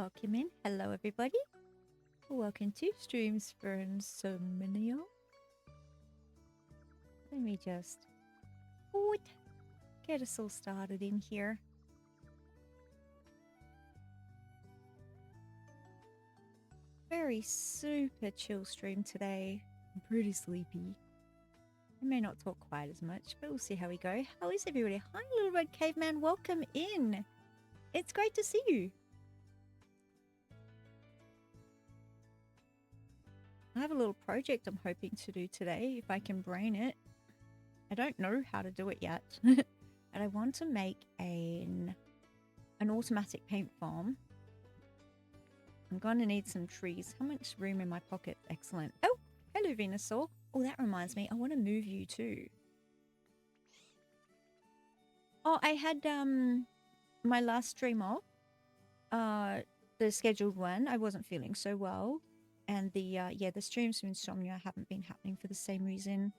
welcome in. Hello, everybody. Welcome to Streams-4-Insomnia. Let me just get us all started in here. Very super chill stream today. I'm pretty sleepy. I may not talk quite as much, but we'll see how we go. How is everybody? Hi, Little Red Caveman. Welcome in. It's great to see you. I have a little project I'm hoping to do today, if I can brain it. I don't know how to do it yet. And I want to make an automatic paint farm. I'm going to need some trees. How much room in my pocket? Excellent. Oh, hello, Venusaur. Oh, that reminds me. I want to move you too. Oh, I had my last stream off. The scheduled one. I wasn't feeling so well. And the streams from Insomnia haven't been happening for the same reason.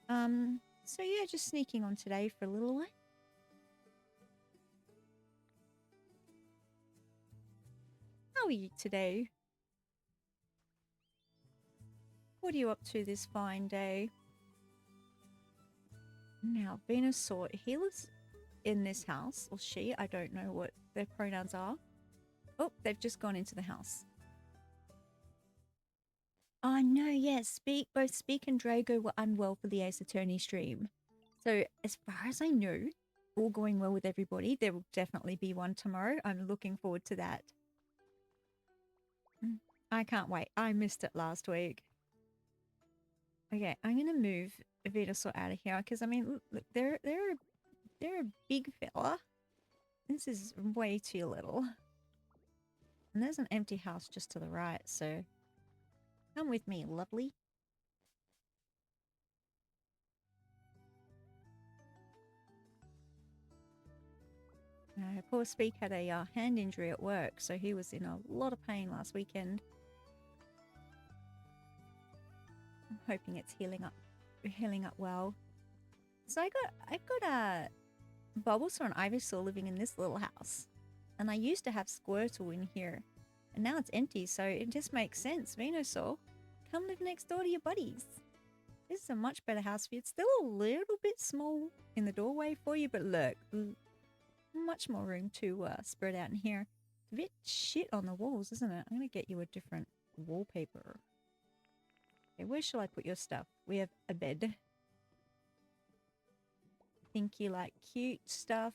So yeah, just sneaking on today for a little while. How are you today? What are you up to this fine day? Now, Venusaur, he lives in this house, or she, I don't know what their pronouns are. Oh, they've just gone into the house. Oh no, yes, both Speak and Drago were unwell for the Ace Attorney stream. So as far as I know, all going well with everybody. There will definitely be one tomorrow. I'm looking forward to that. I can't wait. I missed it last week. Okay, I'm gonna move Venusaur out of here because I mean, look, they're a big fella. This is way too little. And there's an empty house just to the right, so come with me, lovely. Poor Speak had a hand injury at work, so he was in a lot of pain last weekend. I'm hoping it's healing up well. So I've got a Bulbasaur and Ivysaur living in this little house, and I used to have Squirtle in here, and now it's empty. So it just makes sense. Venusaur, come live next door to your buddies. This is a much better house for you. It's still a little bit small in the doorway for you, but look, much more room to spread out in here. It's a bit shit on the walls, isn't it? I'm going to get you a different wallpaper. Okay, where shall I put your stuff? We have a bed. Think you like cute stuff,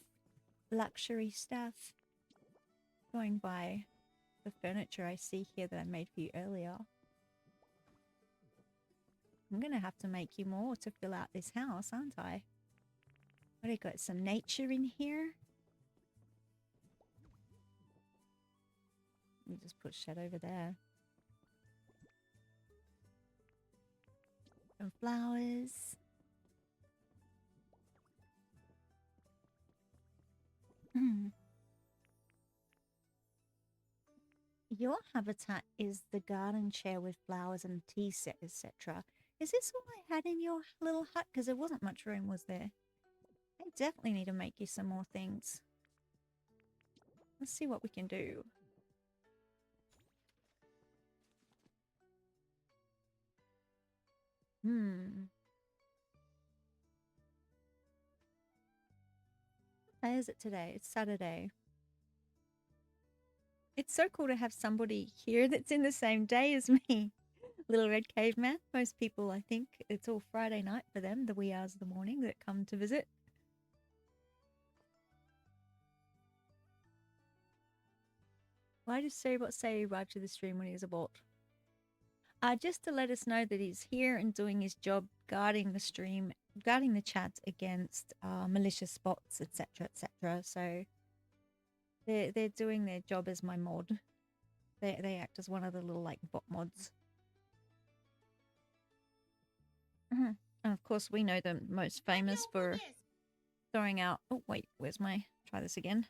luxury stuff. Going by the furniture I see here that I made for you earlier. I'm going to have to make you more to fill out this house, aren't I? What, I got some nature in here. Let me just put shed over there. Some flowers. Your habitat is the garden chair with flowers and tea set, etc. Is this all I had in your little hut? Because there wasn't much room, was there? I definitely need to make you some more things. Let's see what we can do. What day is it today? It's Saturday. It's so cool to have somebody here that's in the same day as me. Little Red Caveman. Most people, I think, it's all Friday night for them, the wee hours of the morning that come to visit. Why did Cerebot say he arrived to the stream when he was a bot? Just to let us know that he's here and doing his job, guarding the stream, guarding the chat against malicious bots, etc., etc. So they're doing their job as my mod. They act as one of the little like bot mods. And of course, we know them most famous for throwing out. Oh wait, where's my? Try this again.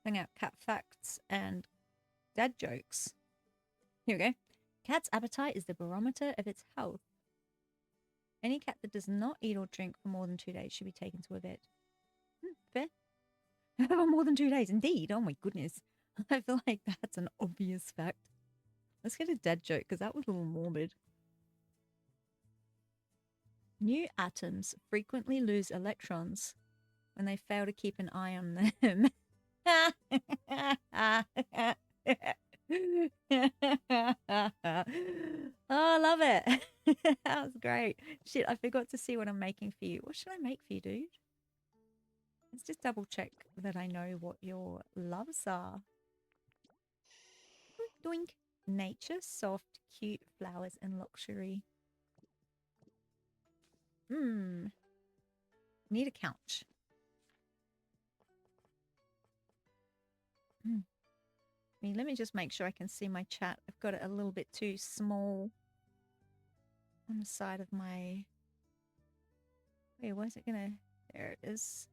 Throwing out cat facts and dad jokes. Here we go. Cat's appetite is the barometer of its health. Any cat that does not eat or drink for more than 2 days should be taken to a vet. Fair. For more than 2 days, indeed. Oh my goodness. I feel like that's an obvious fact. Let's get a dad joke because that was a little morbid. New atoms frequently lose electrons when they fail to keep an eye on them. Oh, I love it. That was great. Shit, I forgot to see what I'm making for you. What should I make for you, dude? Let's just double check that I know what your loves are. Doink. Nature, soft, cute flowers, and luxury. Need a couch. Let me just make sure I can see my chat. I've got it a little bit too small on the side of my... Wait, where's it gonna... There it is.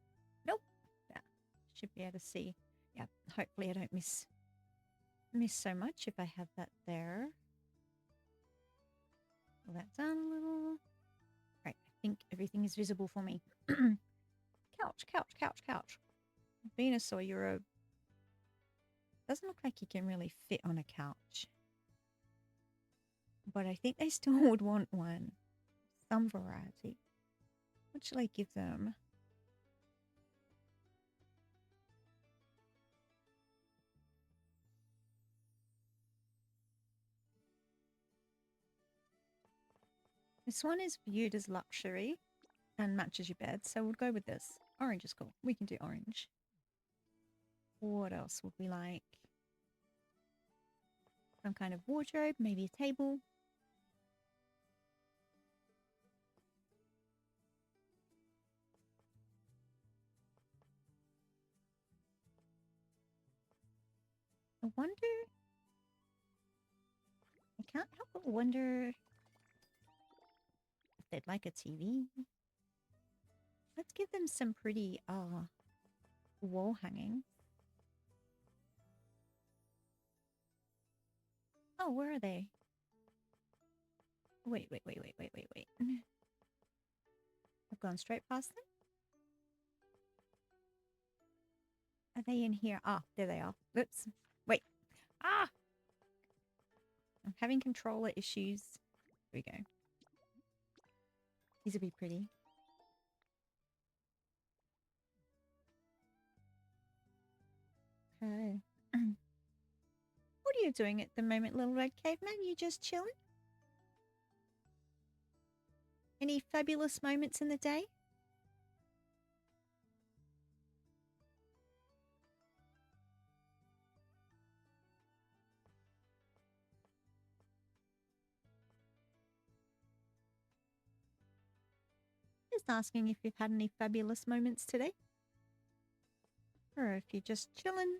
Nope. Yeah, should be able to see. Yeah, hopefully I don't miss so much if I have that there. Pull that down a little. Right, I think everything is visible for me. Couch, couch, couch, couch. Venusaur, you're a... Doesn't look like you can really fit on a couch. But I think they still would want one. Some variety. What should I give them? This one is viewed as luxury and matches your bed, so we'll go with this. Orange is cool. We can do orange. What else would we like? Some kind of wardrobe, maybe a table. I wonder... I can't help but wonder if they'd like a TV. Let's give them some pretty wall hanging. Oh, where are they? Wait. I've gone straight past them. Are they in here? Ah, there they are. Oops. Wait. Ah! I'm having controller issues. Here we go. These will be pretty. Okay. What are you doing at the moment, little red caveman? You just chilling? Any fabulous moments in the day? Just asking if you've had any fabulous moments today. Or if you're just chilling.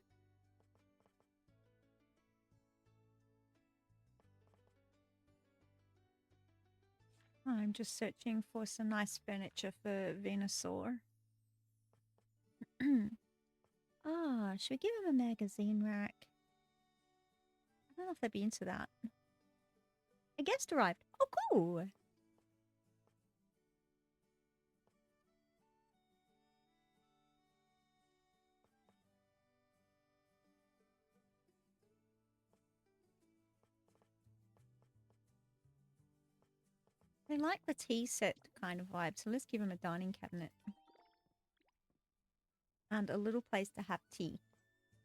I'm just searching for some nice furniture for Venusaur. Ah, should we give him a magazine rack? I don't know if they'd be into that. A guest arrived. Oh, cool. They like the tea set kind of vibe, so let's give him a dining cabinet. And a little place to have tea.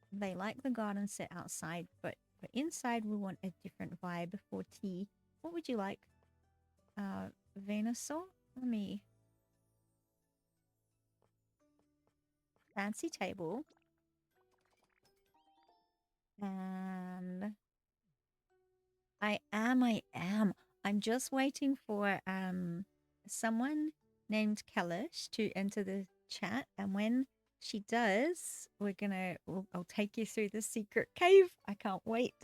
They like the garden set outside, but for inside we want a different vibe for tea. What would you like? Venusaur? Let me... Fancy table. And... I am. I'm just waiting for someone named Kalish to enter the chat, and when she does, I'll take you through the secret cave. I can't wait.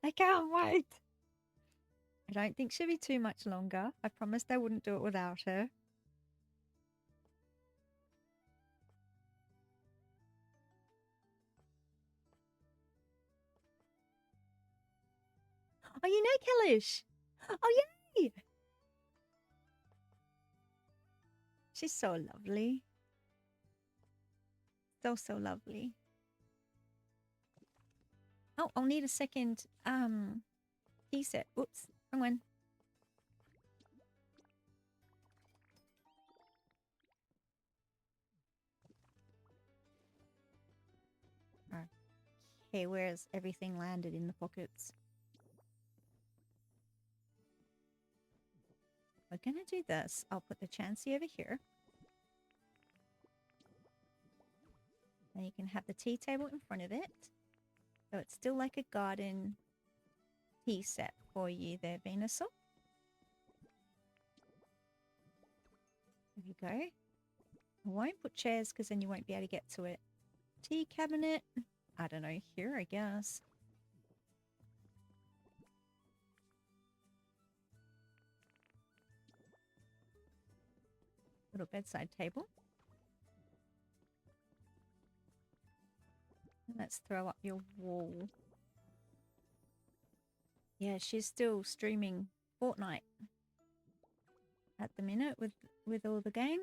I can't wait. I don't think she'll be too much longer. I promised I wouldn't do it without her. Oh, you know Kalish. Oh, yay! She's so lovely. So lovely. Oh, I'll need a second key set. Oops, wrong one. Okay, where's everything landed in the pockets? We're gonna do this. I'll put the Chansey over here. And you can have the tea table in front of it. So it's still like a garden tea set for you there, Venusaur. There you go. I won't put chairs because then you won't be able to get to it. Tea cabinet. I don't know, here I guess. Little bedside table. Let's throw up your wall. Yeah, she's still streaming Fortnite at the minute with all the gang.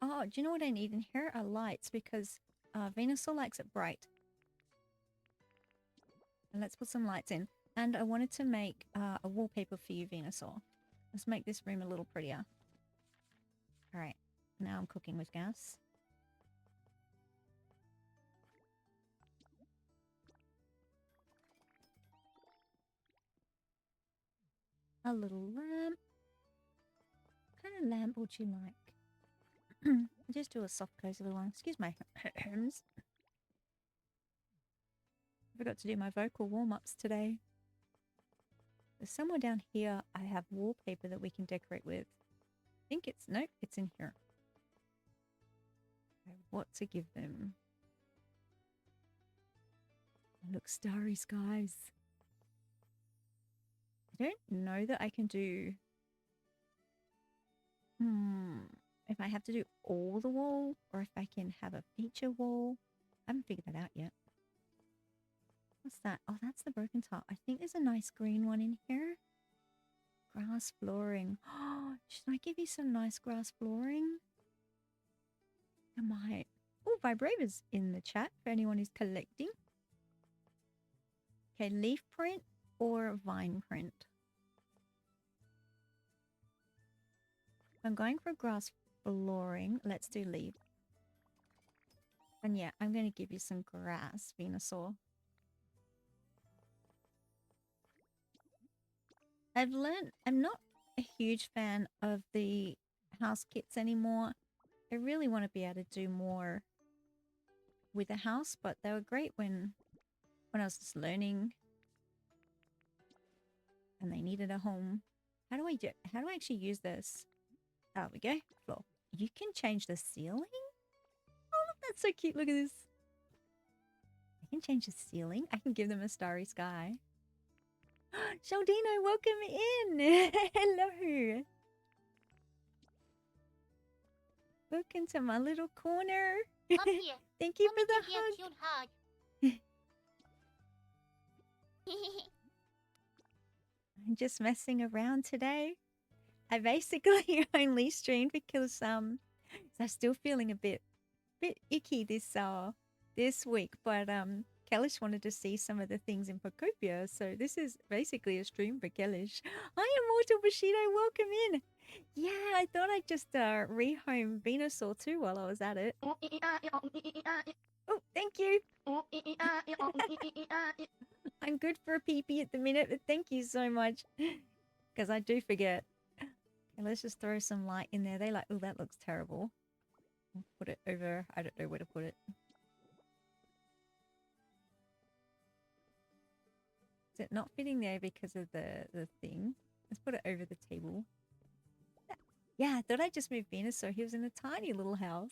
Oh, do you know what I need in here? Are lights because Venusaur likes it bright. And let's put some lights in. And I wanted to make a wallpaper for you, Venusaur. Let's make this room a little prettier. All right, now I'm cooking with gas. A little lamp. What kind of lamp would you like? I'll just do a soft cozy little one. Excuse my hums. I forgot to do my vocal warm-ups today. There's somewhere down here I have wallpaper that we can decorate with. I think it's... Nope, it's in here. Okay, what to give them? Look, starry skies. I don't know that I can do... if I have to do all the wall or if I can have a feature wall. I haven't figured that out yet. What's that? Oh, that's the broken top. I think there's a nice green one in here. Grass flooring. Oh, should I give you some nice grass flooring? I might. Oh, Vibravor's in the chat for anyone who's collecting. Okay, leaf print or vine print? I'm going for grass flooring. Let's do leaf. And yeah, I'm going to give you some grass, Venusaur. I've learned I'm not a huge fan of the house kits anymore. I really want to be able to do more with a house, but they were great when I was just learning and they needed a home. How do I actually use this? There we go. Floor. You can change the ceiling? Oh, look, that's so cute. Look at this. I can change the ceiling. I can give them a starry sky. Shaldino, welcome in. Hello. Welcome to my little corner. Thank you for the hug. I'm just messing around today. I basically only streamed because I'm still feeling a bit icky this week, but Kellish wanted to see some of the things in Pokopia, so this is basically a stream for Kellish. Hi, Immortal Bushido, welcome in. Yeah, I thought I'd just rehome Venusaur too while I was at it. Oh, thank you. I'm good for a pee-pee at the minute, but thank you so much. Because I do forget. Okay, let's just throw some light in there. They like, oh, that looks terrible. I'll put it over, I don't know where to put it. Is it not fitting there because of the thing? Let's put it over the table. Yeah, I thought I'd just move Venusaur. He was in a tiny little house.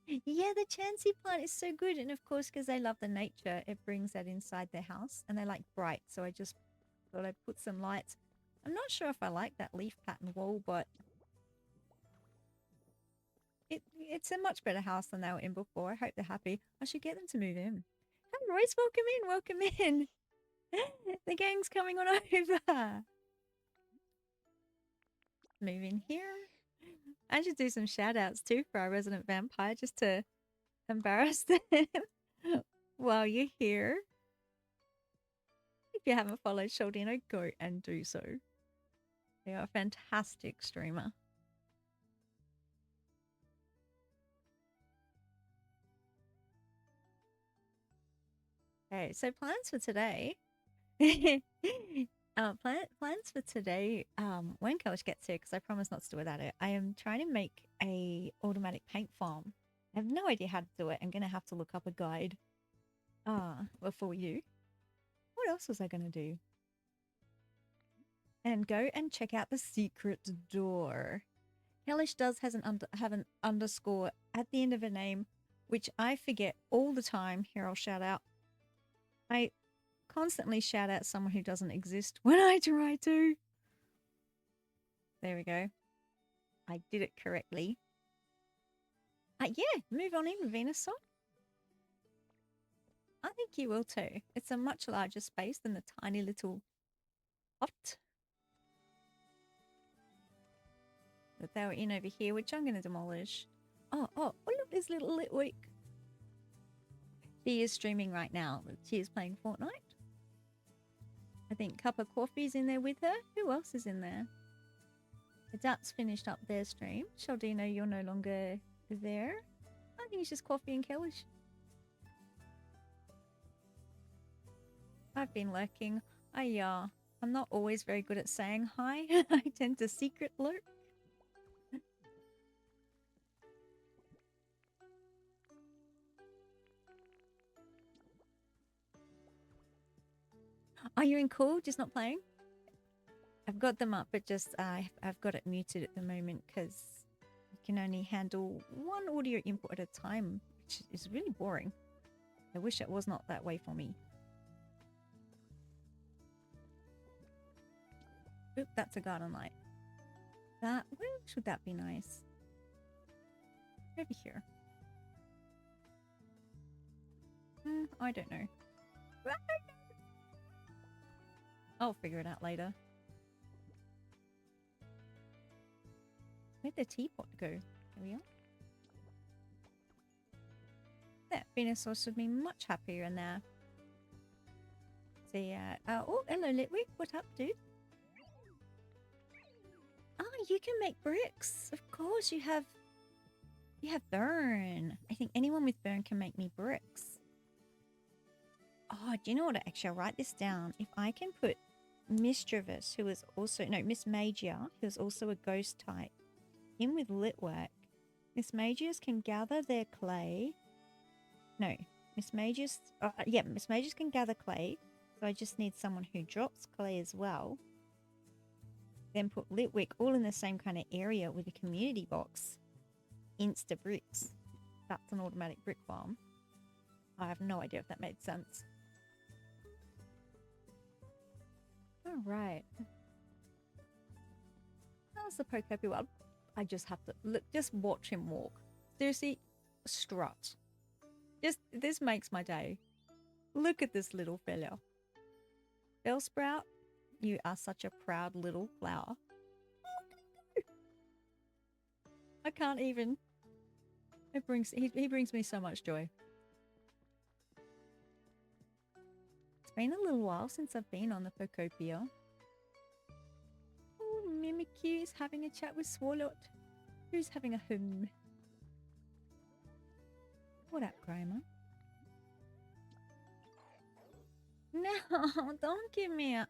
Yeah, the Chansey plant is so good. And of course, because they love the nature, it brings that inside their house. And they like bright. So I just thought I'd put some lights. I'm not sure if I like that leaf pattern wall, but it's a much better house than they were in before. I hope they're happy. I should get them to move in. Hey, Royce, welcome in. Welcome in. The gang's coming on over. move in here. I should do some shout outs too for our resident vampire just to embarrass them while you're here. If you haven't followed Shaldino, go and do so. They are a fantastic streamer. Okay, so plans for today. Plans for today. When Kalish gets here, because I promise not to do without it. I am trying to make a automatic paint farm. I have no idea how to do it. I'm gonna have to look up a guide. Well, for you. What else was I gonna do? And go and check out the secret door. Hellish does have an underscore at the end of a name, which I forget all the time. Here, I'll shout out. I constantly shout out someone who doesn't exist when I try to. There we go. I did it correctly. Yeah, move on in, Venusaur. I think you will too. It's a much larger space than the tiny little hut that they were in over here, which I'm going to demolish. Oh, look, there's little Litwick. She is streaming right now. She is playing Fortnite. I think Cup of Coffee's in there with her. Who else is in there? Adapt's finished up their stream. Shaldino, you're no longer there. I think it's just Coffee and Kellish. I've been lurking. I'm not always very good at saying hi. I tend to secret lurk. Are you in call? Just not playing? I've got them up, but just I've got it muted at the moment because you can only handle one audio input at a time, which is really boring. I wish it was not that way for me. Oop, that's a garden light. Where should that be nice? Over here. I don't know. I'll figure it out later. Where'd the teapot go? There we are. That Venusaur should be much happier in there. So yeah. Oh, hello Litwick. What up, dude? Oh, you can make bricks. Of course, you have burn. I think anyone with burn can make me bricks. Oh, do you know what? Actually, I'll write this down. If I can put Mischievous, who is also... No, Miss Magia, who is also a ghost type, in with Litwork. Miss Magius can gather their clay. No, Miss Magius... yeah, Miss Magius can gather clay. So I just need someone who drops clay as well. Then put Litwick all in the same kind of area with a community box. Insta bricks. That's an automatic brick farm. I have no idea if that made sense. Alright. How's the Pokopia one? I just have to look, just watch him walk. Seriously, strut. This makes my day. Look at this little fella. Bellsprout, you are such a proud little flower. I can't even. He brings me so much joy. It's been a little while since I've been on the Pokopia. Oh, Mimikyu is having a chat with Swalot, who's having a hum. What up, Grimer? No, don't give me a...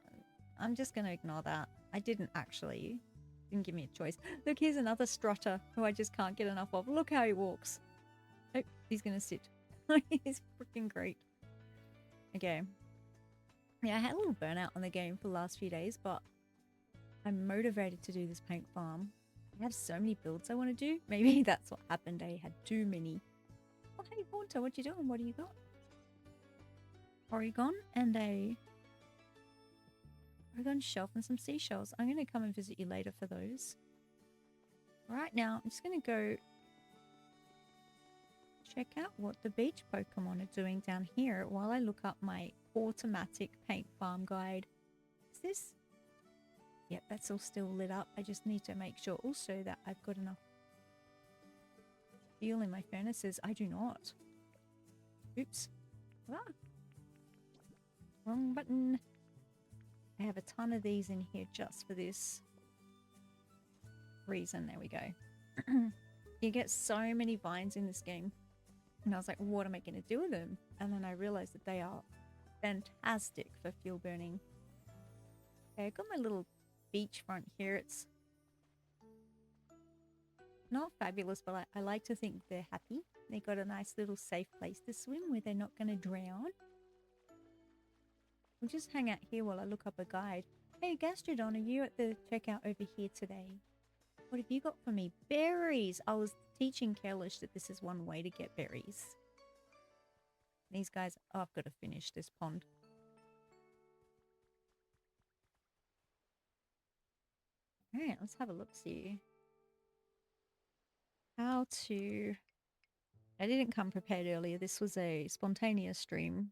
I'm just going to ignore that. I didn't actually. Didn't give me a choice. Look, here's another strutter who I just can't get enough of. Look how he walks. Oh, he's going to sit. He's freaking great. Okay. Yeah, I had a little burnout on the game for the last few days, but I'm motivated to do this paint farm. I have so many builds I want to do. Maybe that's what happened. I had too many. Oh, hey, Haunter, what you doing? What do you got? Oregon and a Oregon shelf and some seashells. I'm going to come and visit you later for those. Right now, I'm just going to go check out what the beach Pokemon are doing down here while I look up my automatic paint farm guide. Is this? Yep, that's all still lit up. I just need to make sure also that I've got enough fuel in my furnaces. I do not. Oops. Ah. Wrong button. I have a ton of these in here just for this reason. There we go. You get so many vines in this game. And I was like, what am I going to do with them? And then I realized that they are fantastic for fuel burning. Okay, I've got my little beachfront here. It's not fabulous, but I like to think they're happy. They got a nice little safe place to swim where they're not going to drown. We'll just hang out here while I look up a guide. Hey, Gastrodon, are you at the checkout over here today? What have you got for me? Berries! I was teaching Careless that this is one way to get berries. These guys... Oh, I've got to finish this pond. Alright, let's have a look-see. How to... I didn't come prepared earlier. This was a spontaneous stream.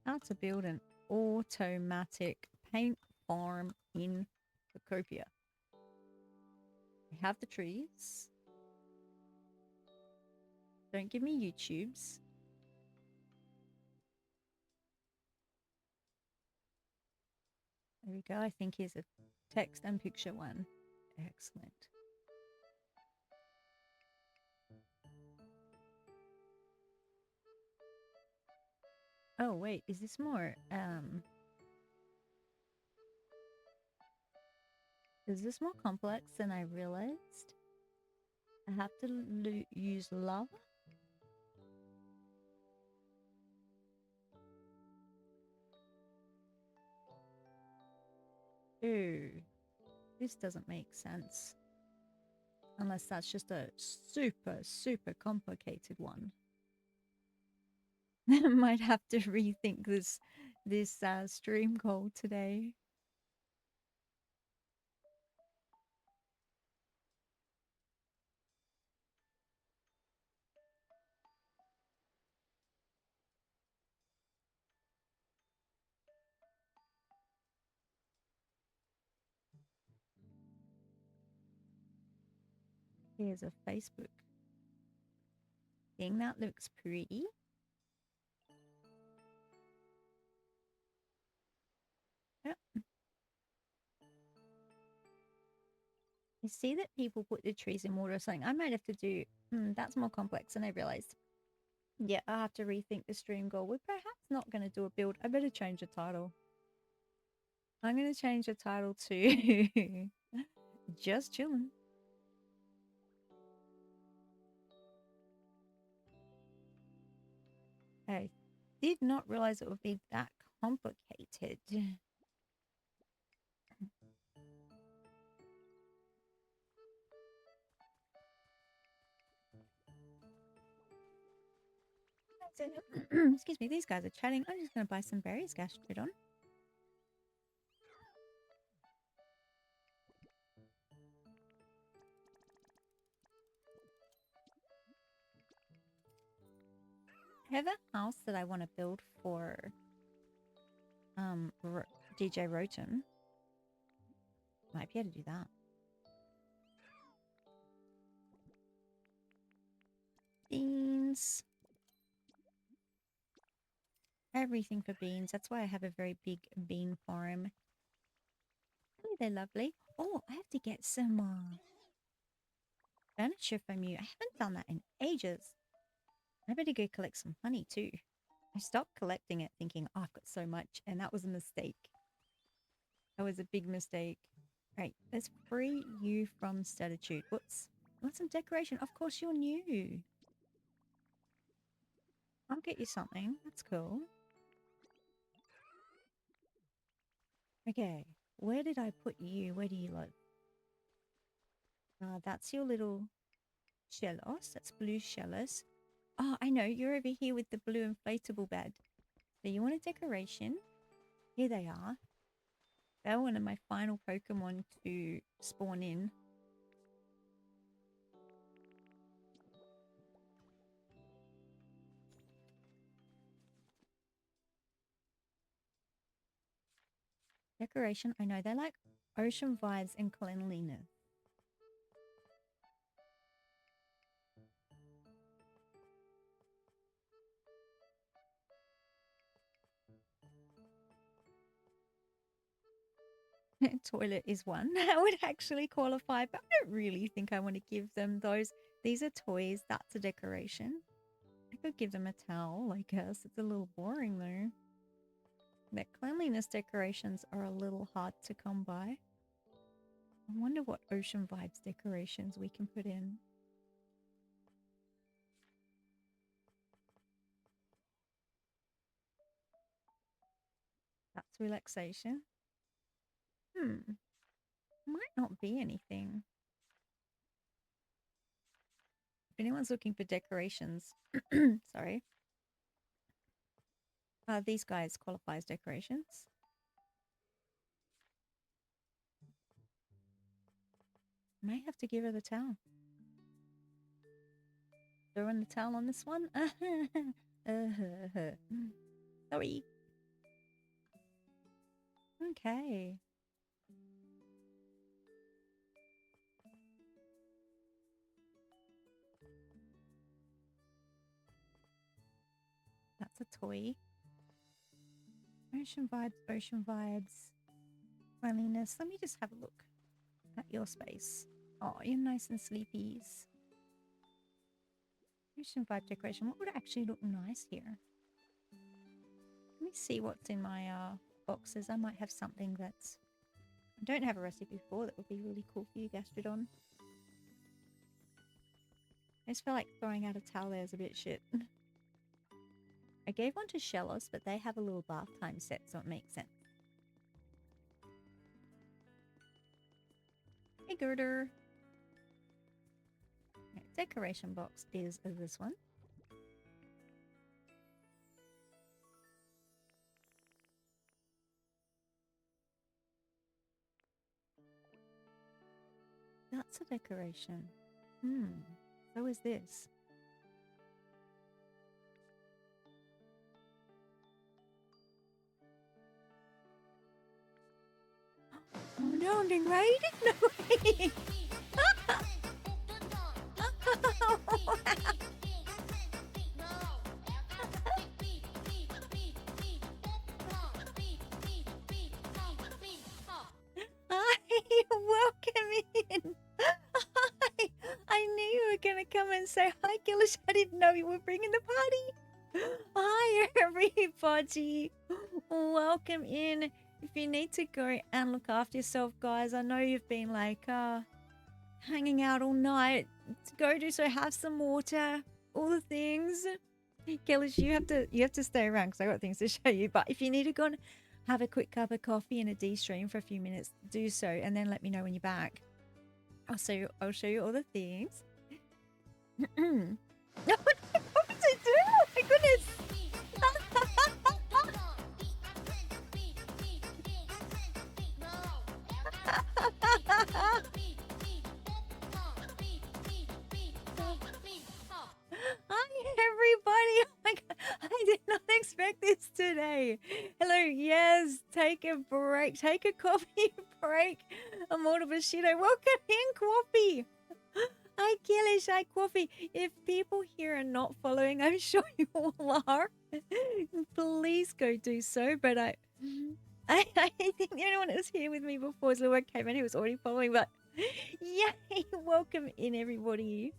How to build an automatic paint farm in Pokopia. We have the trees. Don't give me YouTubes. There we go. I think here's a text and picture one. Excellent. Oh, wait. Is this more, is this more complex than I realized? I have to use lava? Ooh. This doesn't make sense. Unless that's just a super, super complicated one. Might have to rethink this stream goal today. Here's a Facebook thing that looks pretty. Yep. I see that people put the trees in water or something. I might have to do... that's more complex than I realized. Yeah, I'll have to rethink the stream goal. We're perhaps not going to do a build. I better change the title. I'm going to change the title to... Just chilling. I did not realize it would be that complicated. Excuse me, these guys are chatting. I'm just going to buy some berries, Gastrodon. I have a house that I want to build for DJ Rotom. Might be able to do that. Beans. Everything for beans. That's why I have a very big bean farm. Oh, they're lovely. Oh, I have to get some furniture from you. I haven't done that in ages. I better go collect some honey too. I stopped collecting it thinking, oh, I've got so much. And that was a mistake. That was a big mistake. Right, let's free you from statitude. Whoops. Want some decoration? Of course you're new. I'll get you something. That's cool. Okay, where did I put you? Where do you live? That's your little Shellos. That's blue Shellos. Oh, I know. You're over here with the blue inflatable bed. So you want a decoration? Here they are. They're one of my final Pokemon to spawn in. Decoration. I know they like ocean vibes and cleanliness. Toilet is one that would actually qualify, but I don't really think I want to give them those. These are toys. That's a decoration. I could give them a towel, I guess. It's a little boring though. The cleanliness decorations are a little hard to come by. I wonder what ocean vibes decorations we can put in. That's relaxation. Might not be anything. If anyone's looking for decorations, sorry. These guys qualify as decorations. May have to give her the towel. Throwing the towel on this one? Sorry. Okay. That's a toy. Ocean vibes. Cleanliness. Let me just have a look at your space. Oh, you're nice and sleepies. Ocean vibe decoration. What would actually look nice here? Let me see what's in my boxes. I might have something that's... I don't have a recipe for that would be really cool for you, Gastrodon. I just feel like throwing out a towel there is a bit shit. I gave one to Shellos, but they have a little bath time set, so it makes sense. Hey, Girder. Okay, decoration box is this one. That's a decoration. So is this. Oh no, I'm being raided? No way! Hi, welcome in. Hi. I knew you were gonna come and say hi, Gillish. I didn't know you were bringing the party. Hi, everybody. Welcome in. If you need to go and look after yourself, guys, I know you've been like hanging out all night. Go do so. Have some water. All the things. Gillish, you have to stay around because I got things to show you. But if you need to go and have a quick cup of coffee and a D-stream for a few minutes, do so, and then let me know when you're back. I'll show you all the things. What did I do? Oh my goodness! Hi everybody! Oh my god, I did not expect this today. Hello, yes, take a break, take a coffee break. I'm all of a shitto. Welcome in, Coffee. Hi, Killish. Hi, Coffee. If people here are not following, I'm sure you all are. Please go do so. But I think the only one that was here with me before was Lua Caveman, who was already following. But yay! Welcome in, everybody.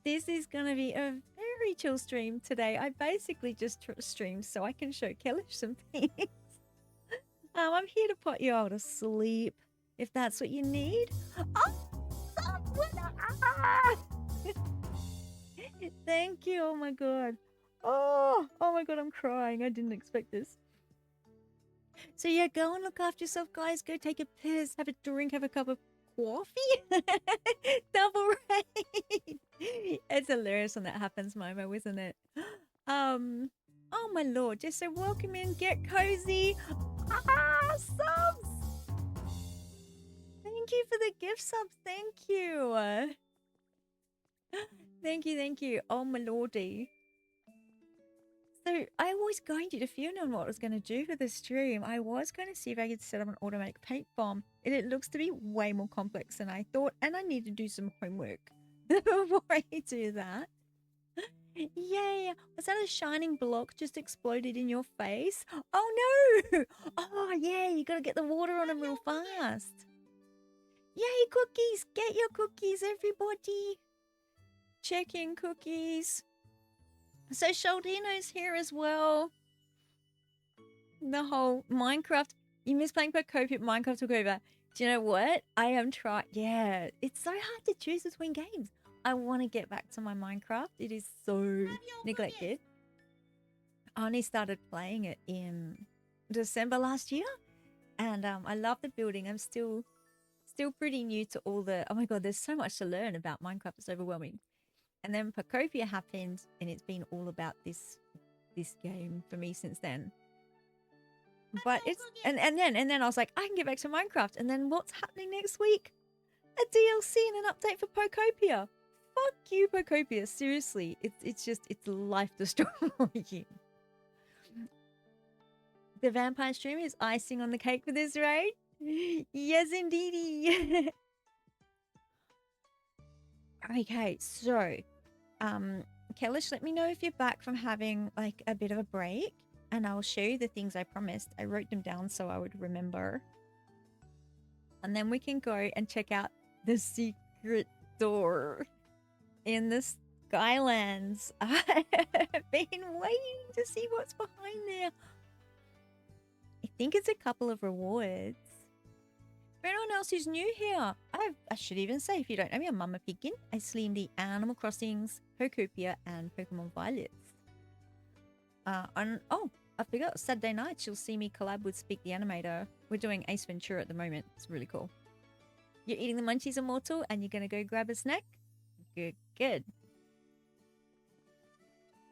This is gonna be a very chill stream today. I basically just streamed so I can show Kellish some things. I'm here to put you all to sleep if that's what you need. Oh, thank you. Oh my god. Oh my god, I'm crying. I didn't expect this. So yeah, go and look after yourself, guys. Go take a piss, have a drink, have a cup of coffee. Double raid. It's hilarious when that happens, Momo, isn't it? Oh my lord, just so welcome in, get cozy. Subs. Thank you for the gift subs. Thank you. Thank you. Oh my lordy. So I was going to, if you know what I was going to do for the stream, I was going to see if I could set up an automatic paint bomb. And it looks to be way more complex than I thought. And I need to do some homework before I do that. Yay! Was that a shining block just exploded in your face? Oh no! Oh yeah, you gotta get the water on them real fast. Yay, cookies! Get your cookies, everybody! Checking cookies. So Shaldino's here as well. The whole Minecraft. You miss playing Pokopia, Minecraft took over. Do you know what? I am trying. Yeah, it's so hard to choose between games. I want to get back to my Minecraft. It is so neglected. I only started playing it in December last year. And I love the building. I'm still pretty new to all the... Oh my god, there's so much to learn about Minecraft. It's overwhelming. And then Pokopia happened, and it's been all about this game for me since then. But it's... And then I was like, I can get back to Minecraft. And then what's happening next week? A DLC and an update for Pokopia. Fuck you, Pokopia. Seriously. It's life destroying. The vampire stream is icing on the cake for this raid. Yes, indeedy. Okay, so, Kellish, let me know if you're back from having like a bit of a break, and I'll show you the things I promised. I wrote them down so I would remember. And then we can go and check out the secret door in the Skylands. I've been waiting to see what's behind there. I think it's a couple of rewards. For anyone else who's new here, I should even say, if you don't know me, I'm Mama Pigkin. I stream the Animal Crossings, Pokopia, and Pokemon Violets. Oh, I forgot, Saturday night you'll see me collab with Speak the Animator. We're doing Ace Ventura at the moment. It's really cool. You're eating the munchies, Immortal, and you're gonna go grab a snack? Good, good.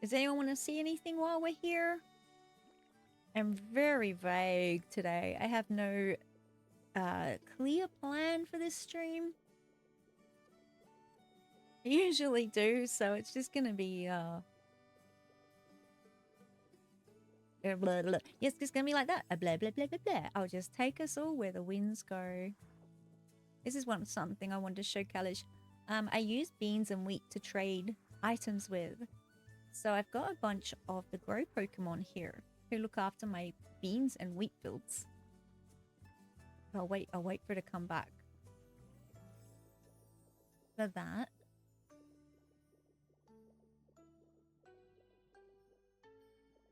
Does anyone want to see anything while we're here? I'm very vague today. I have no clear plan for this stream. I usually do, so it's just gonna be blah, blah. Yes, it's gonna be like that. Blah blah blah blah blah. I'll just take us all where the winds go. This is something I wanted to show Kalish. I use beans and wheat to trade items with. So I've got a bunch of the grow Pokemon here who look after my beans and wheat fields. I'll wait for it to come back. For that.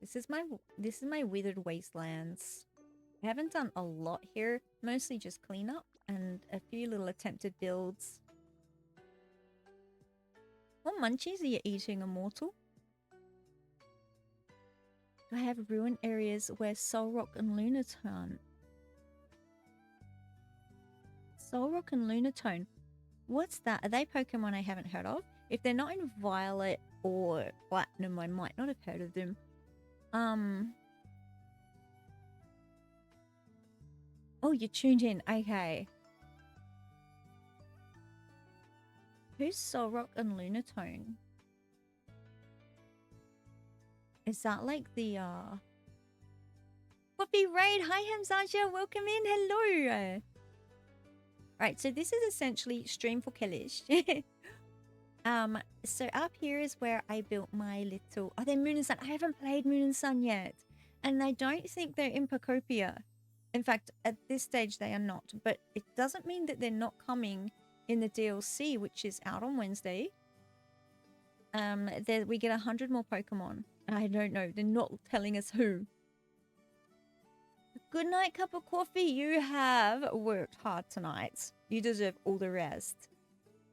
This is my withered wastelands. I haven't done a lot here, mostly just cleanup and a few little attempted builds. What munchies are you eating, Immortal? I have ruined areas where Solrock and Lunatone. Solrock and Lunatone. What's that? Are they Pokemon I haven't heard of? If they're not in Violet or Platinum, I might not have heard of them. Oh, you tuned in. Okay. Who's Solrock and Lunatone? Is that like the Poppy Raid? Hi Hamzaja, welcome in. Hello. Right, so this is essentially Stream for Kellish. So up here is where I built my little... Oh, they're Moon and Sun. I haven't played Moon and Sun yet. And I don't think they're in Pokopia. In fact, at this stage they are not. But it doesn't mean that they're not coming in the DLC, which is out on Wednesday. We get 100 more Pokemon. I don't know. They're not telling us who. Good night, cup of coffee. You have worked hard tonight. You deserve all the rest.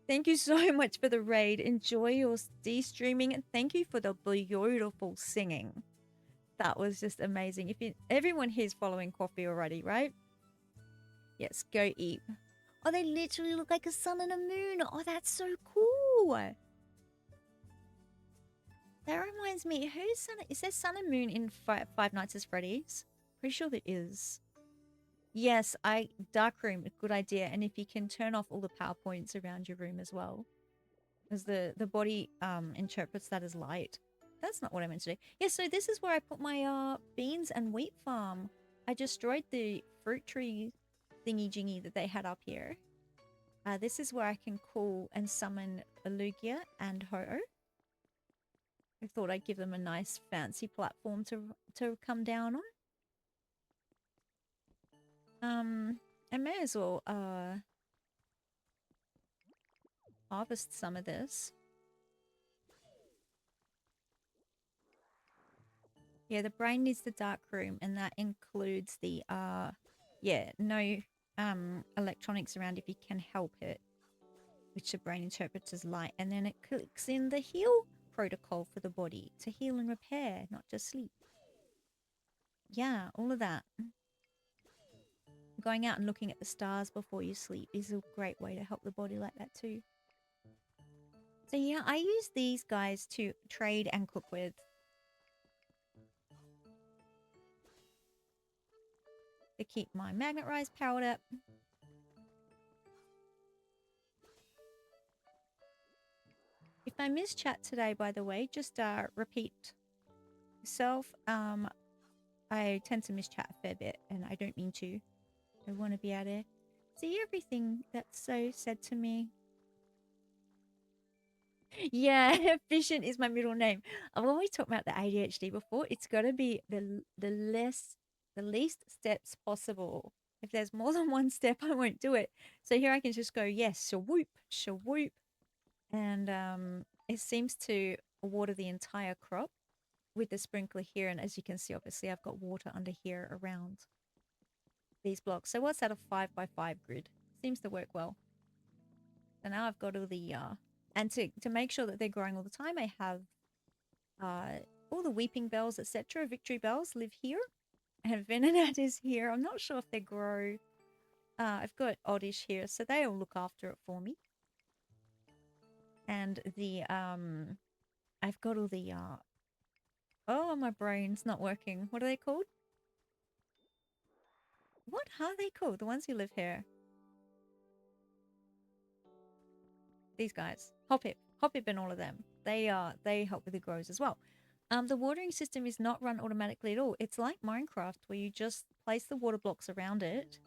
Thank you so much for the raid. Enjoy your de-streaming. And thank you for the beautiful singing. That was just amazing. Everyone here's following coffee already, right? Yes, go eat. Oh, they literally look like a sun and a moon. Oh, that's so cool. That reminds me, is there Sun and Moon in Five Nights at Freddy's? Pretty sure there is. Yes, dark room, good idea. And if you can turn off all the power points around your room as well. Because the body interprets that as light. That's not what I meant to do. Yeah, so this is where I put my beans and wheat farm. I destroyed the fruit tree thingy-jingy that they had up here. This is where I can call and summon Lugia and Ho-Oh. I thought I'd give them a nice fancy platform to come down on. I may as well harvest some of this. Yeah, the brain needs the dark room, and that includes the no electronics around if you can help it, which the brain interprets as light, and then it clicks in the heal protocol for the body to heal and repair, not just sleep. Yeah, all of that. Going out and looking at the stars before you sleep is a great way to help the body like that too. So yeah, I use these guys to trade and cook with. To keep my magnet rise powered up. If I miss chat today, by the way, just repeat yourself. I tend to miss chat a fair bit, and I don't mean to. I want to be able to see everything that's so said to me. Yeah, efficient is my middle name. I've always talked about the ADHD before. It's got to be the least steps possible. If there's more than one step, I won't do it. So here I can just go, yes, shawoop, shawoop. And it seems to water the entire crop with the sprinkler here. And as you can see, obviously, I've got water under here around these blocks. So what's that, a 5x5 grid? Seems to work well. So now I've got all the... and to make sure that they're growing all the time, I have all the weeping bells, etc. Victory bells live here. And Venonat is here. I'm not sure if they grow. I've got Oddish here, so they'll look after it for me. And the I've got all the oh, my brain's not working. What are they called? What are they called? The ones who live here. These guys. Hopip and all of them. They help with the grows as well. The watering system is not run automatically at all. It's like Minecraft where you just place the water blocks around it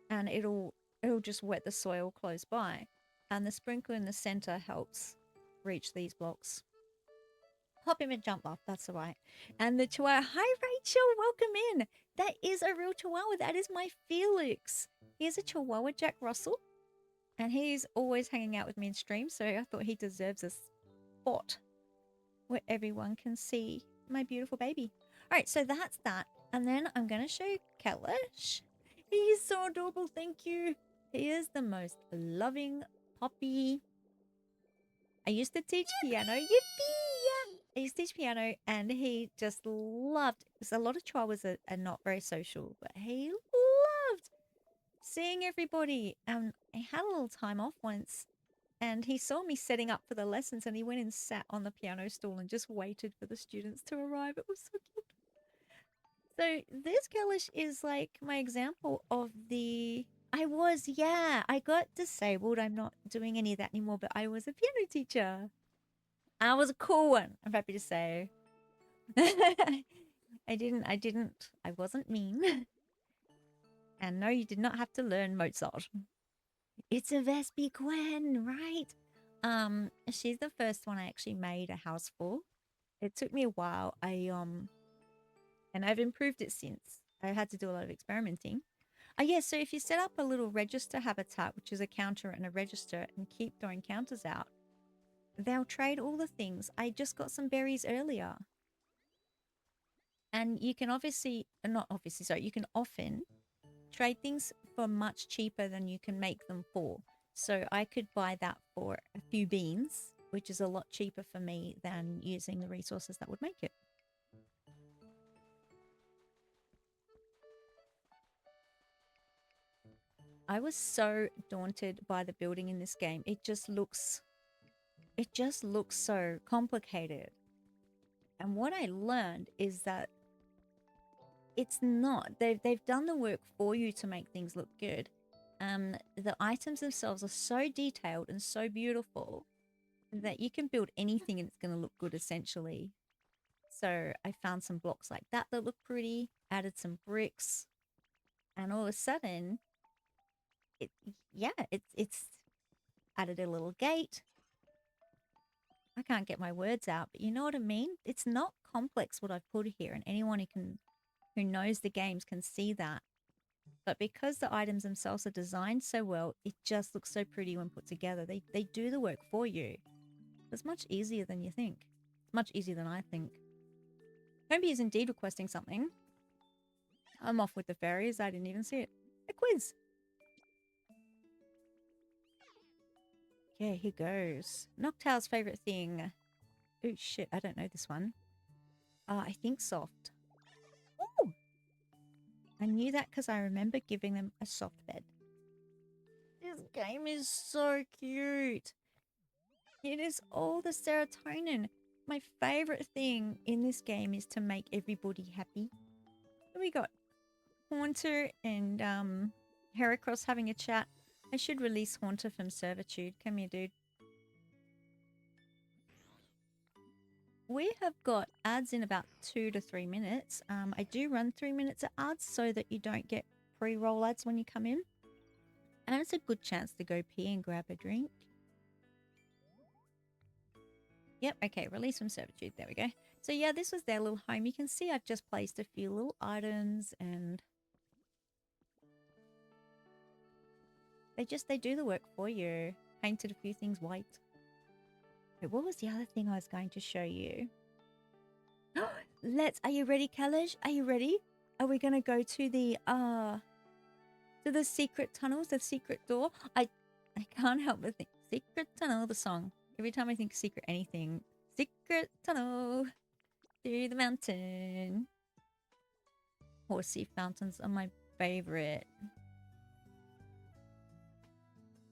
and it'll just wet the soil close by. And the sprinkler in the center helps reach these blocks. Hop him and jump up, that's all right. And the chihuahua, hi Rachel, welcome in. That is a real chihuahua. That is my Felix. He is a chihuahua, Jack Russell. And he's always hanging out with me in stream, so I thought he deserves a spot where everyone can see my beautiful baby. All right, so that's that. And then I'm going to show Kalish. He is so adorable, thank you. He is the most loving puppy. I used to teach piano. Yippee! Yeah. I used to teach piano, and he just loved, because a lot of chihuahuas are not very social, but he loved seeing everybody. I had a little time off once, and he saw me setting up for the lessons, and he went and sat on the piano stool and just waited for the students to arrive. It was so cute. So this Kalish is like my example of the... I got disabled. I'm not doing any of that anymore, but I was a piano teacher. I was a cool one, I'm happy to say. I wasn't mean. And no, you did not have to learn Mozart. It's a Vespi Gwen, right? She's the first one I actually made a house for. It took me a while. And I've improved it since. I had to do a lot of experimenting. Yeah, so if you set up a little register habitat, which is a counter and a register, and keep throwing counters out, they'll trade all the things. I just got some berries earlier. And you can you can often trade things for much cheaper than you can make them for. So I could buy that for a few beans, which is a lot cheaper for me than using the resources that would make it. I was so daunted by the building in this game. It just looks so complicated. And what I learned is that it's not. They've done the work for you to make things look good. The items themselves are so detailed and so beautiful that you can build anything and it's going to look good essentially. So I found some blocks like that that look pretty, added some bricks, and all of a sudden, it yeah, it's added a little gate. I can't get my words out, but you know what I mean? It's not complex what I've put here, and anyone who knows the games can see that. But because the items themselves are designed so well, it just looks so pretty when put together. They do the work for you. It's much easier than you think. It's much easier than I think. Homeby is indeed requesting something. I'm off with the fairies. I didn't even see it. A quiz. Okay, here goes. Noctow's favorite thing. Oh shit, I don't know this one. I think soft. Ooh! I knew that because I remember giving them a soft bed. This game is so cute. It is all the serotonin. My favorite thing in this game is to make everybody happy. We got Haunter and Heracross having a chat. I should release Haunter from servitude. Come here, dude. We have got ads in about 2 to 3 minutes. I do run 3 minutes of ads so that you don't get pre-roll ads when you come in. And it's a good chance to go pee and grab a drink. Yep, okay, release from servitude. There we go. So yeah, this was their little home. You can see I've just placed a few little items and they do the work for you. Painted a few things white. Wait, what was the other thing I was going to show you? Are you ready, Kalish? Are you ready? Are we gonna go to the secret tunnels, the secret door? I can't help but think secret tunnel, the song. Every time I think secret anything, secret tunnel through the mountain. Horsey fountains are my favorite.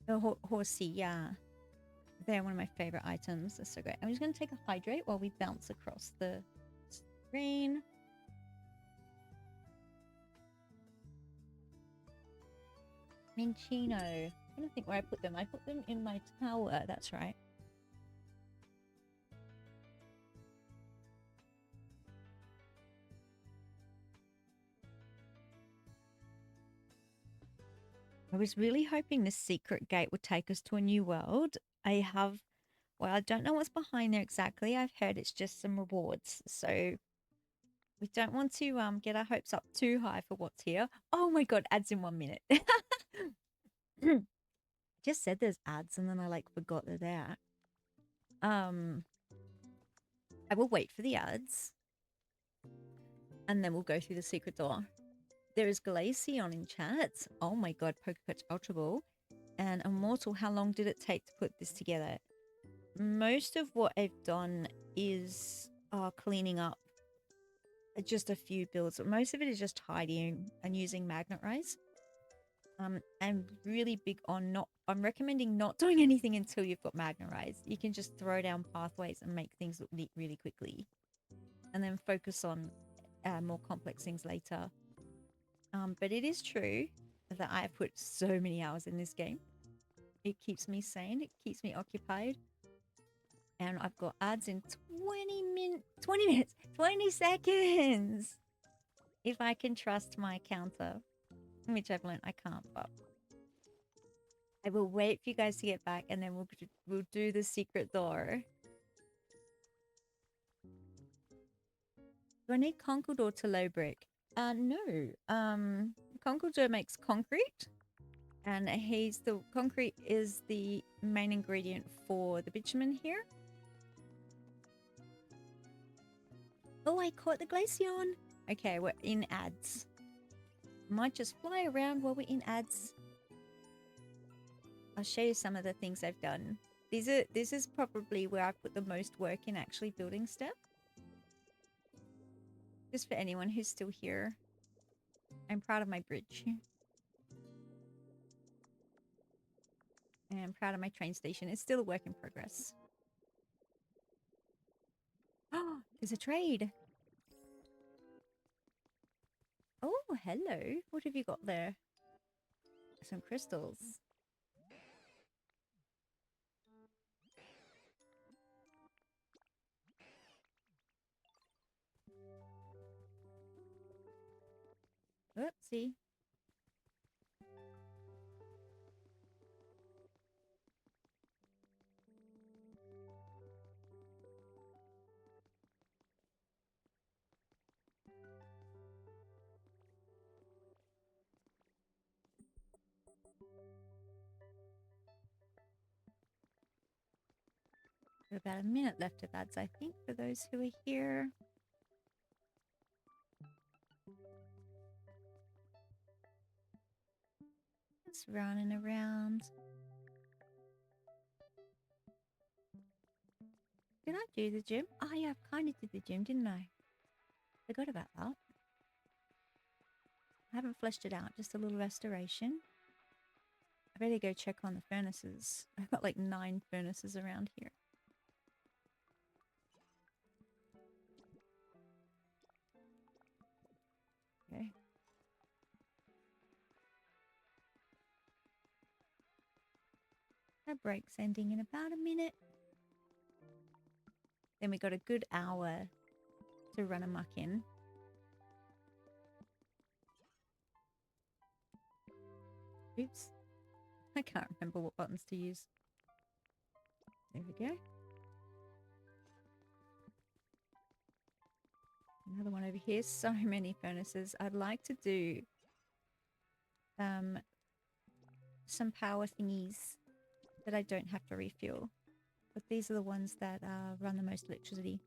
The horsey, yeah. They're one of my favorite items. They're so great. I'm just going to take a hydrate while we bounce across the screen. Minchino. I'm trying to think where I put them. I put them in my tower. That's right. I was really hoping this secret gate would take us to a new world. Well, I don't know what's behind there exactly. I've heard it's just some rewards. So we don't want to get our hopes up too high for what's here. Oh my god, ads in 1 minute. Just said there's ads and then I forgot they're there. I will wait for the ads. And then we'll go through the secret door. There is Glaceon in chat. Oh my god, Pokopia Ultra Ball. And Immortal, how long did it take to put this together? Most of what I've done is cleaning up just a few builds. Most of it is just tidying and using Magnet Rise. I'm really big on I'm recommending not doing anything until you've got Magnet Rise. You can just throw down pathways and make things look neat really quickly. And then focus on more complex things later. But it is true that I have put so many hours in this game. It keeps me sane. It keeps me occupied. And I've got ads in 20 seconds. If I can trust my counter, which I've learned I can't, but I will wait for you guys to get back and then we'll do the secret door. Do I need Conkeldurr to low brick? No. Conkeldurr makes concrete. And concrete is the main ingredient for the bitumen here. Oh, I caught the Glaceon. Okay, we're in ads. Might just fly around while we're in ads. I'll show you some of the things I've done. This is probably where I put the most work in actually building stuff. Just for anyone who's still here. I'm proud of my bridge. And I'm proud of my train station. It's still a work in progress. Oh, there's a trade. Oh, hello. What have you got there? Some crystals. Oopsie. Got about a minute left of ads, I think, for those who are here. Just running around. Did I do the gym? Oh yeah, I kind of did the gym, didn't I? Forgot about that. I haven't fleshed it out, just a little restoration. I better go check on the furnaces. I've got like 9 furnaces around here. Okay. That break's ending in about a minute. Then we got a good hour to run amok in. Oops. I can't remember what buttons to use. There we go. Another one over here. So many furnaces. I'd like to do some power thingies that I don't have to refuel. But these are the ones that run the most electricity.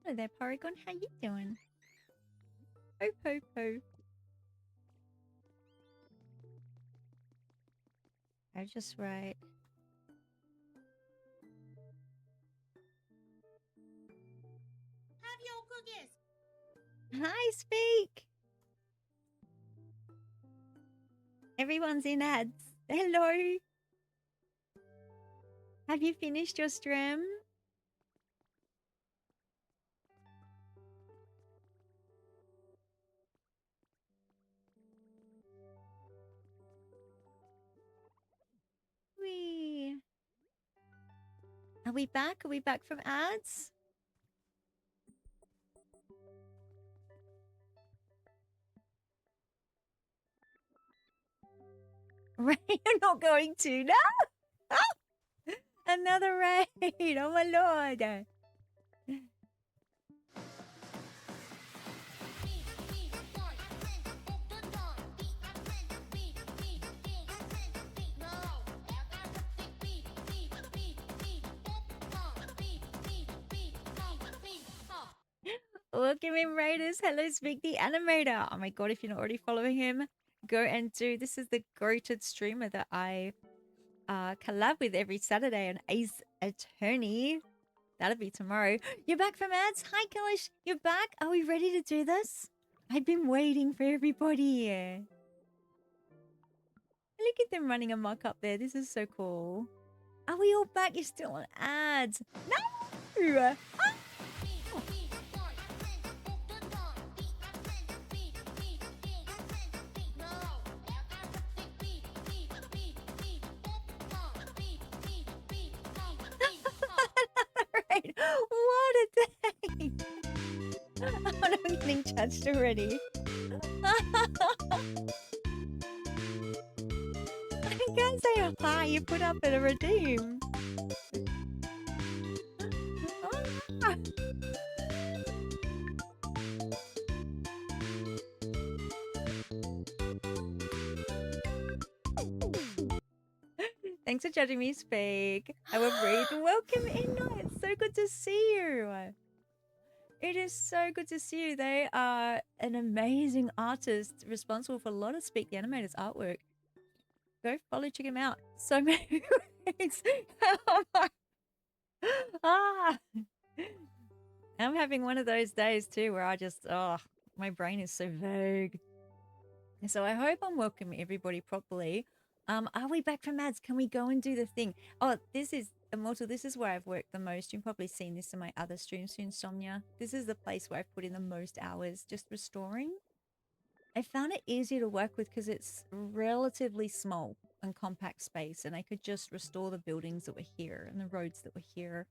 Hello there, Porygon. How you doing? Ho, ho, ho. I just write. Have your cookies. Hi, Speak. Everyone's in ads. Hello. Have you finished your stream? Wee. Are we back? Are we back from ads? Right, you're not going to, no? Oh, another raid, oh my lord. Welcome in, Raiders. Hello, Speak the Animator. Oh my god, if you're not already following him, go and do. This is the goated streamer that I collab with every Saturday on Ace Attorney. That'll be tomorrow. You're back from ads? Hi, Kalish. You're back? Are we ready to do this? I've been waiting for everybody. Look at them running amok up there. This is so cool. Are we all back? You're still on ads. No! Ah! Right. What a day! I'm getting judged already. I can't say hi. You put up at a redeem. Thanks for judging me, Speak. I will breathe. Welcome in. It's so good to see you. It is so good to see you. They are an amazing artist responsible for a lot of Speak the Animator's artwork. Go follow, check him out. So many ways. Oh my. Ah. I'm having one of those days too where I just, my brain is so vague. So I hope I'm welcoming everybody properly. Are we back from ads? Can we go and do the thing? Oh, this is Immortal. This is where I've worked the most. You've probably seen this in my other streams to Insomnia. This is the place where I've put in the most hours just restoring. I found it easier to work with because it's relatively small and compact space, and I could just restore the buildings that were here and the roads that were here.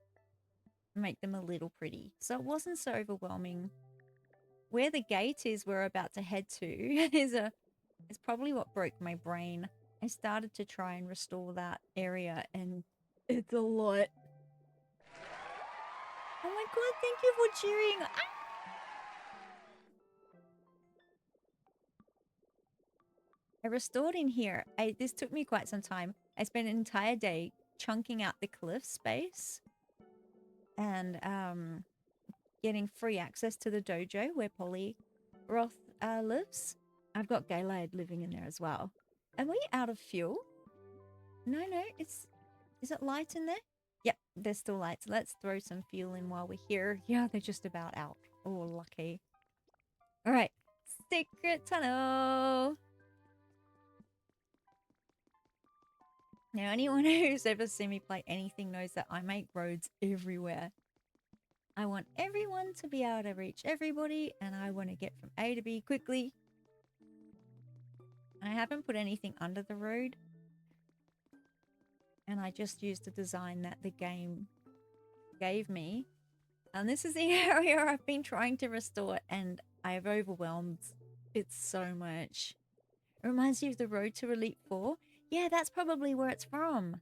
make them a little pretty. So it wasn't so overwhelming. Where the gate is we're about to head to is probably what broke my brain. I started to try and restore that area and it's a lot. Oh my god, thank you for cheering. Ah! I restored in here. This took me quite some time. I spent an entire day chunking out the cliff space and getting free access to the dojo where Polly Roth lives. I've got Gaylord living in there as well. Are we out of fuel? No, is it light in there? Yep, there's still lights. Let's throw some fuel in while we're here. Yeah, they're just about out. Oh, lucky. All right, secret tunnel. Now, anyone who's ever seen me play anything knows that I make roads everywhere. I want everyone to be able to reach everybody, and I want to get from A to B quickly. I haven't put anything under the road. And I just used a design that the game gave me. And this is the area I've been trying to restore, and I've overwhelmed it so much. It reminds you of the road to Elite 4. Yeah, that's probably where it's from.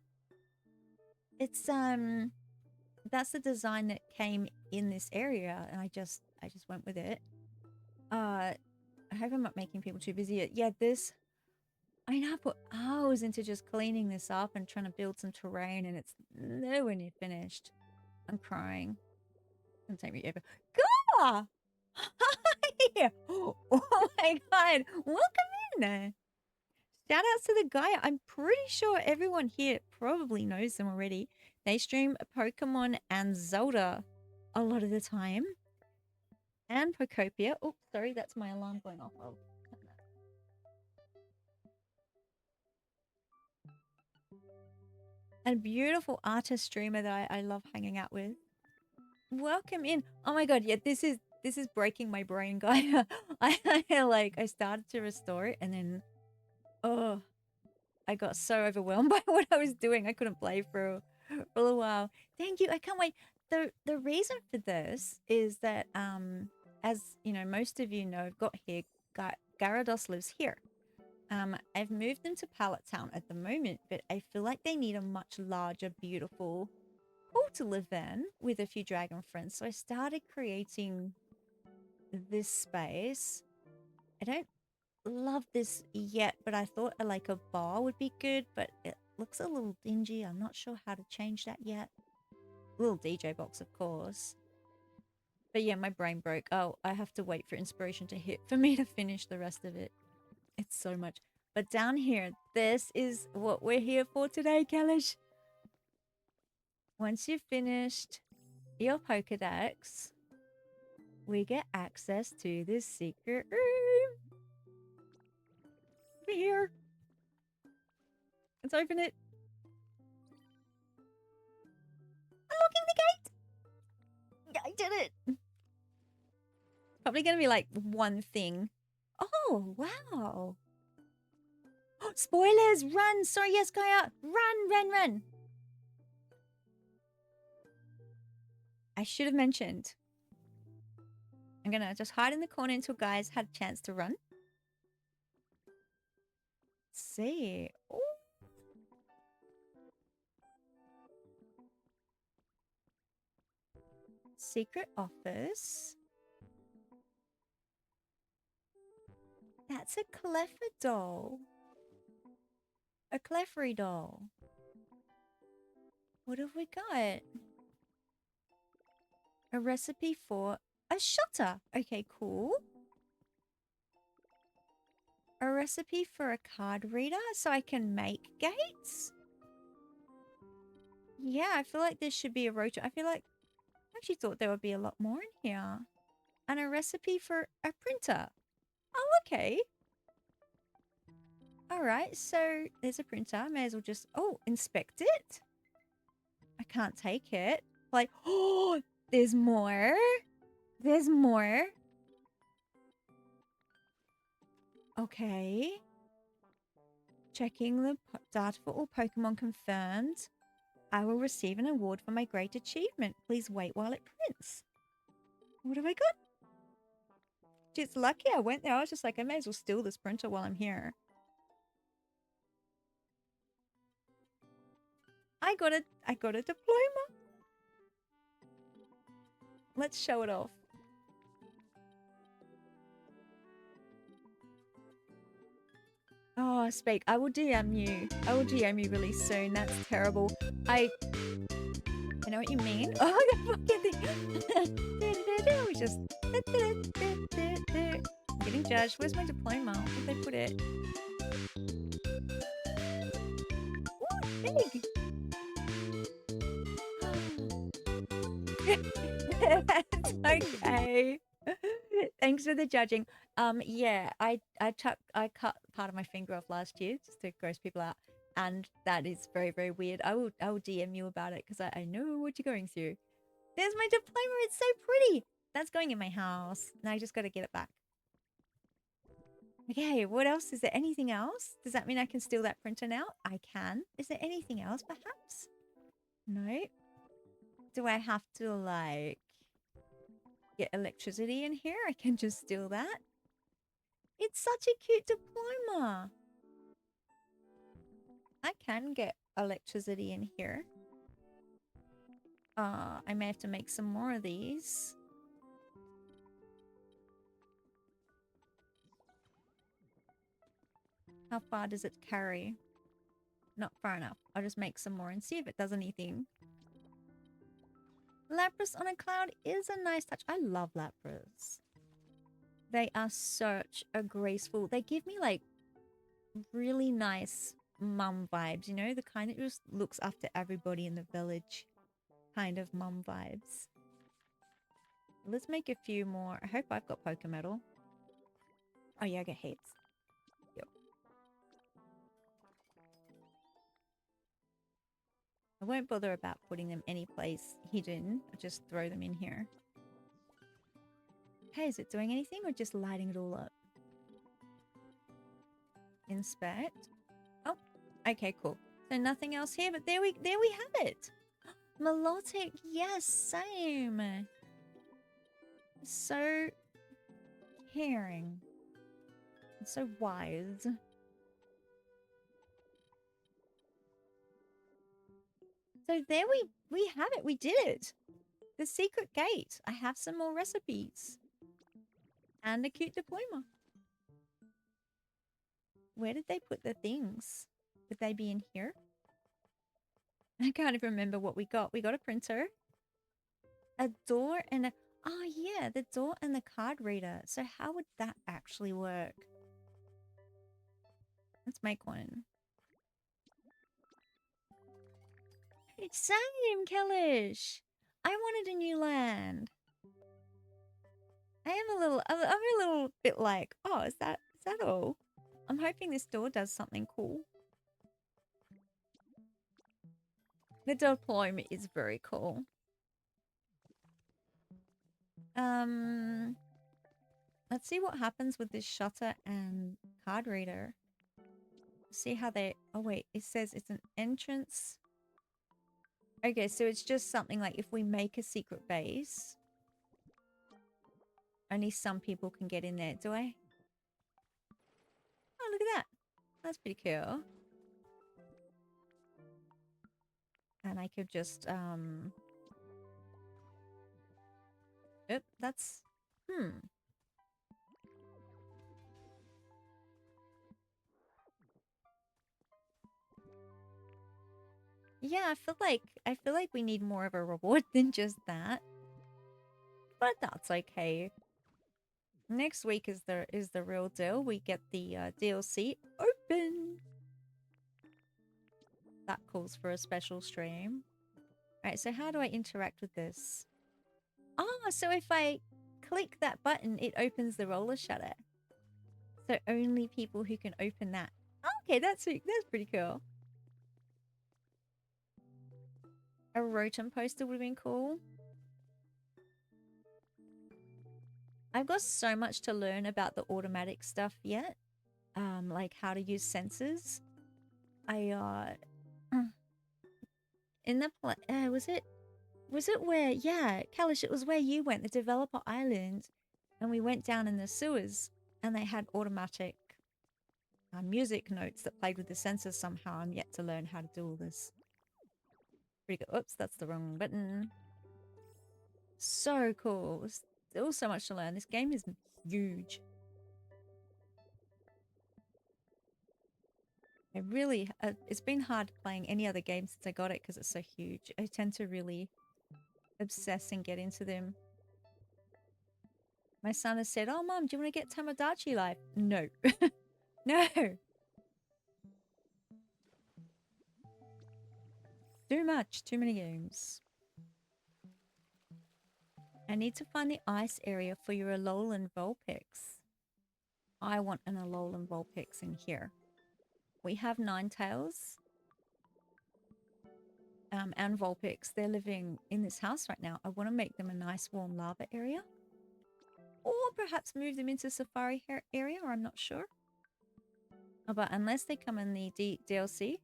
It's that's the design that came in this area, and I just went with it. I hope I'm not making people too busy. Yeah, this I now put hours into just cleaning this up and trying to build some terrain, and it's nowhere near finished. I'm crying. It's gonna take me ever. Gah! Hi! Oh my god! Welcome in! Shout outs to the guy. I'm pretty sure everyone here probably knows them already. They stream Pokemon and Zelda a lot of the time. And Pokopia. Oh, sorry, that's my alarm going off. I'll turn that. A beautiful artist streamer that I love hanging out with. Welcome in. Oh my god, yeah, this is breaking my brain, guy. I started to restore it and then I got so overwhelmed by what I was doing. I couldn't play for a little while. Thank you. I can't wait. The reason for this is that as you know, most of you know, I've got here Gyarados lives here. I've moved them to Pallet Town at the moment, but I feel like they need a much larger, beautiful pool to live in with a few dragon friends. So I started creating this space. I don't love this yet, but I thought like a bar would be good, but it looks a little dingy. I'm not sure how to change that yet. Little DJ box, of course. But yeah, my brain broke. Oh, I have to wait for inspiration to hit for me to finish the rest of it. It's so much. But down here, this is what we're here for today, Kalish. Once you've finished your Pokedex, we get access to this secret room. Over here. Let's open it. Unlocking the gate. Yeah, I did it. Probably gonna be like one thing. Oh, wow. Spoilers, run. Sorry, yes, Gaia. Run. I should have mentioned. I'm gonna just hide in the corner until guys had a chance to run. Let's see. Ooh. Secret office. That's a Cleffer doll. A Cleffery doll. What have we got? A recipe for a shutter. Okay, cool. A recipe for a card reader so I can make gates. Yeah, I feel like there should be a rotor. I actually thought there would be a lot more in here. And a recipe for a printer. Oh, okay. All right, so there's a printer. I may as well just, inspect it. I can't take it. Like, oh, there's more. There's more. Okay. Checking the data for all Pokemon confirmed. I will receive an award for my great achievement. Please wait while it prints. What have I got? It's lucky I went there. I was just like, I may as well steal this printer while I'm here. I got a diploma. Let's show it off. Oh, Spake, I will DM you. I will DM you really soon. That's terrible. I know what you mean. Oh, the fucking thing. We just... I'm getting judged. Where's my diploma? Where'd they put it? Ooh, big. That's okay. Thanks for the judging. Yeah, I cut part of my finger off last year just to gross people out, and that is very, very weird. I will DM you about it because I know what you're going through. There's my diploma. It's so pretty. That's going in my house. Now I just got to get it back. Okay, what else? Is there anything else? Does that mean I can steal that printer now? I can. Is there anything else, perhaps? No. Do I have to, like, get electricity in here? I can just steal that. It's such a cute diploma. I can get electricity in here. I may have to make some more of these. How far does it carry? Not far enough. I'll just make some more and see if it does anything. Lapras on a cloud is a nice touch. I love Lapras. They are such a graceful... They give me, like, really nice mum vibes, you know? The kind that just looks after everybody in the village kind of mum vibes. Let's make a few more. I hope I've got Pokemetal. Oh, yeah, I get heaps. Yep. I won't bother about putting them any place hidden. I'll just throw them in here. Hey, is it doing anything or just lighting it all up? Inspect. Oh, okay, cool. So nothing else here, but there we have it. Melodic, yes, same. So caring. So wise. So there we have it. We did it. The secret gate. I have some more recipes. And a cute diploma. Where did they put the things? Would they be in here? I can't even remember what we got. We got a printer. A door and a... Oh, yeah. The door and the card reader. So how would that actually work? Let's make one. Same, Kellish. I wanted a new land. I'm a little bit like, oh, is that all? I'm hoping this door does something cool. The diploma is very cool. Let's see what happens with this shutter and card reader. See how they... Oh, wait. It says it's an entrance. Okay, so it's just something like if we make a secret base, only some people can get in there. Do I? Oh, look at that. That's pretty cool. And I could just, Oop, that's... Yeah, I feel like we need more of a reward than just that. But that's okay. Next week is the real deal. We get the DLC open. That calls for a special stream. Alright, so how do I interact with this? Oh, so if I click that button, it opens the roller shutter. So only people who can open that. Okay, that's pretty cool. A Rotom poster would have been cool. I've got so much to learn about the automatic stuff yet. Like how to use sensors. In the was it where, yeah, Kalish, it was where you went, the developer island, and we went down in the sewers and they had automatic music notes that played with the sensors somehow. I'm yet to learn how to do all this. Pretty good. Oops, that's the wrong button. So cool. Still so much to learn. This game is huge. I really, it's been hard playing any other game since I got it because it's so huge. I tend to really obsess and get into them. My son has said, "Oh, Mom, do you want to get Tamagotchi Life?" No. No. Too much. Too many games. I need to find the ice area for your Alolan Vulpix. I want an Alolan Vulpix in here. We have Ninetales and Vulpix. They're living in this house right now. I want to make them a nice warm lava area. Or perhaps move them into Safari area, or I'm not sure. Oh, but unless they come in the DLC,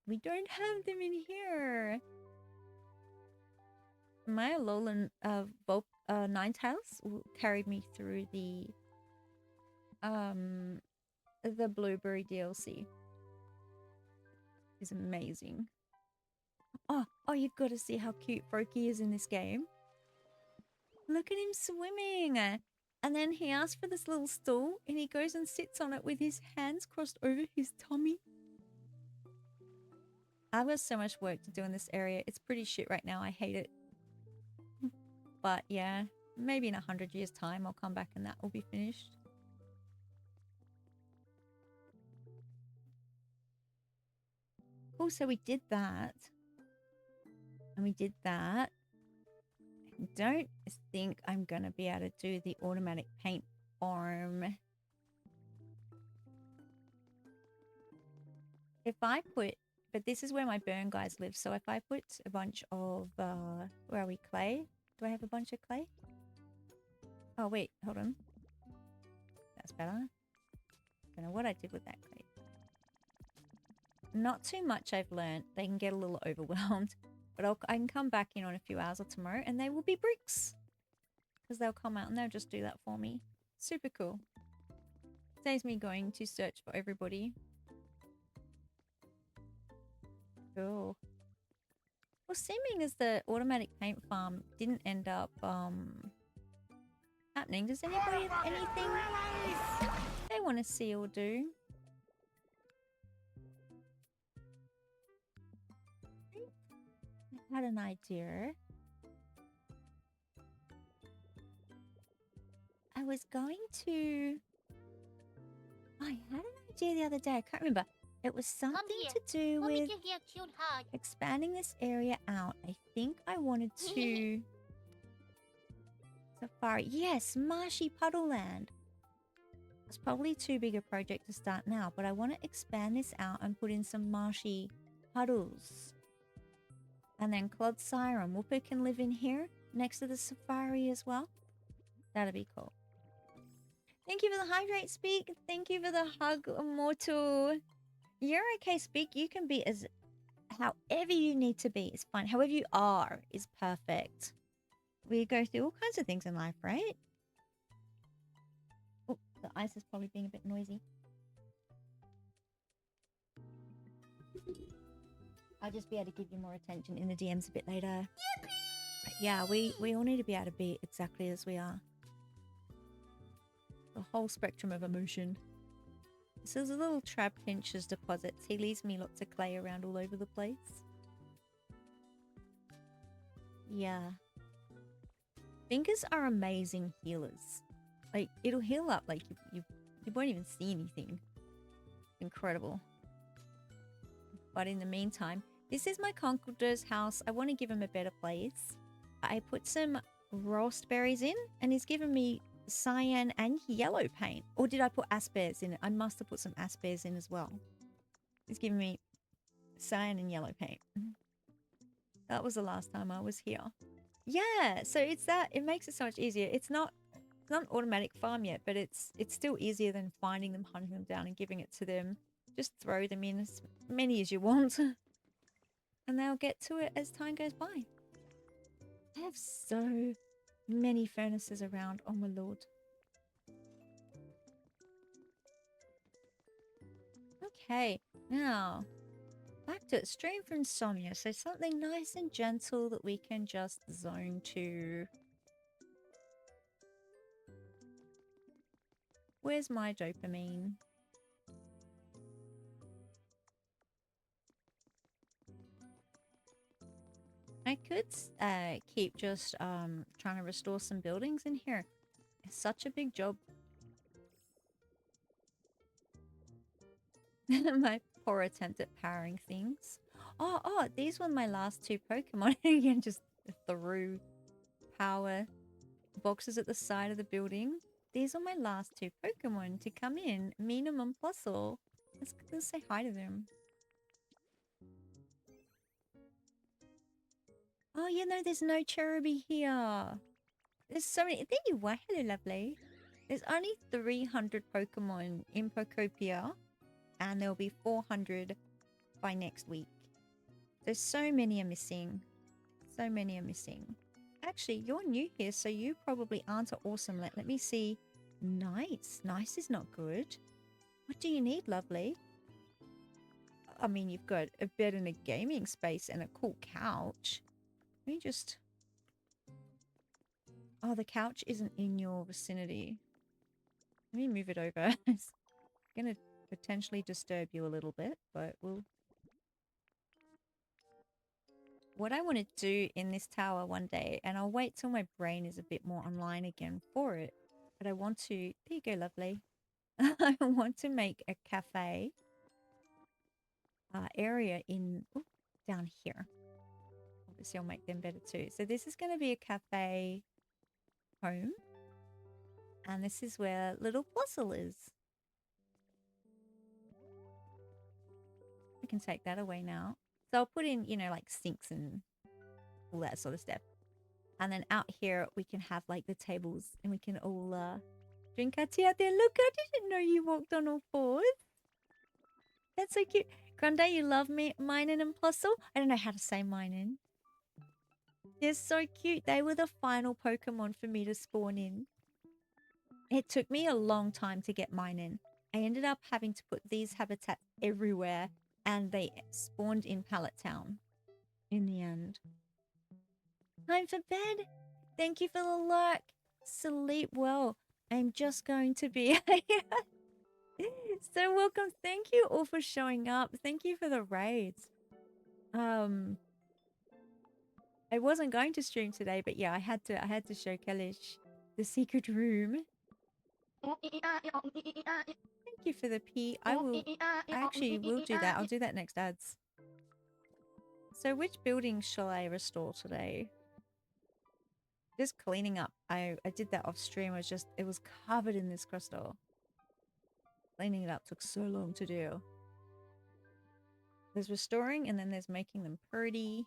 we don't have them in here. My Alolan Ninetales carried me through the Blueberry DLC. It's amazing. Oh, you've got to see how cute Froakie is in this game. Look at him swimming. And then he asks for this little stool and he goes and sits on it with his hands crossed over his tummy. I've got so much work to do in this area. It's pretty shit right now. I hate it. But yeah, maybe in 100 years' time I'll come back and that will be finished. Cool, so we did that. And we did that. I don't think I'm going to be able to do the automatic paint farm. If I put... But this is where my burn guys live. So if I put a bunch of... where are we? Clay? Do I have a bunch of clay? Oh, wait. Hold on. That's better. Don't know what I did with that clay. Not too much I've learned. They can get a little overwhelmed. But I can come back in on a few hours or tomorrow and they will be bricks. Because they'll come out and they'll just do that for me. Super cool. Saves me going to search for everybody. Cool. Well, seeming as the automatic paint farm didn't end up happening, does anybody have anything they want to see or do? I had an idea. I was going to... I had an idea the other day. I can't remember. It was something to do Let me with give you a cute hug. expanding this area out. I think I wanted to... Safari. Yes, Marshy Puddle Land. It's probably too big a project to start now, but I want to expand this out and put in some marshy puddles. And then Clodsire and Whooper can live in here next to the safari as well. That'd be cool. Thank you for the hydrate, Speak. Thank you for the hug, Immortal. You're okay, Speak. You can be as however you need to be. It's fine. However you are is perfect. We go through all kinds of things in life, right? Oh, the ice is probably being a bit noisy. I'll just be able to give you more attention in the DMs a bit later. Yippee! Yeah, we all need to be able to be exactly as we are. The whole spectrum of emotion. This is a little Trapinch's deposits. He leaves me lots of clay around all over the place. Yeah. Fingers are amazing healers. Like, it'll heal up like you won't even see anything. Incredible. But in the meantime, this is my Conqueror's house. I want to give him a better place. I put some raspberries in and he's given me cyan and yellow paint. Or did I put aspears in it? I must have put some aspears in as well. He's giving me cyan and yellow paint. That was the last time I was here. Yeah, so it's that. It makes it so much easier. It's not an automatic farm yet, but it's still easier than finding them, hunting them down and giving it to them. Just throw them in as many as you want. And they'll get to it as time goes by. I have so many furnaces around. Oh my lord. Okay, now back to it. Stream-4-Insomnia. So something nice and gentle that we can just zone to. Where's my dopamine? I could keep just trying to restore some buildings in here. It's such a big job. My poor attempt at powering things. Oh, these were my last two Pokemon. Again, just threw power boxes at the side of the building. These are my last two Pokemon to come in. Minum and Plusle. Let's say hi to them. Oh, you know, there's no Cherubi here. There's so many. There you were. Hello, lovely. There's only 300 Pokemon in Pokopia. And there'll be 400 by next week. There's so many are missing. So many are missing. Actually, you're new here, so you probably aren't awesome. Let me see. Nice. Nice is not good. What do you need, lovely? I mean, you've got a bed and a gaming space and a cool couch. Let me just... Oh, the couch isn't in your vicinity. Let me move it over. It's going to potentially disturb you a little bit, but we'll... What I want to do in this tower one day, and I'll wait till my brain is a bit more online again for it, but I want to... There you go, lovely. I want to make a cafe area in... Ooh, down here. Obviously, I'll make them better too. So this is going to be a cafe home. And this is where little Plusle is. I can take that away now. So I'll put in, you know, like sinks and all that sort of stuff. And then out here, we can have like the tables and we can all drink our tea out there. Look, I didn't know you walked on all fours. That's so cute. Grande, you love me, Minun and Plusle? I don't know how to say Minun. They're so cute. They were the final Pokemon for me to spawn in. It took me a long time to get Minun. I ended up having to put these habitats everywhere. And they spawned in Pallet Town in the end. Time for bed. Thank you for the lurk. Sleep well. I'm just going to be... So welcome. Thank you all for showing up. Thank you for the raids. I wasn't going to stream today, but yeah, I had to show Kalish the secret room. Thank you for the pee. I actually will do that. I'll do that next ads. So which building shall I restore today? Just cleaning up. I did that off stream. It was covered in this crystal. Cleaning it up took so long to do. There's restoring and then there's making them pretty.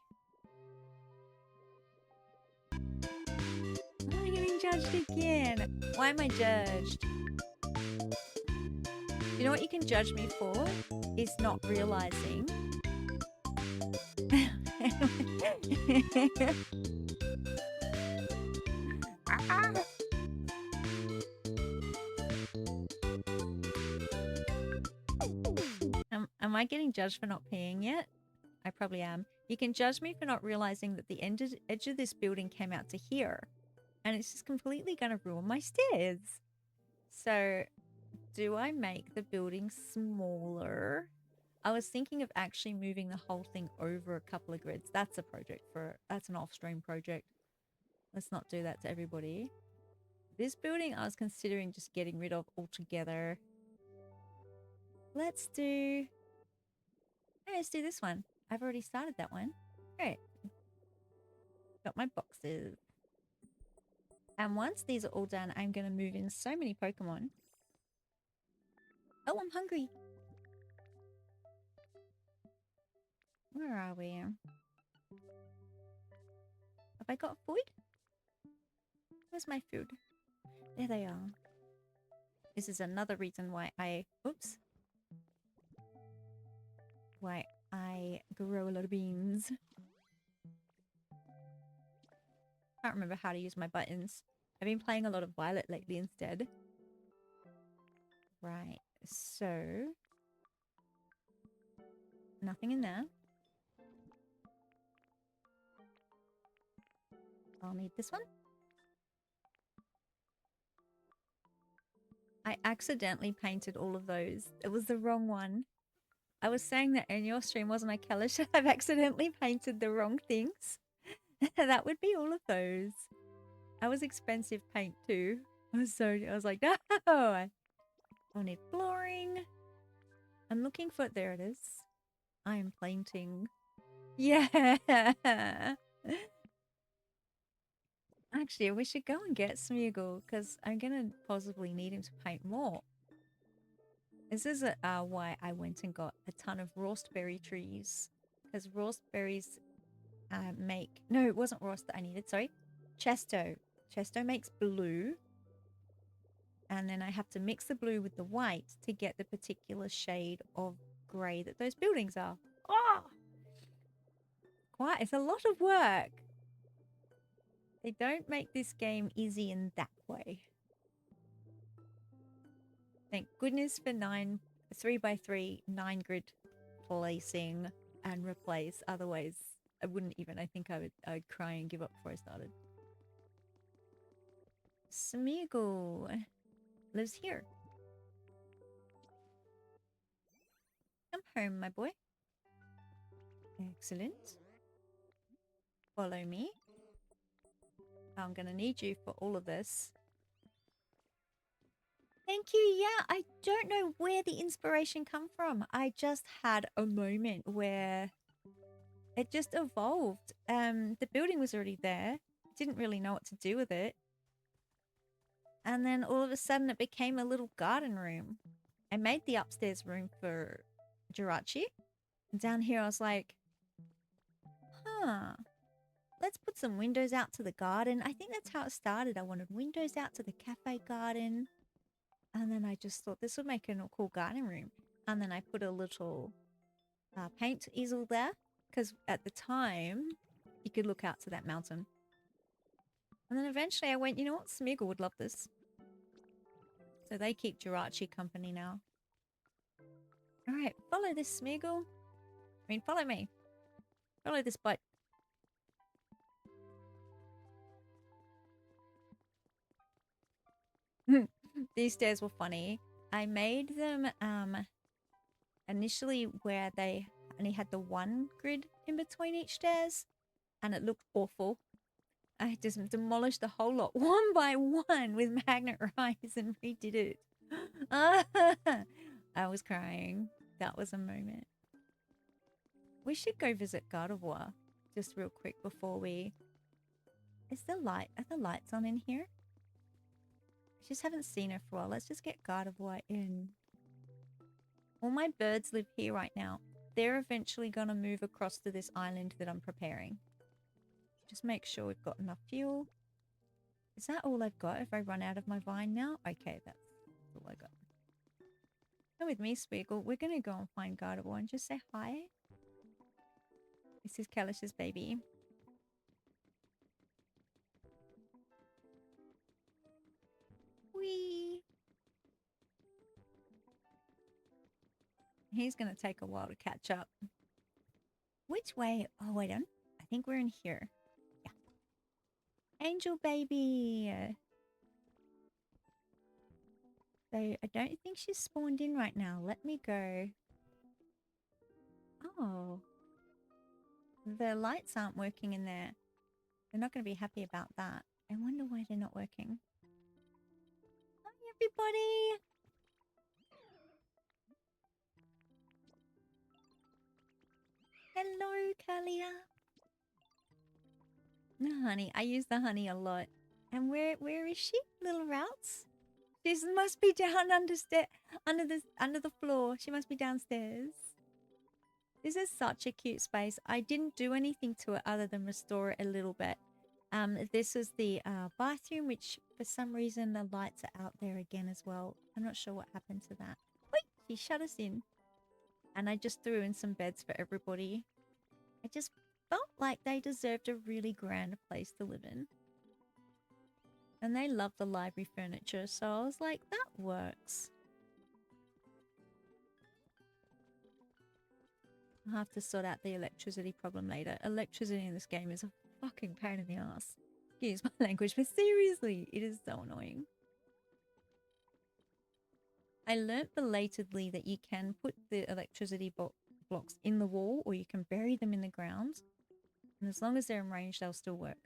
I'm getting judged again. Why am I judged? You know what you can judge me for? Is not realizing. Am I getting judged for not peeing yet? I probably am. You can judge me for not realizing that the edge of this building came out to here. And it's just completely going to ruin my stairs. So... do I make the building smaller? I was thinking of actually moving the whole thing over a couple of grids. That's a project that's an off-stream project. Let's not do that to everybody. This building I was considering just getting rid of altogether. Let's do this one. I've already started that one. Great. Got my boxes. And once these are all done, I'm going to move in so many Pokemon. Oh, I'm hungry. Where are we? Have I got food? Where's my food? There they are. This is another reason why I I grow a lot of beans. Can't remember how to use my buttons. I've been playing a lot of Violet lately instead. Right, so... nothing in there. I'll need this one. I accidentally painted all of those. It was the wrong one. I was saying that in your stream, wasn't I, Kalish? I've accidentally painted the wrong things. That would be all of those. That was expensive paint too. I was like, no! I'll need flooring. I'm looking for... there it is. I am painting. Yeah! Actually, we should go and get Smeagol, because I'm going to possibly need him to paint more. This is why I went and got a ton of raspberry trees. Because raspberries make... no, it wasn't Rost that I needed, sorry. Chesto. Chesto makes blue. And then I have to mix the blue with the white to get the particular shade of grey that those buildings are. Oh! Quite, it's a lot of work. They don't make this game easy in that way. Thank goodness for 3x3 9 grid placing and replace. Otherwise, I wouldn't even. I think I'd cry and give up before I started. Smeagol lives here. Come home, my boy. Excellent. Follow me. I'm gonna need you for all of this. Thank you. Yeah, I don't know where the inspiration come from. I just had a moment where it just evolved. The building was already there. Didn't really know what to do with it. And then all of a sudden it became a little garden room. I made the upstairs room for Jirachi. Down here I was like, huh. Let's put some windows out to the garden. I think that's how it started. I wanted windows out to the cafe garden. And then I just thought this would make a cool garden room. And then I put a little paint easel there. Because at the time, you could look out to that mountain. And then eventually I went, you know what? Smeagol would love this. So they keep Jirachi company now. Alright, follow this Smeagol. I mean, follow me. Follow this butt. These stairs were funny. I made them initially where they only had the one grid in between each stairs, and it looked awful. I just demolished the whole lot one by one with magnet rise and redid it. I was crying. That was a moment. We should go visit Gardevoir just real quick before we... Are the lights on in here? I just haven't seen her for a while. Let's just get Gardevoir in. All my birds live here right now. They're eventually going to move across to this island that I'm preparing. Just make sure we've got enough fuel. Is that all I've got? If I run out of my vine now? Okay, that's all I got. Come with me, Squiggle. We're going to go and find Gardevoir and just say hi. This is Kalish's baby. Whee! He's going to take a while to catch up. Which way? Oh, wait on. I think we're in here. Yeah. Angel baby! So, I don't think she's spawned in right now. Let me go. Oh. The lights aren't working in there. They're not going to be happy about that. I wonder why they're not working. Hi, everybody! Hello, Kalia. No, honey, I use the honey a lot. And where is she? Little Routes? She must be down under the floor. She must be downstairs. This is such a cute space. I didn't do anything to it other than restore it a little bit. This is the bathroom, which for some reason the lights are out there again as well. I'm not sure what happened to that. Wait, she shut us in. And I just threw in some beds for everybody. I just felt like they deserved a really grand place to live in. And they love the library furniture, so I was like, that works. I'll have to sort out the electricity problem later. Electricity in this game is a fucking pain in the ass. Excuse my language, but seriously, it is so annoying. I learnt belatedly that you can put the electricity blocks in the wall or you can bury them in the ground. And as long as they're in range, they'll still work.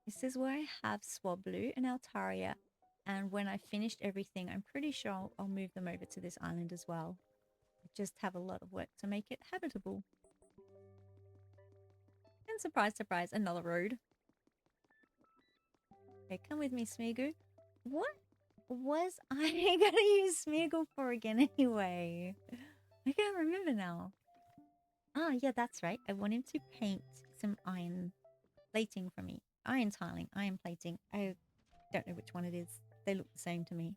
This is where I have Swablu and Altaria. And when I finished everything, I'm pretty sure I'll move them over to this island as well. I just have a lot of work to make it habitable. And surprise, surprise, another road. Okay, come with me, Smeagol. What was I gonna use Smeagol for again anyway? I can't remember now. Ah, yeah, that's right. I want him to paint some iron plating for me. Iron tiling, iron plating. I don't know which one it is. They look the same to me.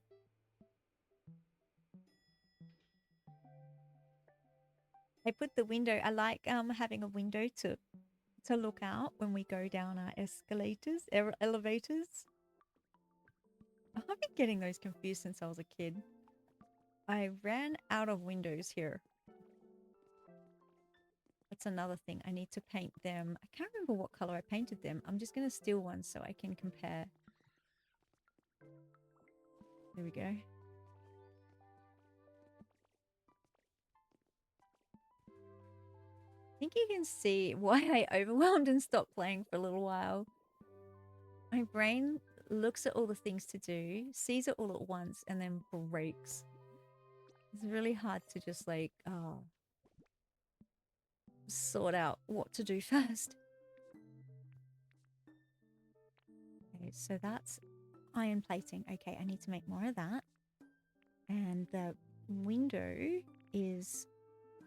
I put the window. I like having a window to look out when we go down our escalators, elevators. I've been getting those confused since I was a kid. I ran out of windows here. That's another thing. I need to paint them. I can't remember what color I painted them. I'm just going to steal one so I can compare. There we go. I think you can see why I overwhelmed and stopped playing for a little while. My brain looks at all the things to do, sees it all at once, and then breaks. It's really hard to just like, sort out what to do first. Okay, so that's iron plating. Okay, I need to make more of that. And the window is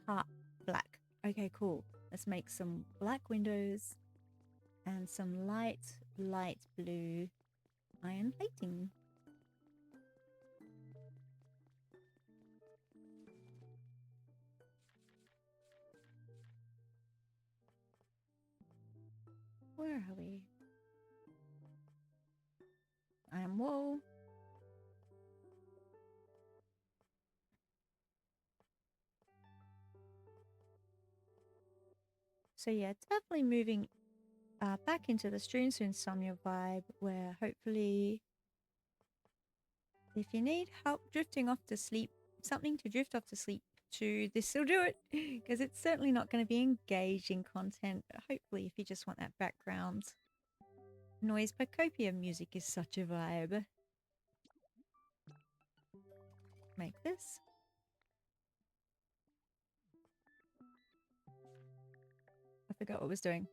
part black. Okay, cool. Let's make some black windows and some light blue iron plating. Where are we? Iron wall. So yeah, definitely moving back into the Stream-4-Insomnia vibe where hopefully if you need help drifting off to sleep, something to drift off to sleep to, this will do it. Because it's certainly not going to be engaging content. But hopefully if you just want that background noise, Pokopia music is such a vibe. Make this. I forgot what I was doing.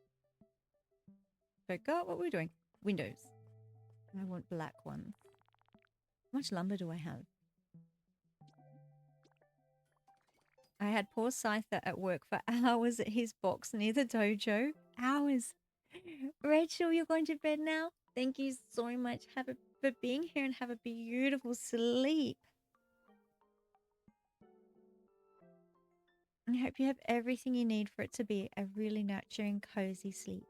Forgot what we were doing. Windows. I want black ones. How much lumber do I have? I had poor Scyther at work for hours at his box near the dojo. Hours. Rachel, you're going to bed now? Thank you so much for being here and have a beautiful sleep. I hope you have everything you need for it to be a really nurturing, cozy sleep.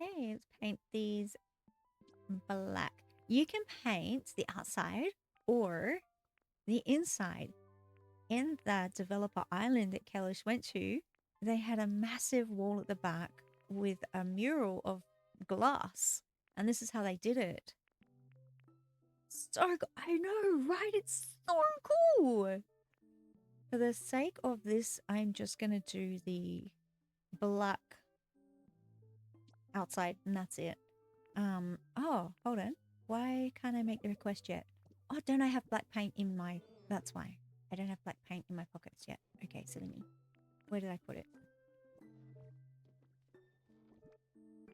Okay, let's paint these black. You can paint the outside or the inside. In the developer island that Kalish went to, they had a massive wall at the back with a mural of glass. And this is how they did it. So, I know, right? It's so cool. For the sake of this, I'm just going to do the black outside and that's it. Oh, hold on. Why can't I make the request yet? Oh, don't I have black paint in my... That's why. I don't have black paint in my pockets yet. Okay, silly me. Where did I put it?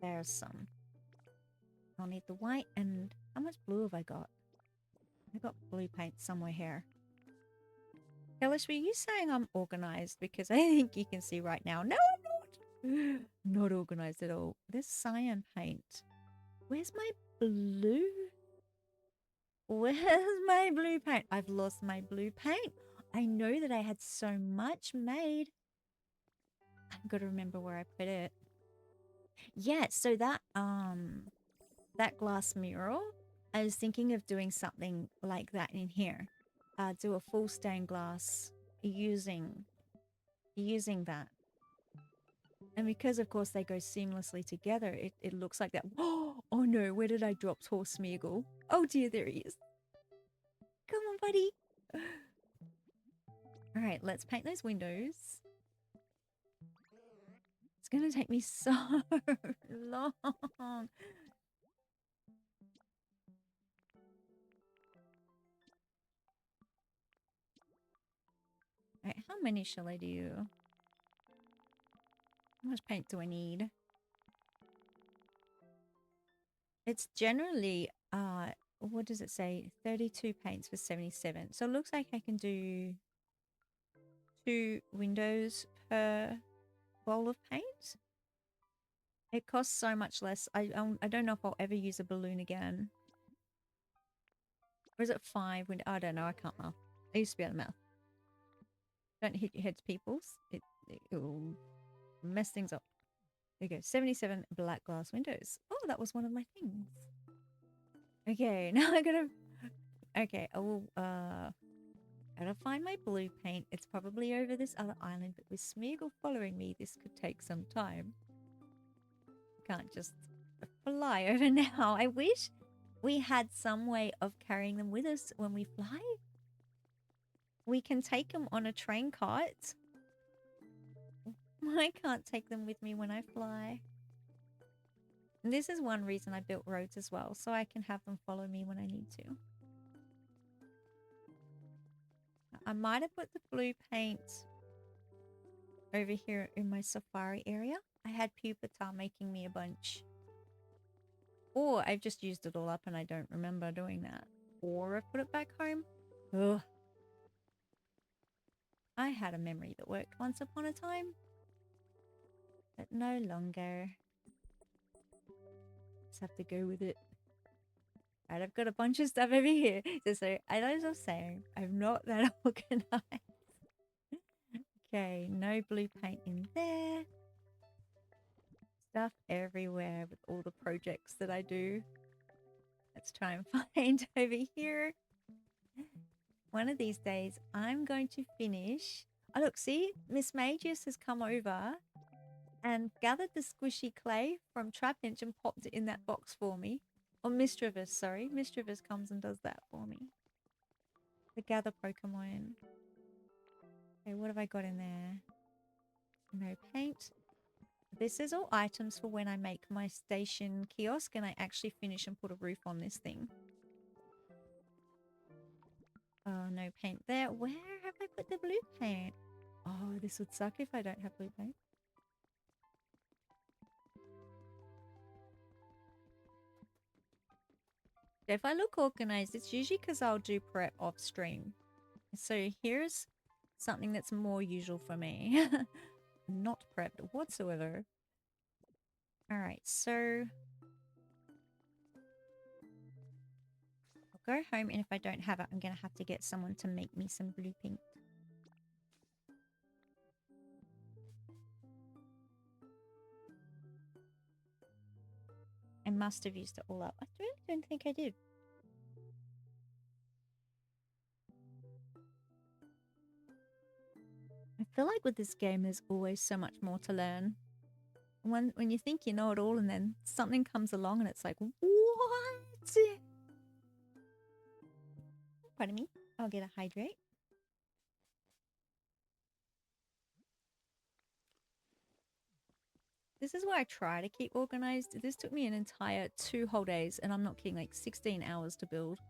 There's some. I'll need the white and... How much blue have I got? I got blue paint somewhere here. Ellis, were you saying I'm organized? Because I think you can see right now. No, I'm not. Not organized at all. There's cyan paint. Where's my blue? Where's my blue paint? I've lost my blue paint. I know that I had so much made. I've got to remember where I put it. Yeah, so that glass mural, I was thinking of doing something like that in here. Do a full stained glass using that. And because, of course, they go seamlessly together, it looks like that. Oh no, where did I drop Tor Smeagol? Oh dear, there he is. Come on, buddy. All right, let's paint those windows. It's going to take me so long. Alright, how many shall I do? How much paint do I need? It's generally, what does it say? 32 paints for 77. So it looks like I can do 2 windows per bowl of paint. It costs so much less. I don't know if I'll ever use a balloon again. Or is it 5? I don't know. I can't math. I used to be able to math. Don't hit your heads, peoples. It will mess things up. There you go. 77 black glass windows. Oh, that was one of my things. Okay, now I gotta... Okay, I will, gotta find my blue paint. It's probably over this other island, but with Smeagol following me, this could take some time. Can't just fly over now. I wish we had some way of carrying them with us when we fly. We can take them on a train cart. I can't take them with me when I fly. And this is one reason I built roads as well, so I can have them follow me when I need to. I might have put the blue paint over here in my safari area. I had Pupitar making me a bunch. Or I've just used it all up and I don't remember doing that. Or I've put it back home. Ugh. I had a memory that worked once upon a time. But no longer. Just have to go with it. Alright, I've got a bunch of stuff over here. So as I was saying, I'm not that organized. Okay, no blue paint in there. Stuff everywhere with all the projects that I do. Let's try and find over here. One of these days, I'm going to finish. Oh, look, see? Miss Magius has come over and gathered the squishy clay from Trapinch and popped it in that box for me. Or Mischievous, sorry. Mischievous comes and does that for me. The gather Pokemon. Okay, what have I got in there? No paint. This is all items for when I make my station kiosk and I actually finish and put a roof on this thing. Oh, no paint there. Where have I put the blue paint? Oh, this would suck if I don't have blue paint. If I look organized, it's usually because I'll do prep off stream. So here's something that's more usual for me. Not prepped whatsoever. Alright, so I'll go home and if I don't have it, I'm going to have to get someone to make me some blue paint. I must have used it all up. I really don't think I did. I feel like with this game, there's always so much more to learn. When you think you know it all and then something comes along and it's like, what? Pardon me. I'll get a hydrate. This is why I try to keep organized. This took me an entire 2 whole days, and I'm not kidding, like 16 hours to build.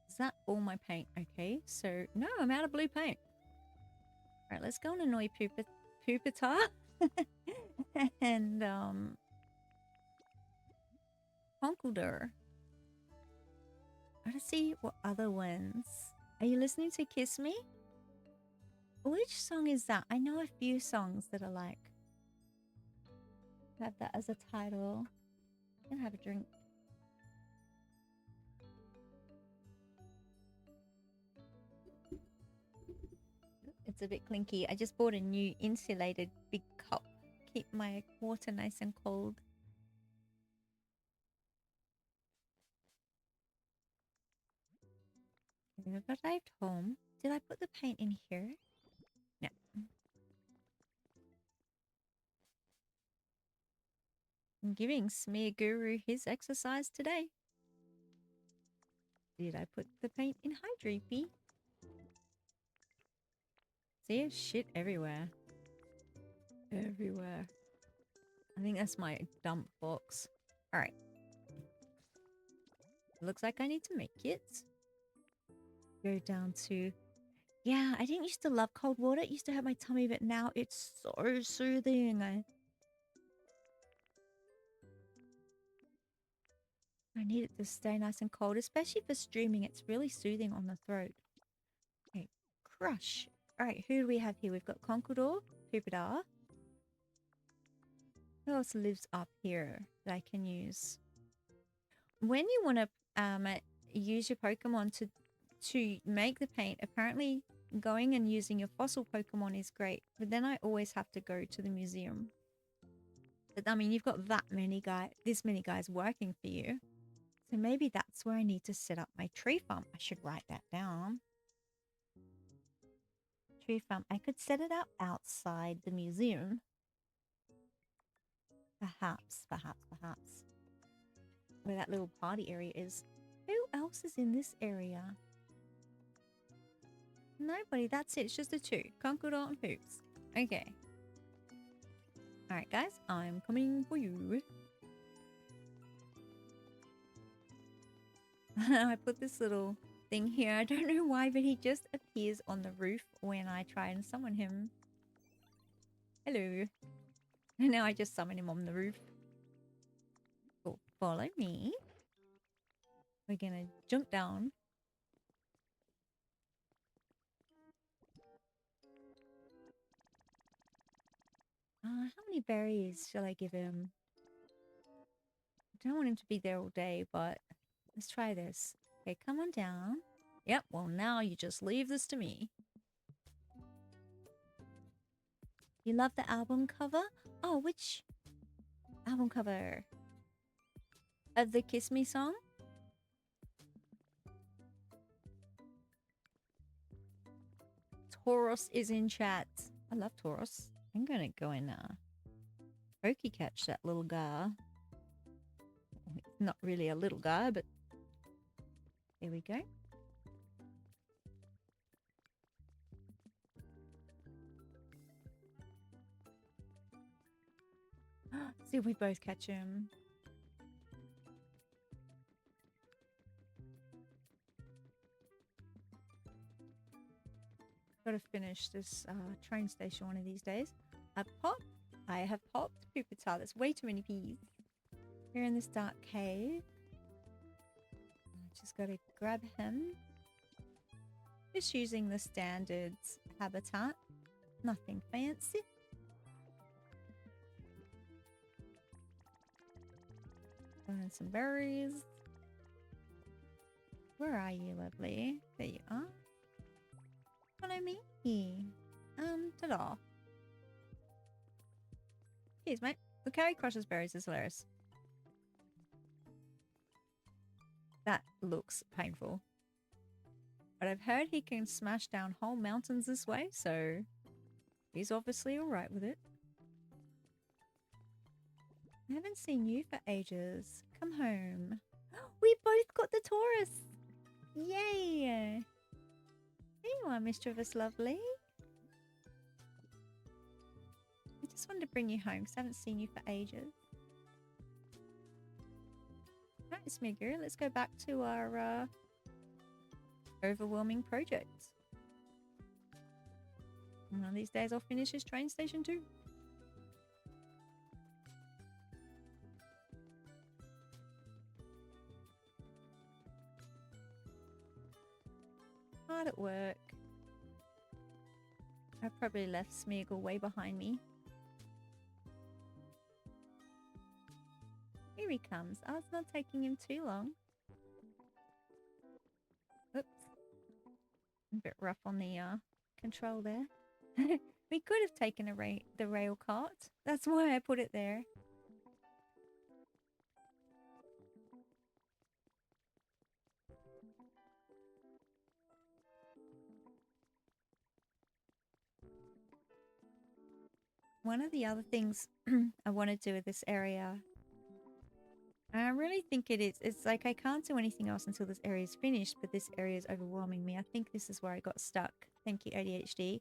Is that all my paint? Okay, so no, I'm out of blue paint. All right, let's go and annoy Pupitar. And Conkeldurr. I want to see what other ones. Are you listening to Kiss Me? Which song is that? I know a few songs that are like Have that as a title. I'm gonna have a drink. It's a bit clinky. I just bought a new insulated big cup. Keep my water nice and cold. I've arrived home. Did I put the paint in here? No. I'm giving Smear Guru his exercise today. Did I put the paint in Hydreepy? See, there's shit everywhere. Everywhere. I think that's my dump box. Alright. Looks like I need to make it. Go down to... Yeah, I didn't used to love cold water. It used to hurt my tummy, but now it's so soothing. I need it to stay nice and cold, especially for streaming. It's really soothing on the throat. Okay, crush. Alright, who do we have here? We've got Conqueror, Pupitar. Who else lives up here that I can use? When you want to use your Pokemon to make the paint, apparently going and using your fossil Pokemon is great. But then I always have to go to the museum. But I mean, you've got this many guys working for you. So maybe that's where I need to set up my tree farm. I should write that down. Tree farm. I could set it up outside the museum. Perhaps. Where that little party area is. Who else is in this area? Nobody. That's it. It's just the two. Conqueror and Hoops. Okay. Alright, guys. I'm coming for you. I put this little thing here. I don't know why, but he just appears on the roof when I try and summon him. Hello. And now I just summon him on the roof. Cool. Follow me. We're gonna jump down. How many berries shall I give him? I don't want him to be there all day, but let's try this. Okay, come on down. Yep, well now you just leave this to me. You love the album cover? Oh, which album cover? Of the Kiss Me song? Tauros is in chat. I love Tauros. I'm gonna go and pokey catch that little guy. Not really a little guy, but there we go. See if we both catch him. Gotta finish this train station one of these days. I have popped Pupitar. That's way too many peas. We're in this dark cave. Just gotta grab him. Just using the standard habitat. Nothing fancy. And some berries. Where are you, lovely? There you are. Follow me. Ta-da. Cheers, mate. Look how he crushes berries. It's hilarious. That looks painful. But I've heard he can smash down whole mountains this way, so he's obviously alright with it. I haven't seen you for ages. Come home. We both got the Taurus! Yay! There you are, Mischievous Lovely. I just wanted to bring you home because I haven't seen you for ages. Right, Smigger, let's go back to our overwhelming project. One of these days I'll finish this train station too. Hard at work. I probably left Smeagol way behind me. he comes. Oh, it's not taking him too long. Oops. A bit rough on the control there. We could have taken the rail cart. That's why I put it there. One of the other things I want to do with this area, and I really think it's like I can't do anything else until this area is finished, but this area is overwhelming me. I think this is where I got stuck. Thank you, ADHD,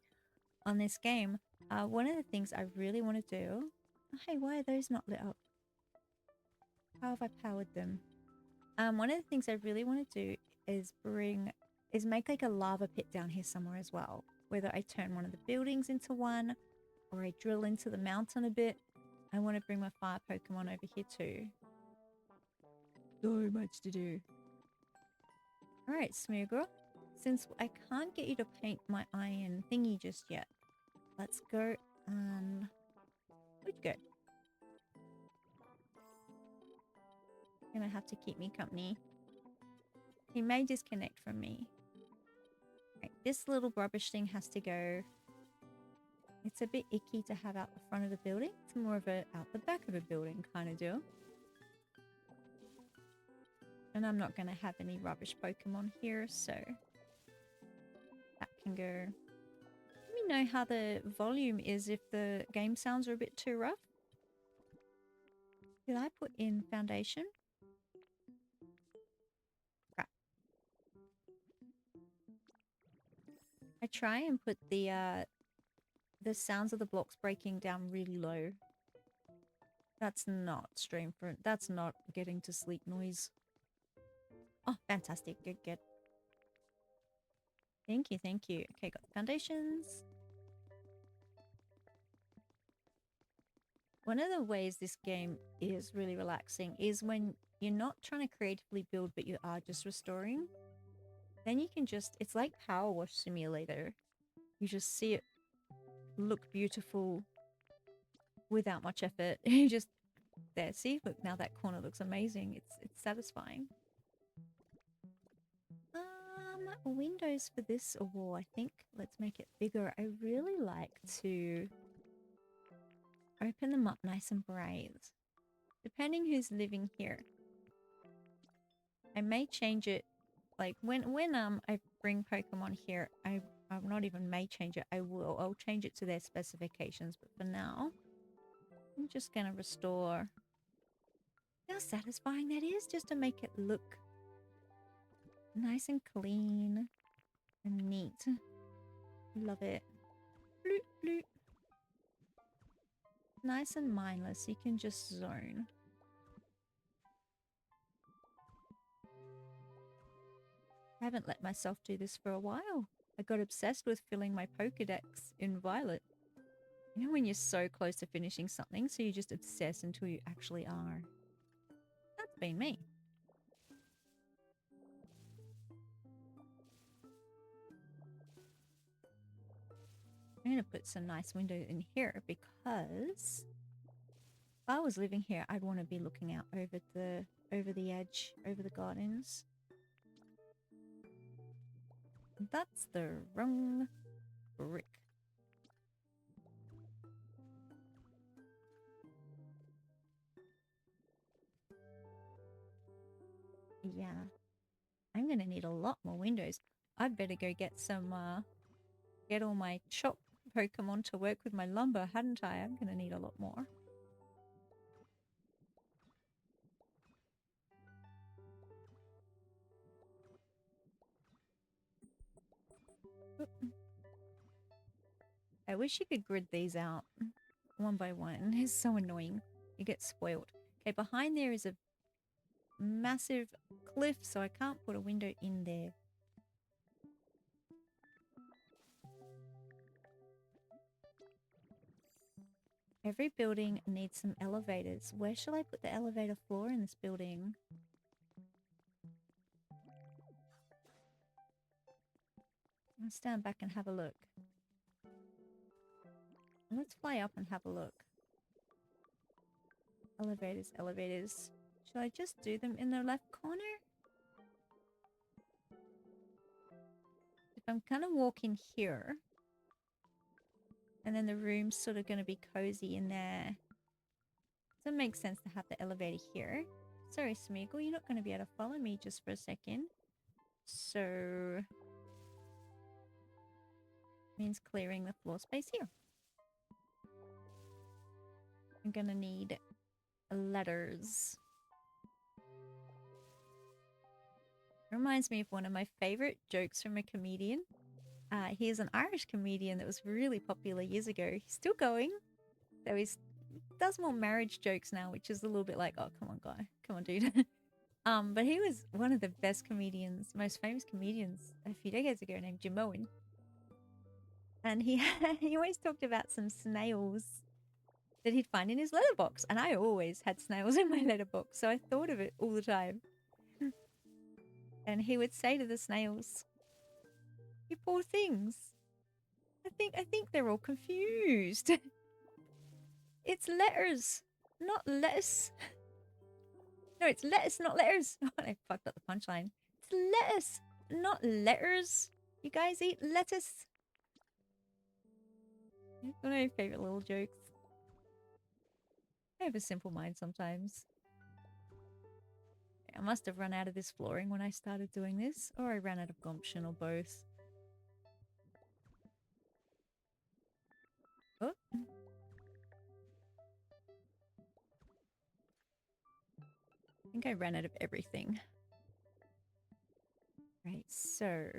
on this game. One of the things I really want to do... Oh, hey, why are those not lit up? How have I powered them? One of the things I really want to do is make like a lava pit down here somewhere as well. Whether I turn one of the buildings into one, or I drill into the mountain a bit. I want to bring my fire Pokemon over here too. So much to do. Alright, Smoogler. Since I can't get you to paint my iron thingy just yet, let's go and... Where'd you go? You're gonna have to keep me company. He may disconnect from me. Right, this little rubbish thing has to go. It's a bit icky to have out the front of the building. It's more of a out the back of a building kind of deal. And I'm not going to have any rubbish Pokemon here, so that can go. Let me know how the volume is if the game sounds are a bit too rough. Did I put in foundation? Crap. I try and put the sounds of the blocks breaking down really low. That's not that's not getting to sleep noise. Oh, fantastic. Good, good. Thank you, thank you. Okay, got the foundations. One of the ways this game is really relaxing is when you're not trying to creatively build, but you are just restoring. Then you can just, it's like Power Wash Simulator. You just see it look beautiful without much effort. You just, there, see? Look, now that corner looks amazing. It's satisfying. Windows for this wall, I think. Let's make it bigger. I really like to open them up nice and bright. Depending who's living here. I may change it, like when I bring Pokemon here, I'm not even may change it, I'll change it to their specifications, but for now, I'm just gonna restore. How satisfying that is, just to make it look nice and clean and neat. Love it. Bloop, bloop. Nice and mindless, you can just zone. I haven't let myself do this for a while. I got obsessed with filling my Pokedex in Violet. You know when you're so close to finishing something, so you just obsess until you actually are. That's been me. I'm going to put some nice windows in here because if I was living here, I'd want to be looking out over the edge, over the gardens. That's the wrong brick. Yeah. I'm gonna need a lot more windows. I'd better go get some, get all my chop Pokemon to work with my lumber, hadn't I? I'm gonna need a lot more. I wish you could grid these out one by one. It's so annoying. You get spoiled. Okay, behind there is a massive cliff, so I can't put a window in there. Every building needs some elevators. Where shall I put the elevator floor in this building? I'll stand back and have a look. Let's fly up and have a look. Elevators, elevators. Should I just do them in the left corner? If I'm gonna walk in here, and then the room's sort of gonna be cozy in there. So it makes sense to have the elevator here. Sorry, Smeagol, you're not gonna be able to follow me just for a second. So means clearing the floor space here. I'm gonna need letters. Reminds me of one of my favorite jokes from a comedian. He's an Irish comedian that was really popular years ago. He's still going. So he does more marriage jokes now, which is a little bit like, oh, come on, guy. Come on, dude. But he was one of the best comedians, most famous comedians a few decades ago named Jim Owen. And he always talked about some snails that he'd find in his letterbox. And I always had snails in my letterbox, so I thought of it all the time. And he would say to the snails, "You poor things. I think they're all confused. It's letters, not lettuce. No, it's lettuce, not letters." Oh, I fucked up the punchline. It's lettuce, not letters. You guys eat lettuce. One of my favorite little jokes. I have a simple mind sometimes. I must have run out of this flooring when I started doing this, or I ran out of gumption, or both. Oh. I think I ran out of everything. Right, so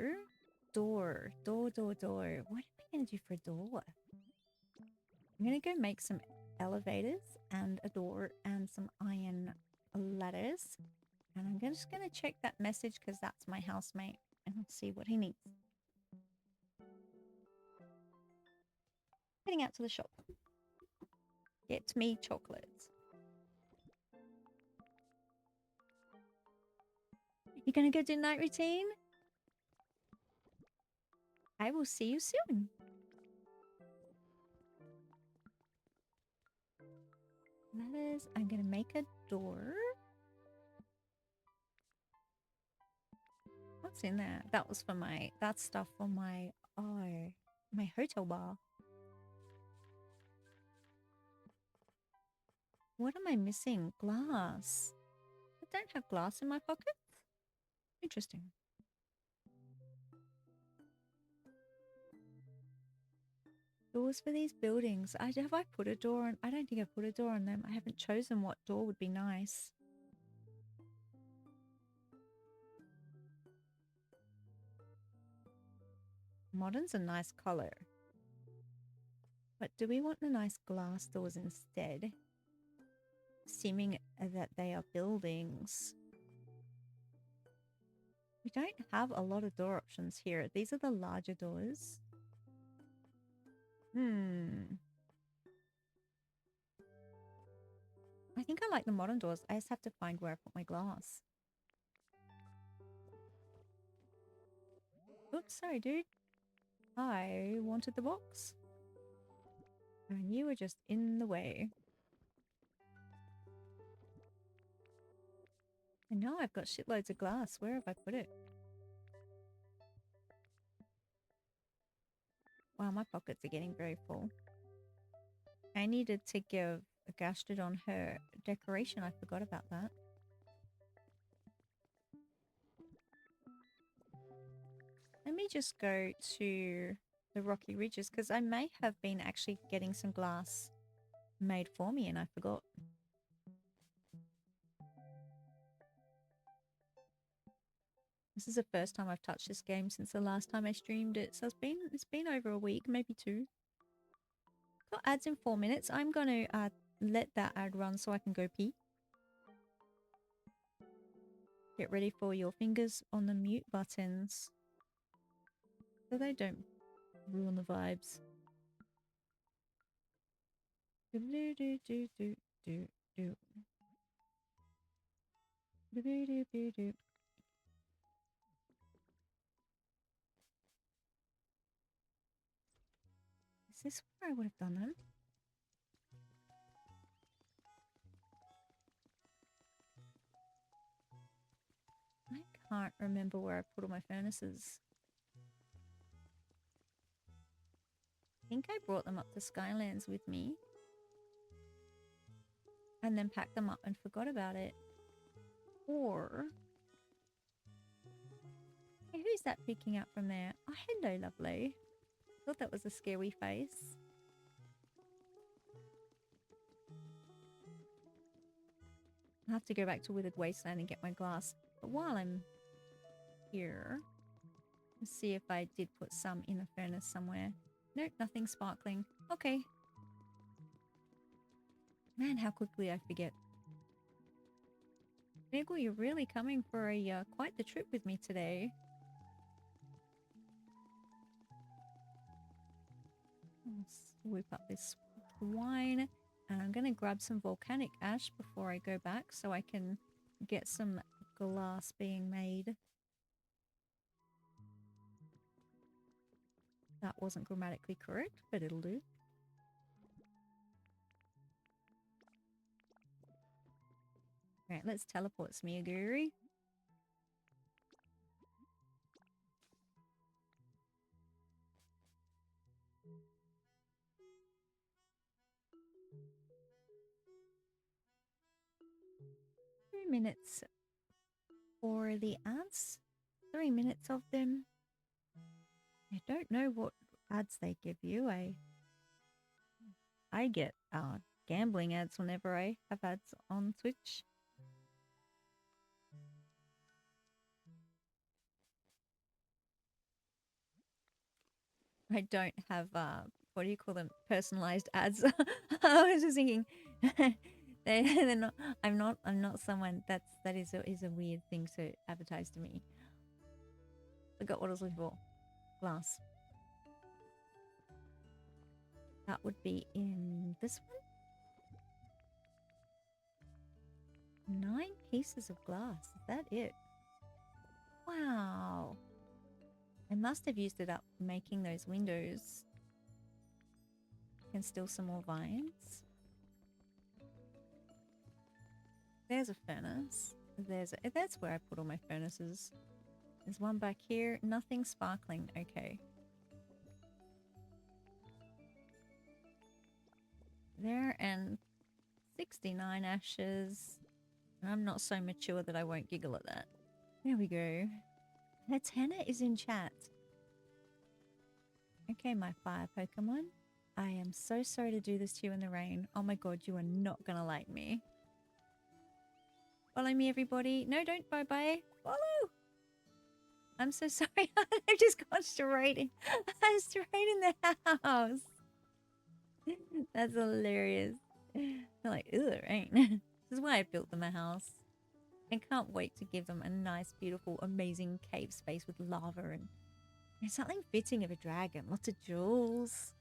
door. What am I gonna do for a door? I'm gonna go make some elevators and a door and some iron ladders. And I'm just gonna check that message because that's my housemate and I'll see what he needs. Heading out to the shop. Get me chocolates. You gonna go do night routine? I will see you soon. Ladders. I'm gonna make a door. What's in there? That was for my, that's stuff for my, oh, my hotel bar. What am I missing? Glass. I don't have glass in my pockets. Interesting. Doors for these buildings. Have I put a door on? I don't think I've put a door on them. I haven't chosen what door would be nice. Modern's a nice color. But do we want the nice glass doors instead? Seeming that they are buildings. We don't have a lot of door options here. These are the larger doors. I think I like the modern doors. I just have to find where I put my glass. Oops, sorry, dude. I wanted the box. And you were just in the way. And now I've got shitloads of glass. Where have I put it? Wow, my pockets are getting very full. I needed to give a Gastrodon her decoration. I forgot about that. Let me just go to the Rocky Ridges because I may have been actually getting some glass made for me and I forgot. This is the first time I've touched this game since the last time I streamed it. So it's been over a week, maybe 2. Got ads in 4 minutes. I'm going to let that ad run so I can go pee. Get ready for your fingers on the mute buttons so they don't ruin the vibes. Do do do do do do do do do do do. Is this where I would have done them? can't remember where I put all my furnaces. I think I brought them up to Skylands with me. And then packed them up and forgot about it. Or... Hey, who's that peeking out from there? Oh, hello, lovely. Thought that was a scary face. I'll have to go back to Withered Wasteland and get my glass. But while I'm here, let's see if I did put some in a furnace somewhere. Nope, nothing sparkling. Okay. Man, how quickly I forget. Niggle, you're really coming for a quite the trip with me today. Let's whip up this wine. And I'm going to grab some volcanic ash before I go back so I can get some glass being made. That wasn't grammatically correct, but it'll do. Alright, let's teleport Smeaguri. Minutes for the ads. 3 minutes of them. I don't know what ads they give you. I get gambling ads whenever I have ads on Twitch. I don't have what do you call them? Personalized ads. I was just thinking they're not. I'm not someone that is a weird thing to advertise to me. Forgot what I was looking for. Glass. That would be in this one. 9 pieces of glass. Is that it? Wow. I must have used it up making those windows. And still some more vines. There's a furnace. That's where I put all my furnaces. There's one back here. Nothing sparkling. Okay. There and 69 ashes. And I'm not so mature that I won't giggle at that. There we go. Latena is in chat. Okay, my fire Pokemon. I am so sorry to do this to you in the rain. Oh my god, you are not gonna like me. Follow me, everybody. No, don't bye-bye. Follow! I'm so sorry. I've just gone straight in. I'm straight in the house. That's hilarious. They're like, ew, rain. This is why I built them a house. I can't wait to give them a nice, beautiful, amazing cave space with lava and there's something fitting of a dragon. Lots of jewels.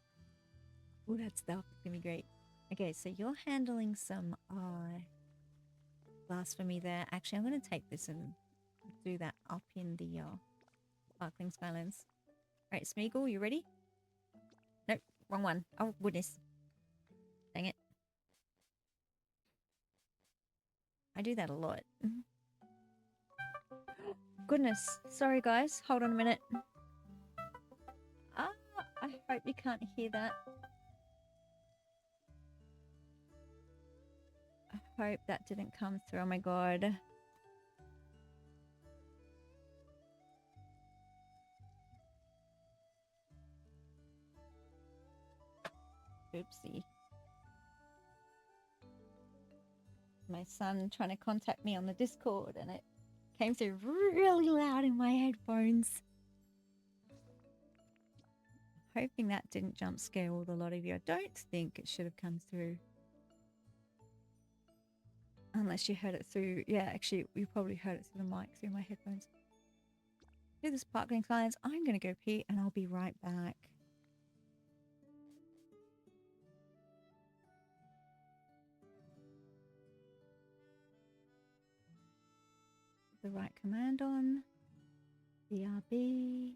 All that stuff. It's gonna be great. Okay, so you're handling some glass for me there. Actually, I'm gonna take this and do that up in the Sparkling Skylands. Alright, Smeagol, you ready? Nope, wrong one. Oh, goodness. Dang it. I do that a lot. Goodness. Sorry, guys. Hold on a minute. Ah, I hope you can't hear that. I hope that didn't come through. Oh my god. Oopsie. My son trying to contact me on the Discord and it came through really loud in my headphones. Hoping that didn't jump scare all a lot of you. I don't think it should have come through. Unless you heard it through... Yeah, actually, you probably heard it through the mic, through my headphones. Do the Sparkling Science. I'm going to go pee and I'll be right back. The right command on. BRB.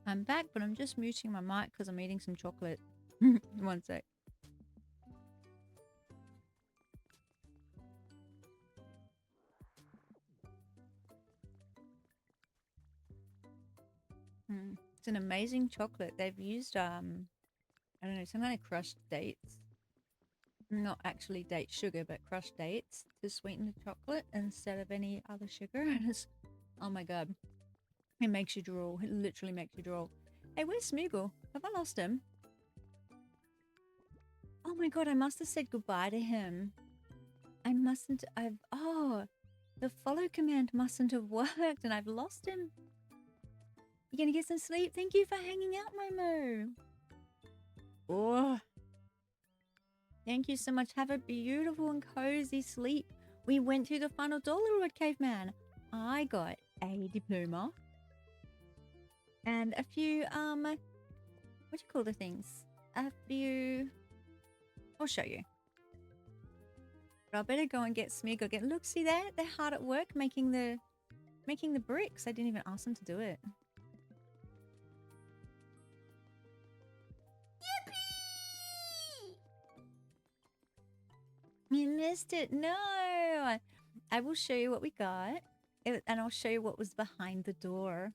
I'm back, but I'm just muting my mic because I'm eating some chocolate. One sec. It's an amazing chocolate. They've used I don't know, some kind of crushed dates. Not actually date sugar, but crushed dates to sweeten the chocolate instead of any other sugar. And it's, oh my god. It makes you drool. It literally makes you drool. Hey, where's Smoogle? Have I lost him? Oh my god, I must have said goodbye to him. Oh, the follow command mustn't have worked and I've lost him. You gonna get some sleep? Thank you for hanging out, Momo. Oh. Thank you so much. Have a beautiful and cozy sleep. We went through the final door, Little Red Caveman. I got a diploma. And a few, what do you call the things? A few... I'll show you. But I better go and get Smiggle again. Look, see there? They're hard at work making the bricks. I didn't even ask them to do it. You missed it. No. I will show you what we got. And I'll show you what was behind the door.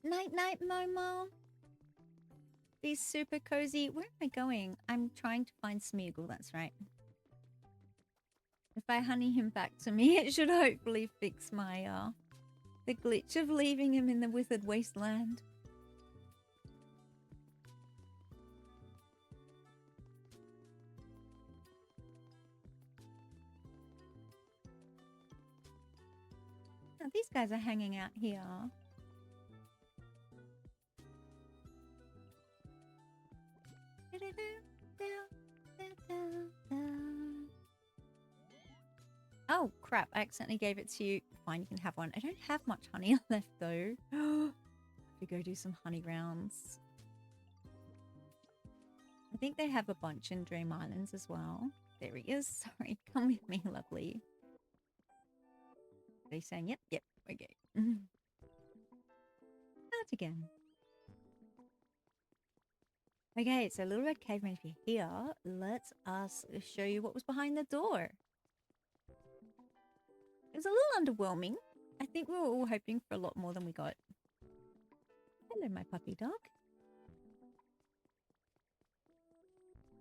Night, night, Momo. Be super cozy. Where am I going? I'm trying to find Smeagol. That's right. If I honey him back to me, it should hopefully fix my, the glitch of leaving him in the withered wasteland. Now, these guys are hanging out here. Oh, crap. I accidentally gave it to you. Fine, you can have one. I don't have much honey left, though. We go do some honey rounds. I think they have a bunch in Dream Islands as well. There he is. Sorry. Come with me, lovely. Are they saying, yep, yep, okay. Out again. Okay, so Little Red Caveman, if you're here, let us show you what was behind the door. It was a little underwhelming. I think we were all hoping for a lot more than we got. Hello, my puppy dog.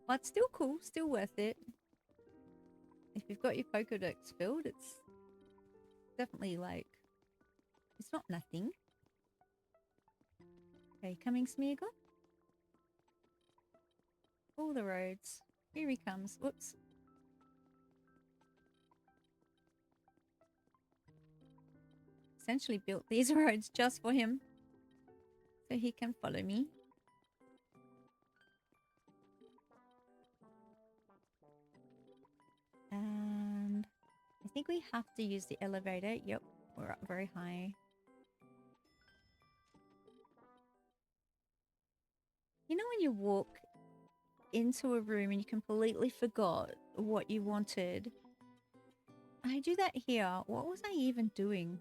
But still cool, still worth it. If you've got your Pokedex filled, it's definitely like, it's not nothing. Okay, coming, Smeagol. All the roads. Here he comes. Whoops. Essentially built these roads just for him. So he can follow me. And I think we have to use the elevator. Yep, we're up very high. You know when you walk into a room and you completely forgot what you wanted? I do that here. What was I even doing?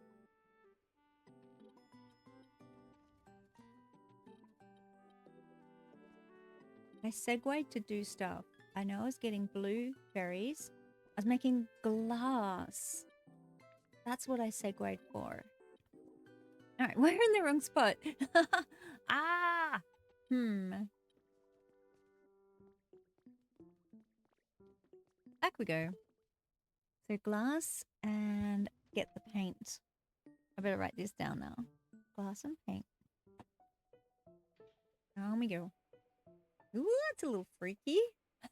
I segued to do stuff. I know I was getting blueberries. I was making glass. That's what I segued for. Alright, we're in the wrong spot. Ah! Back we go. So glass and get the paint. I better write this down now. Glass and paint. On we go. Ooh, that's a little freaky.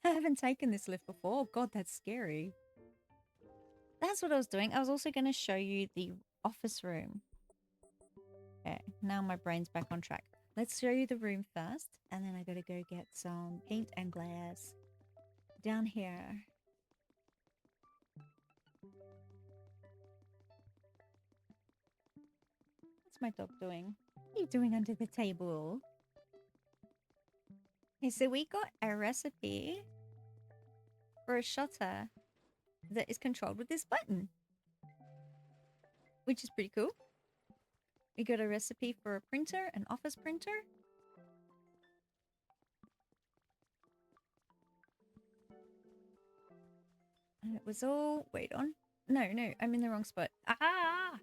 I haven't taken this lift before. Oh, God, that's scary. That's what I was doing. I was also going to show you the office room. Okay, now my brain's back on track. Let's show you the room first, and then I gotta go get some paint and glass. Down here. What's my dog doing? What are you doing under the table? Okay, so we got a recipe for a shutter that is controlled with this button, which is pretty cool. We got a recipe for a printer, an office printer. And it was all... Wait on. No, I'm in the wrong spot. Ah!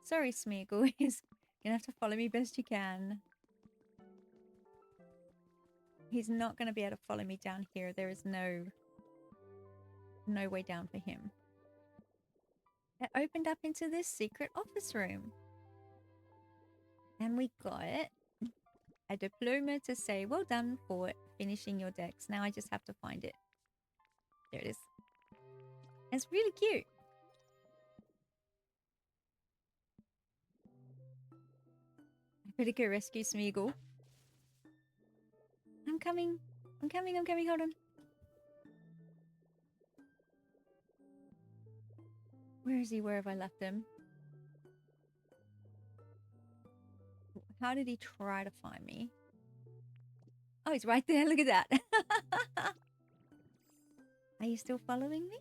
Sorry, Smeagol. He's gonna have to follow me best you can. He's not gonna be able to follow me down here. There is no way down for him. It opened up into this secret office room. And we got a diploma to say, well done for finishing your decks. Now I just have to find it. There it is. It's really cute. I better go rescue Smeagol. I'm coming. Hold on. Where is he? Where have I left him? How did he try to find me? Oh, he's right there. Look at that. Are you still following me?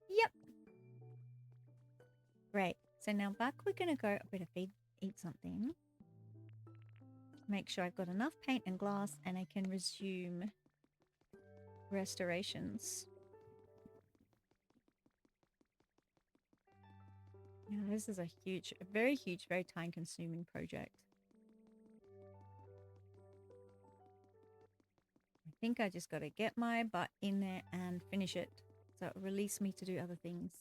Yep. Great. So now back we're going to go. I better eat something. Make sure I've got enough paint and glass and I can resume restorations. Yeah, this is a very huge, very time-consuming project. I think I just got to get my butt in there and finish it. So it'll release me to do other things.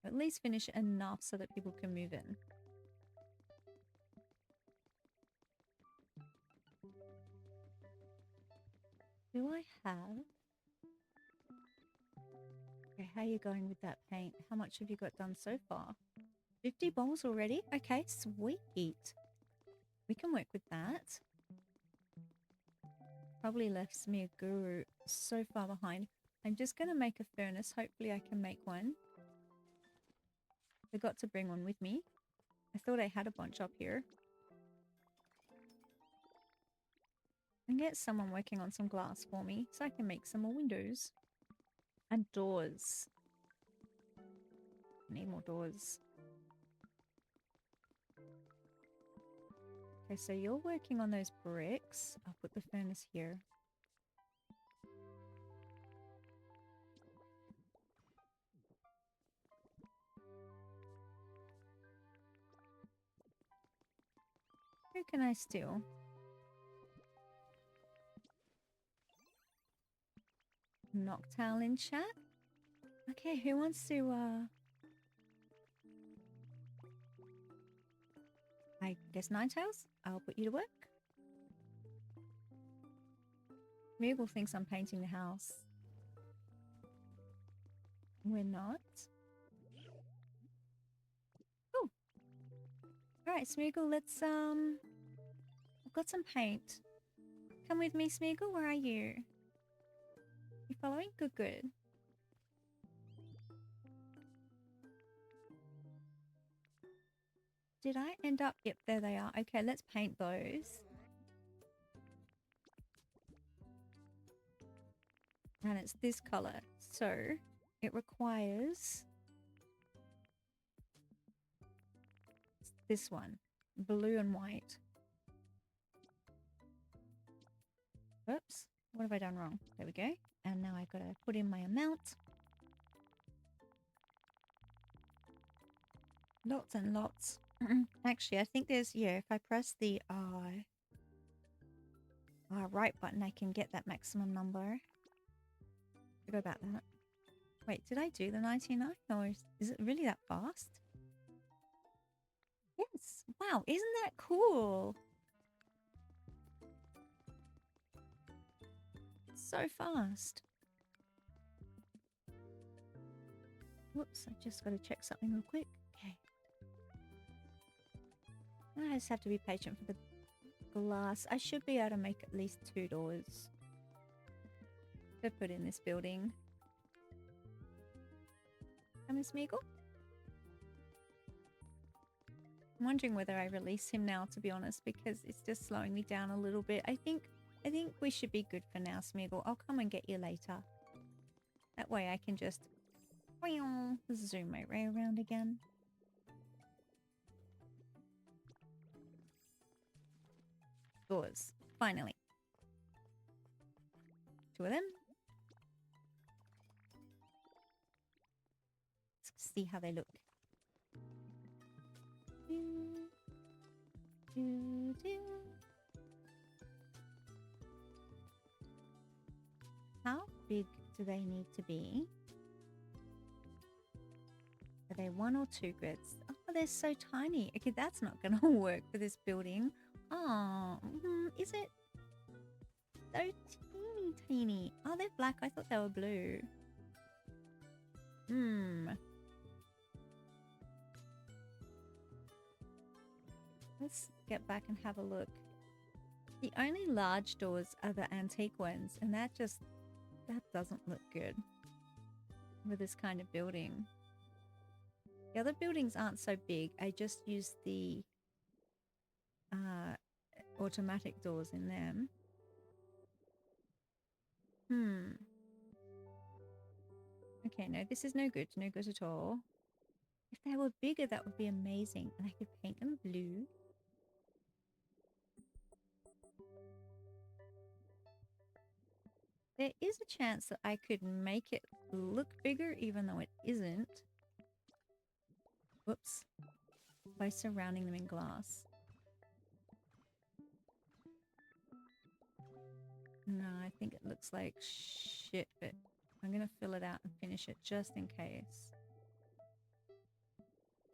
At least finish enough so that people can move in. Do I have... Okay, how are you going with that paint? How much have you got done so far? 50 bowls already? Okay, sweet. We can work with that. Probably left me a guru so far behind. I'm just going to make a furnace. Hopefully I can make one. Forgot to bring one with me. I thought I had a bunch up here. And get someone working on some glass for me so I can make some more windows. And doors. I need more doors. Okay, so you're working on those bricks. I'll put the furnace here. Who can I steal? Noctowl in chat? Okay, who wants to, I guess Ninetales? I'll put you to work. Moogle thinks I'm painting the house. We're not. Oh! Alright, Smeagol, let's, I've got some paint. Come with me, Smeagol, where are you? You following? Good, good. Did I end up? Yep, there they are. Okay, let's paint those. And it's this color. So, it requires this one. Blue and white. Oops. What have I done wrong? There we go. And now I've got to put in my amount. Lots and lots. Actually, I think there's, yeah, if I press the right button, I can get that maximum number. Forgot about that. Wait, did I do the 99? Or is it really that fast? Yes. Wow, isn't that cool? So fast. Whoops, I just got to check something real quick. Okay. I just have to be patient for the glass. I should be able to make at least 2 doors to put in this building. Come in, Smeagol. I'm wondering whether I release him now, to be honest, because it's just slowing me down a little bit. I think we should be good for now, Smeagol. I'll come and get you later. That way I can just zoom my way around again. Doors. Finally. 2 of them. Let's see how they look. How big do they need to be? Are they 1 or 2 grids? Oh, they're so tiny. Okay, that's not going to work for this building. Oh, is it? So teeny, teeny. Oh, they're black. I thought they were blue. Let's get back and have a look. The only large doors are the antique ones, and that doesn't look good with this kind of building. The other buildings aren't so big. I just use the automatic doors in them. Okay, no, this is no good. No good at all. If they were bigger, that would be amazing. And I could paint them blue. There is a chance that I could make it look bigger even though it isn't. Whoops. By surrounding them in glass. No, I think it looks like shit, but I'm going to fill it out and finish it just in case.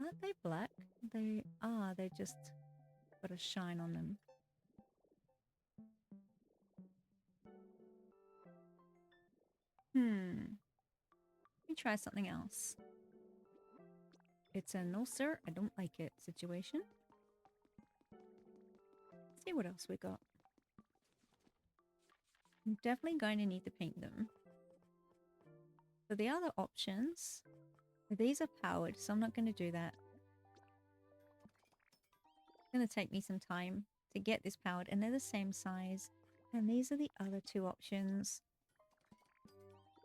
Aren't they black? They are. They just got a shine on them. Let me try something else. It's a no sir, I don't like it situation. Let's see what else we got. I'm definitely going to need to paint them. So the other options, these are powered, so I'm not going to do that. It's going to take me some time to get this powered, and they're the same size. And these are the other 2 options.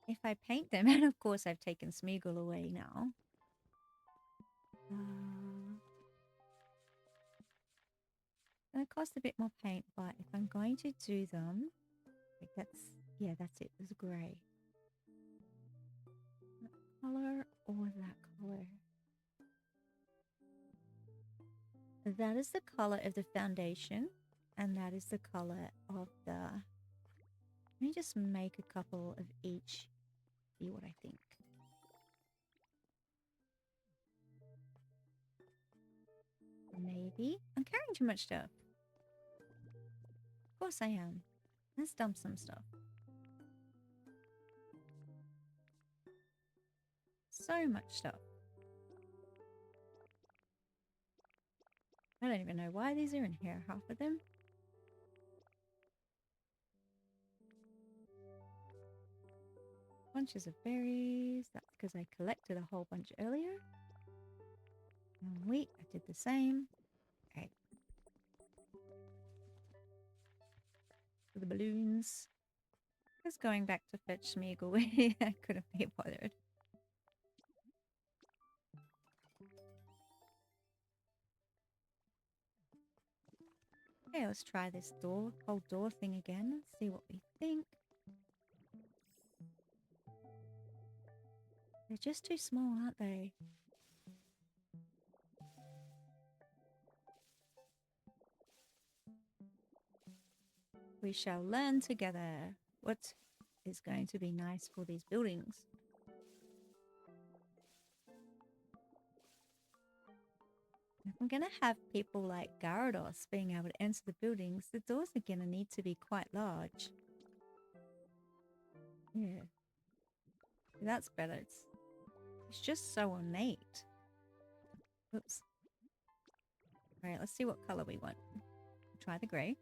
If I paint them, and of course I've taken Smeagol away now. It's going to cost a bit more paint, but if I'm going to do them, like that's it. It's grey. That color or that color? That is the color of the foundation, and that is the color of the... Let me just make a couple of each. See what I think. Maybe. I'm carrying too much stuff. Of course I am. Let's dump some stuff. So much stuff. I don't even know why these are in here, half of them. Bunches of berries. That's because I collected a whole bunch earlier. And wheat, I did the same. Okay. For the balloons. Just going back to fetch Smeagol. I couldn't be bothered. Okay, let's try this whole door thing again and see what we think. They're just too small, aren't they? We shall learn together what is going to be nice for these buildings. If I'm going to have people like Gyarados being able to enter the buildings, the doors are going to need to be quite large. Yeah. That's better. It's just so ornate. Oops. Alright, let's see what color we want. Try the grey.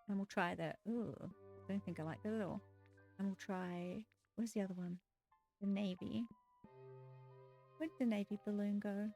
And we'll try the... Ooh, I don't think I like that at all. And we'll try... Where's the other one? The navy. Where'd the navy balloon go?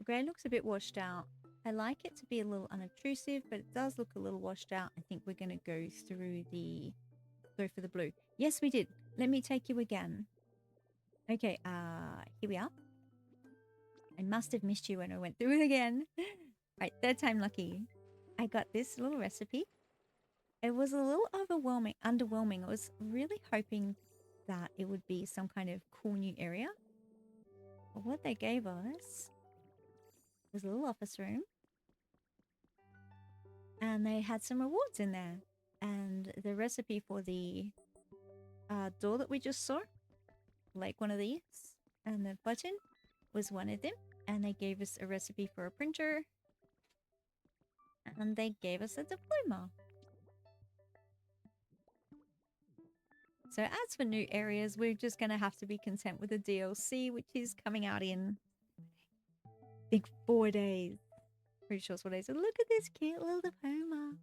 Grey looks a bit washed out. I like it to be a little unobtrusive, but it does look a little washed out. I think we're going to go for the blue. Yes, we did. Let me take you again. Okay, here we are. I must have missed you when I went through it again. Right, third time lucky. I got this little recipe. It was a little underwhelming. I was really hoping that it would be some kind of cool new area. But what they gave us was a little office room. And they had some rewards in there. And the recipe for the door that we just saw, like one of these, and the button was one of them. And they gave us a recipe for a printer. And they gave us a diploma. So as for new areas, we're just going to have to be content with the DLC, which is coming out in, I think, 4 days. Pretty sure it's 4 days. So look at this cute little diploma.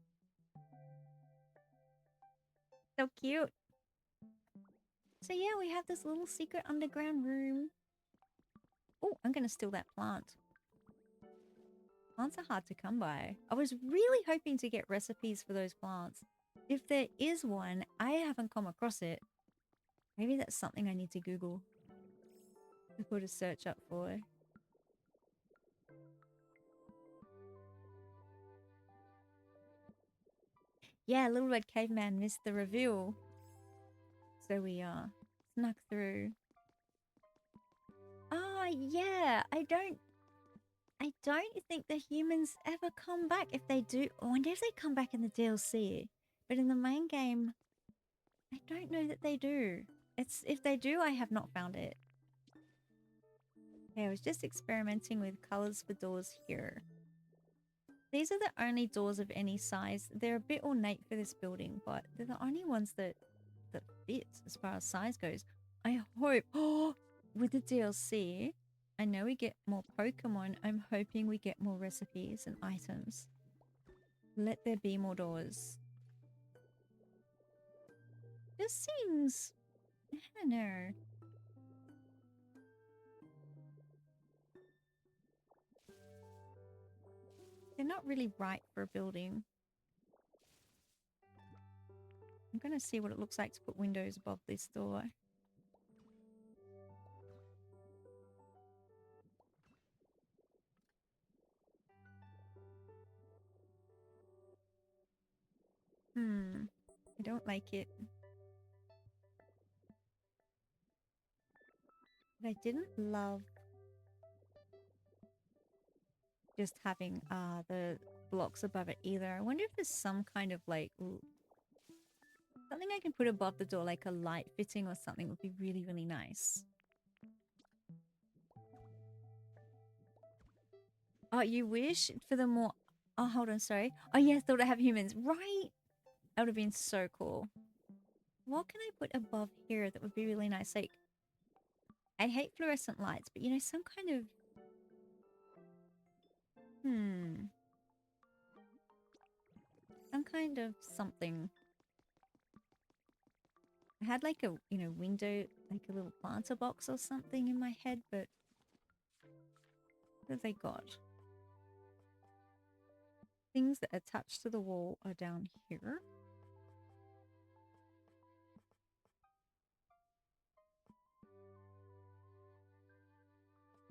So cute. So yeah, we have this little secret underground room. Oh, I'm going to steal that plant. Plants are hard to come by. I was really hoping to get recipes for those plants. If there is one, I haven't come across it. Maybe that's something I need to Google. To put a search up for. Yeah, Little Red Caveman missed the reveal. So we snuck through. Oh, yeah. I don't think the humans ever come back. If they do, I wonder if they come back in the DLC. But in the main game, I don't know that they do. If they do, I have not found it. Okay, I was just experimenting with colors for doors here. These are the only doors of any size. They're a bit ornate for this building, but they're the only ones that fit as far as size goes. I hope, with the DLC, I know we get more Pokemon. I'm hoping we get more recipes and items. Let there be more doors. Just seems, I don't know. They're not really right for a building. I'm going to see what it looks like to put windows above this door. I don't like it. But I didn't love just having the blocks above it either. I wonder if there's some kind of like something I can put above the door, like a light fitting or something would be really, really nice. Oh, you wish for the more... Oh, hold on, sorry. Oh, yeah, thought I have humans. Right! That would have been so cool. What can I put above here that would be really nice? Like, I hate fluorescent lights, but you know, some kind of... Some kind of something. I had like a, you know, window, like a little planter box or something in my head, but what have they got? Things that attach to the wall are down here.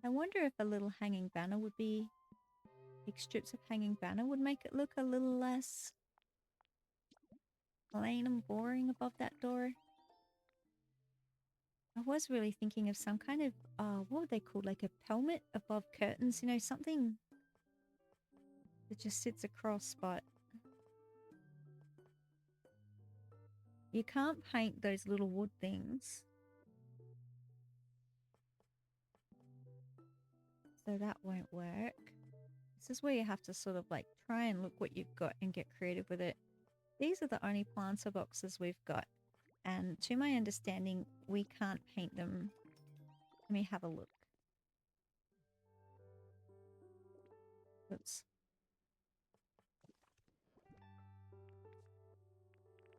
I wonder if a little hanging banner would be... Like strips of hanging banner would make it look a little less plain and boring above that door. I was really thinking of some kind of, what would they call, like a pelmet above curtains, you know, something that just sits across, but you can't paint those little wood things. So that won't work. This is where you have to sort of like try and look what you've got and get creative with it. These are the only planter boxes we've got. And to my understanding, we can't paint them. Let me have a look. Oops.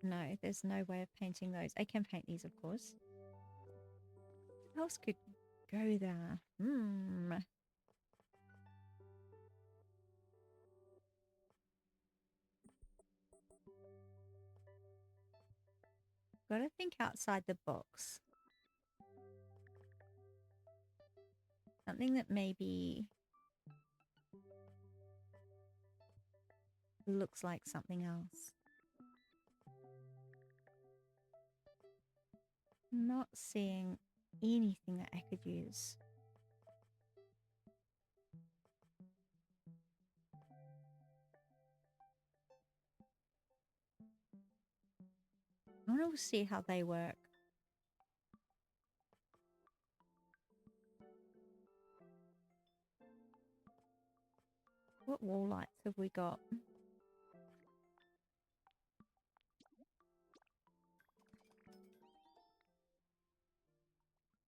No, there's no way of painting those. I can paint these, of course. What else could go there? Gotta think outside the box. Something that maybe looks like something else. Not seeing anything that I could use. I want to see how they work. What wall lights have we got?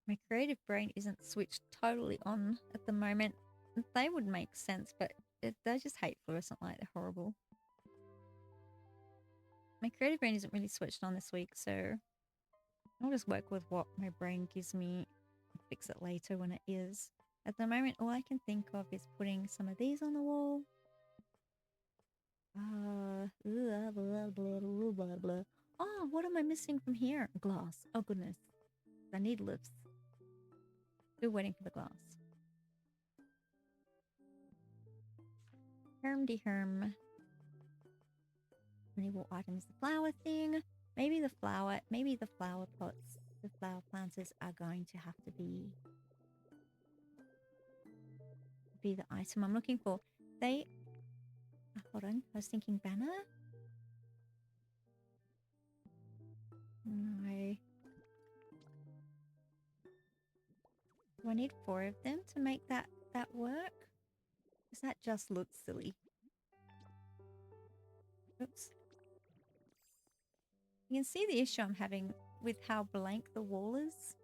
My creative brain isn't switched totally on at the moment. They would make sense, but they're just hateful or something like they're horrible. My creative brain isn't really switched on this week, so I'll just work with what my brain gives me and fix it later when it is. At the moment, all I can think of is putting some of these on the wall. Blah, blah, blah, blah, blah. Oh, what am I missing from here? Glass. Oh, goodness. I need lifts. Still waiting for the glass. Herm-de-herm. Renewable items. The flower thing. Maybe the flower pots, the flower planters are going to have to be the item I'm looking for. They... hold on. I was thinking banner. No. Do I need 4 of them to make that work? Because that just looks silly. Oops. You can see the issue I'm having with how blank the wall is.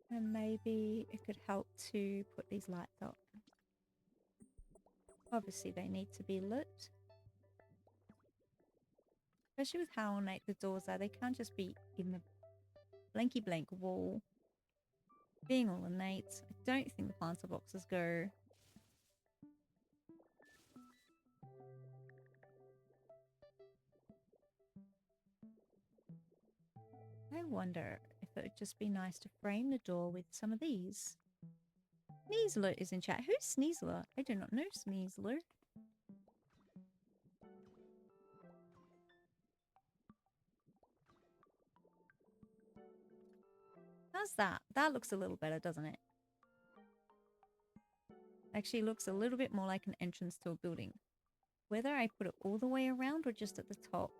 And maybe it could help to put these lights up. Obviously they need to be lit. Especially with how ornate the doors are. They can't just be in the blanky blank wall. Being all ornate. I don't think the planter boxes go. I wonder if it would just be nice to frame the door with some of these. Sneasler is in chat. Who's Sneasler? I do not know Sneasler. How's that? That looks a little better, doesn't it? Actually looks a little bit more like an entrance to a building. Whether I put it all the way around or just at the top.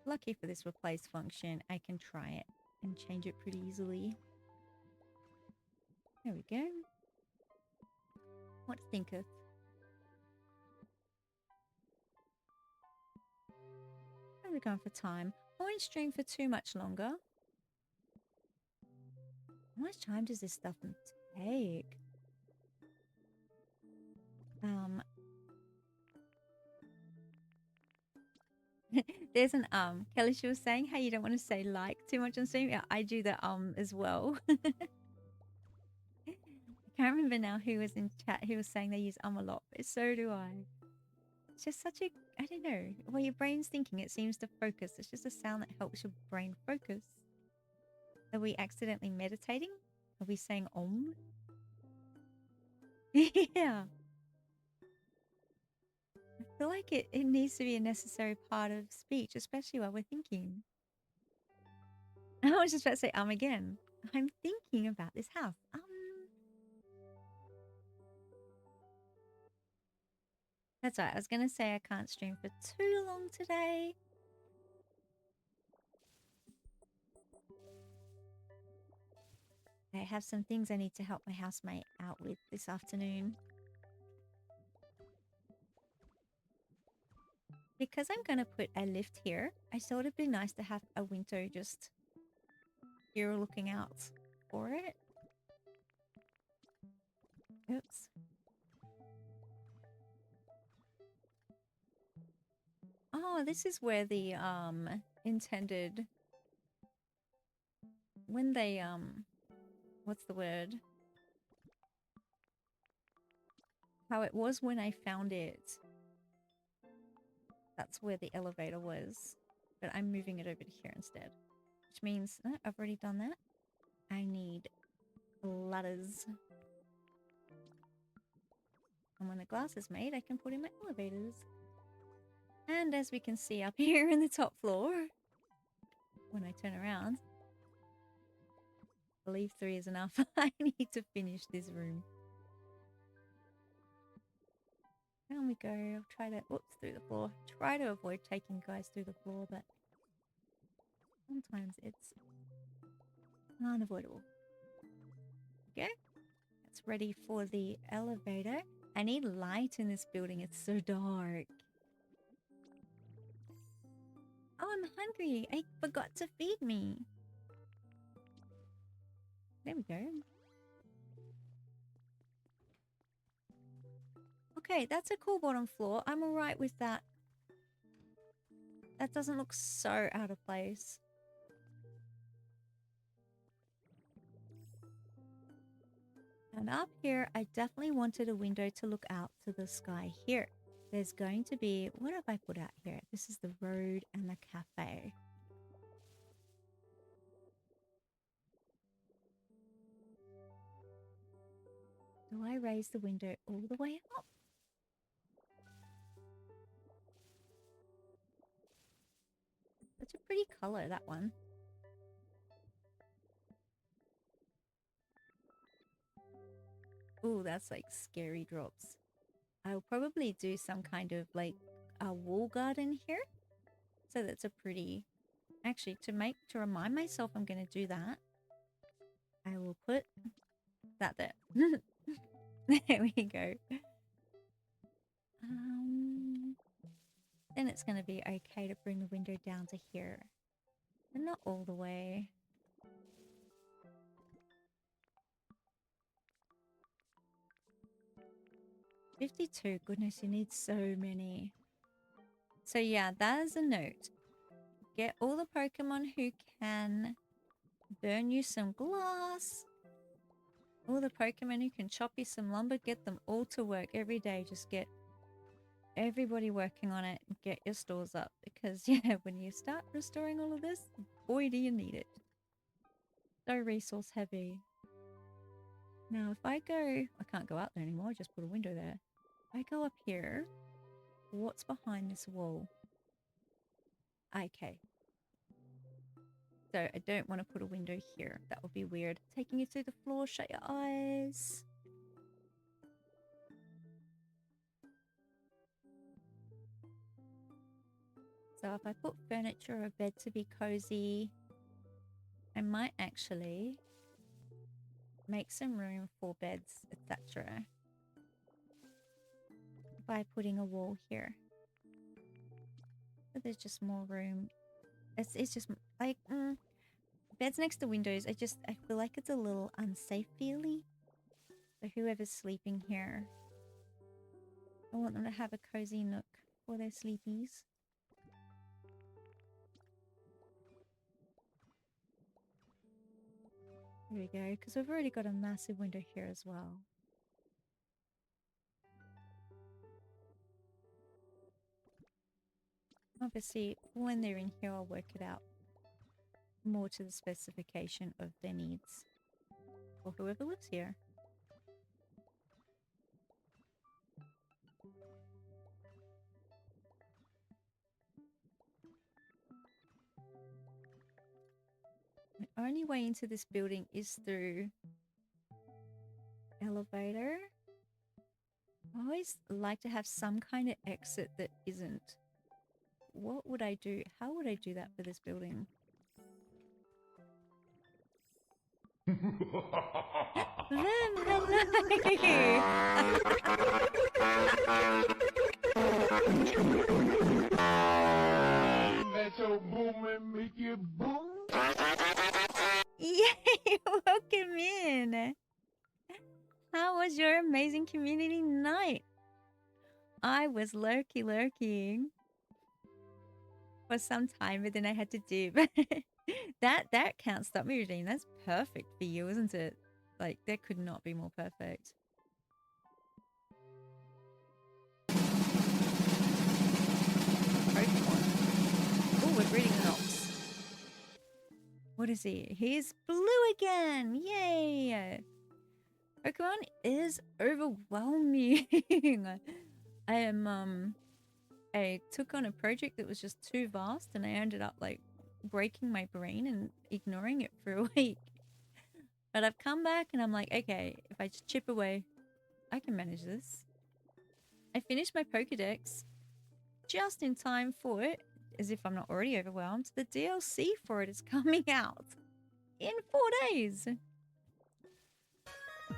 Lucky for this replace function, I can try it and change it pretty easily. There we go. What thinketh? How are we going for time? I won't stream for too much longer. How much time does this stuff take? There's an Kelly, she was saying how you don't want to say like too much on stream. Yeah, I do the as well. I can't remember now who was in chat who was saying they use a lot, but so do I. It's just such a, I don't know, while your brain's thinking it seems to focus. It's just a sound that helps your brain focus. Are we accidentally meditating? Are we saying om? Yeah. I feel like it needs to be a necessary part of speech, especially while we're thinking. I was just about to say again. I'm thinking about this house. That's right. I was going to say I can't stream for too long today. I have some things I need to help my housemate out with this afternoon. Because I'm going to put a lift here, I thought it'd be nice to have a window just here looking out for it. Oops. Oh, this is where the intended, when they what's the word? how it was when I found it. That's where the elevator was. But I'm moving it over to here instead. Which means, I've already done that. I need ladders. And when the glass is made, I can put in my elevators. And as we can see up here in the top floor, when I turn around, I believe 3 is enough. I need to finish this room. Down we go. I'll try to, oops, through the floor. Try to avoid taking guys through the floor, but sometimes it's unavoidable. Okay, it's ready for the elevator. I need light in this building. It's so dark. Oh, I'm hungry. I forgot to feed me. There we go. Okay, that's a cool bottom floor. I'm alright with that. That doesn't look so out of place. And up here, I definitely wanted a window to look out to the sky here. There's going to be, what have I put out here? This is the road and the cafe. Do I raise the window all the way up? That's a pretty color, that one. Ooh, that's like scary drops. I'll probably do some kind of like a wall garden here. So that's a pretty... Actually, to remind myself I'm going to do that, I will put that there. There we go. Then it's going to be okay to bring the window down to here. But not all the way. $52. Goodness, you need so many. So yeah, that is a note. Get all the Pokemon who can burn you some glass. All the Pokemon who can chop you some lumber. Get them all to work every day. Just get everybody working on it. Get your stores up. Because yeah, when you start restoring all of this, boy do you need it. So resource heavy. Now if I go... I can't go out there anymore. I just put a window there. If I go up here... What's behind this wall? Okay. So I don't want to put a window here. That would be weird. Taking you through the floor. Shut your eyes. So if I put furniture or a bed to be cozy, I might actually make some room for beds, etc. By putting a wall here. But there's just more room. It's just like beds next to windows. I feel like it's a little unsafe feely. So whoever's sleeping here, I want them to have a cozy nook for their sleepies. There we go, because we've already got a massive window here as well. Obviously, when they're in here, I'll work it out more to the specification of their needs. Or whoever lives here. The only way into this building is through elevator. I always like to have some kind of exit that isn't. What would I do? How would I do that for this building? Let your boom and make it boom. Yay! Welcome in! How was your amazing community night? I was lurking for some time, but then I had to do that can't stop me routine. That's perfect for you, isn't it? Like, that could not be more perfect. Pokemon. Oh, we're breeding an Ox. What is he? He's blue again! Yay! Pokemon is overwhelming. I took on a project that was just too vast and I ended up like breaking my brain and ignoring it for a week. But I've come back and I'm like, okay, if I just chip away, I can manage this. I finished my Pokedex just in time for it, as if I'm not already overwhelmed. The DLC for it is coming out in 4 days.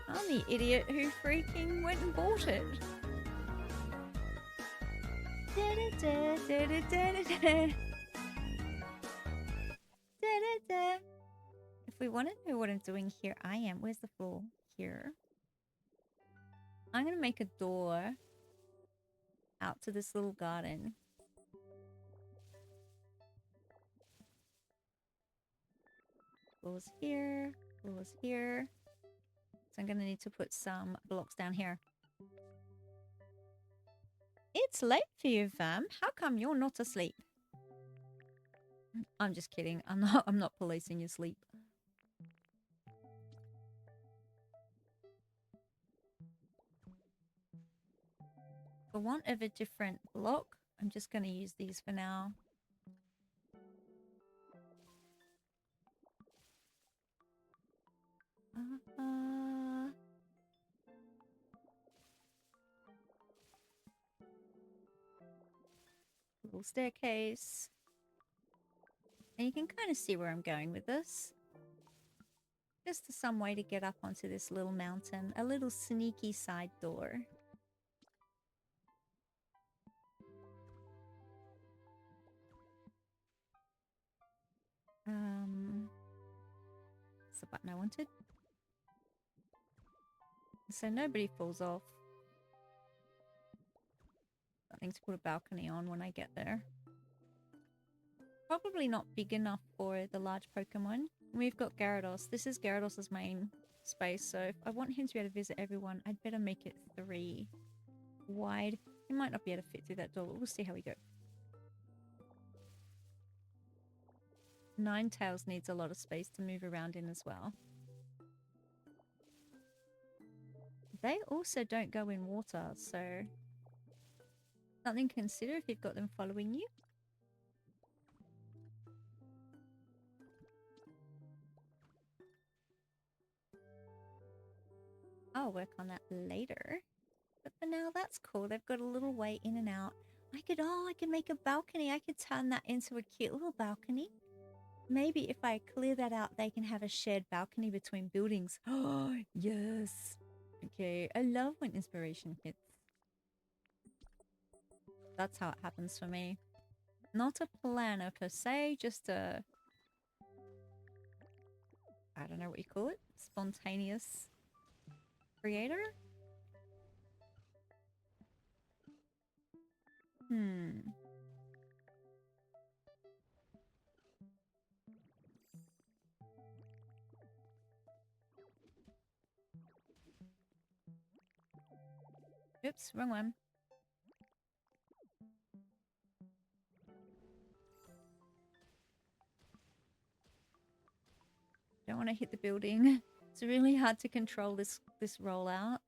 I'm the idiot who freaking went and bought it. If we want to know what I'm doing here, I am. Where's the floor? Here. I'm going to make a door out to this little garden. Floor's here. Floor's here. So I'm going to need to put some blocks down here. It's late for you, fam. How come you're not asleep? I'm just kidding. I'm not policing your sleep. For want of a different block, I'm just going to use these for now. Little staircase. And you can kind of see where I'm going with this. Just some way to get up onto this little mountain. A little sneaky side door. That's the button I wanted. So nobody falls off. Something to put a balcony on when I get there. Probably not big enough for the large Pokemon. We've got Gyarados. This is Gyarados' main space, so if I want him to be able to visit everyone, I'd better make it 3 wide. He might not be able to fit through that door, but we'll see how we go. Ninetales needs a lot of space to move around in as well. They also don't go in water, so something to consider if you've got them following you. I'll work on that later. But for now, that's cool. They've got a little way in and out. I could make a balcony. I could turn that into a cute little balcony. Maybe if I clear that out, they can have a shared balcony between buildings. Oh, yes. Okay, I love when inspiration hits. That's how it happens for me. Not a planner per se, just a... I don't know what you call it. Spontaneous creator? Oops, wrong one. Don't want to hit the building. It's really hard to control this rollout.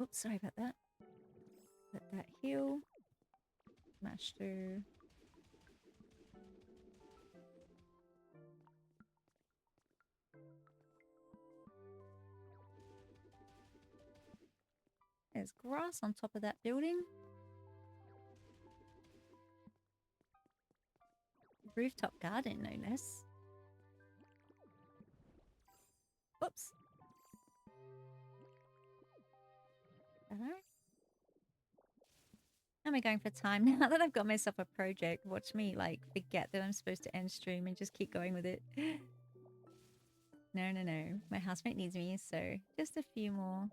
Oops, sorry about that. Let that heal. Smash through. There's grass on top of that building. Rooftop garden, no less. Whoops. How am I going for time now that I've got myself a project? Watch me like forget that I'm supposed to end stream and just keep going with it. No. My housemate needs me, so just a few more.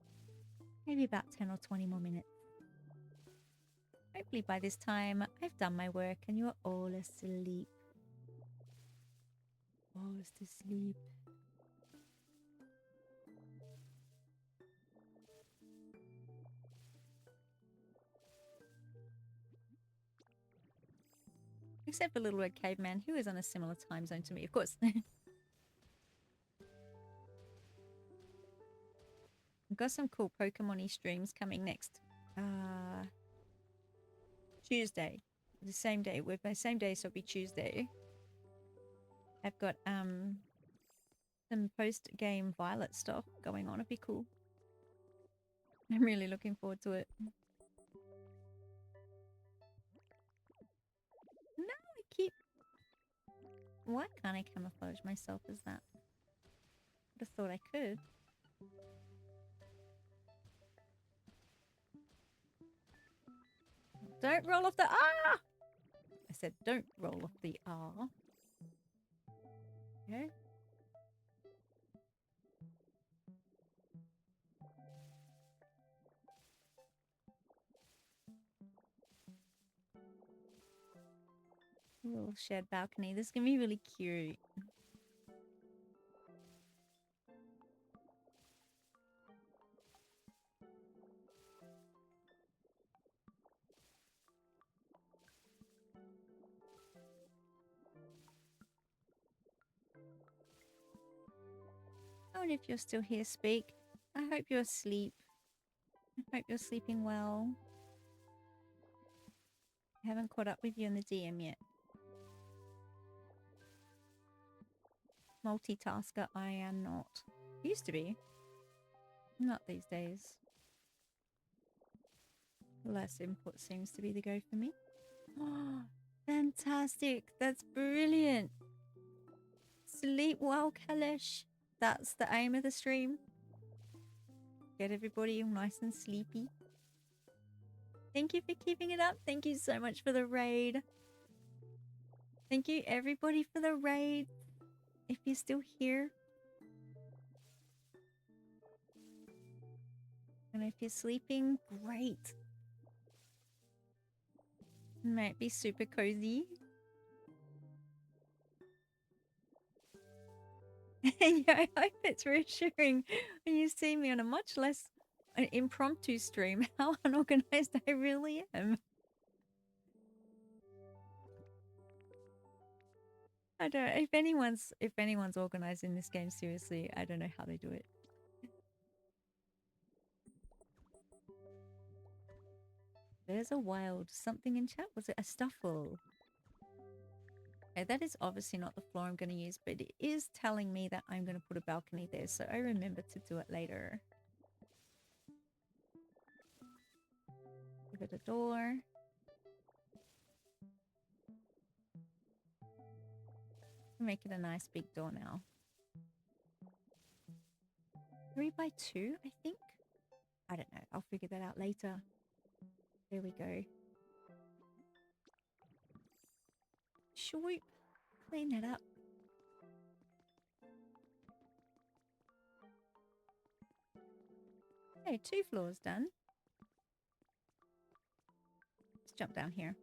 Maybe about 10 or 20 more minutes. Hopefully by this time I've done my work and you're all asleep. Fast asleep. Except for Little Red Caveman, who is on a similar time zone to me, of course. I've got some cool Pokemon-y streams coming next. Tuesday. The same day. With my same day, so it'll be Tuesday. I've got some post-game Violet stuff going on. It'd be cool. I'm really looking forward to it. No, I keep... Why can't I camouflage myself as that? I'd have thought I could. Don't roll off the R! I said don't roll off the R. Okay. A little shared balcony. This is going to be really cute. Oh, and if you're still here, speak. I hope you're asleep. I hope you're sleeping well. I haven't caught up with you in the DM yet. Multitasker, I am not. Used to be. Not these days. Less input seems to be the go for me. Oh, fantastic. That's brilliant. Sleep well, Kalish. That's the aim of the stream. Get everybody nice and sleepy. Thank you for keeping it up. Thank you so much for the raid. Thank you everybody for the raid. If you're still here. And if you're sleeping, great. Might be super cozy. Yeah, I hope it's reassuring when you see me on a much less impromptu stream how unorganized I really am. I don't know if anyone's organized in this game, seriously, I don't know how they do it. There's a wild something in chat. Was it a stuffle? Okay, that is obviously not the floor I'm going to use, but it is telling me that I'm going to put a balcony there, so I remember to do it later. Give it a door. Make it a nice big door now. 3x2, I think? I don't know. I'll figure that out later. There we go. Swoop. Clean that up. Okay, 2 floors done. Let's jump down here.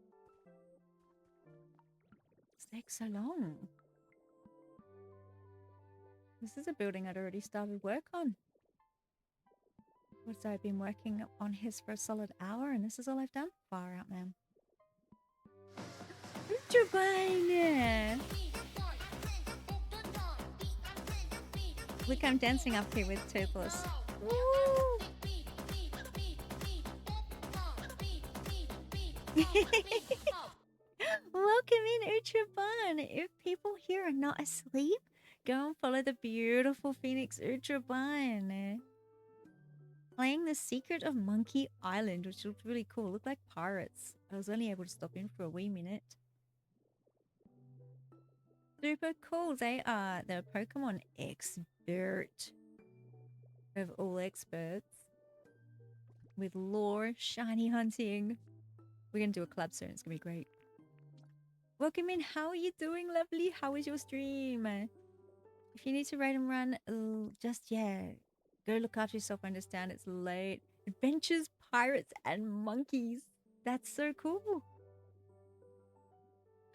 This takes so long. This is a building I'd already started work on. So I've been working on his for a solid hour, and this is all I've done? Far out, man. Turbine! Look, I'm dancing up here with Toothless. Woo! Welcome in, Ultraban! If people here are not asleep, go and follow the beautiful Phoenix Ultraban. Playing The Secret of Monkey Island, which looked really cool. Looked like pirates. I was only able to stop in for a wee minute. Super cool. They are the Pokemon expert of all experts. With lore, shiny hunting. We're going to do a collab soon. It's going to be great. Welcome in. How are you doing, lovely? How is your stream? If you need to raid and run, just, yeah. Go look after yourself. I understand it's late. Adventures, pirates, and monkeys. That's so cool.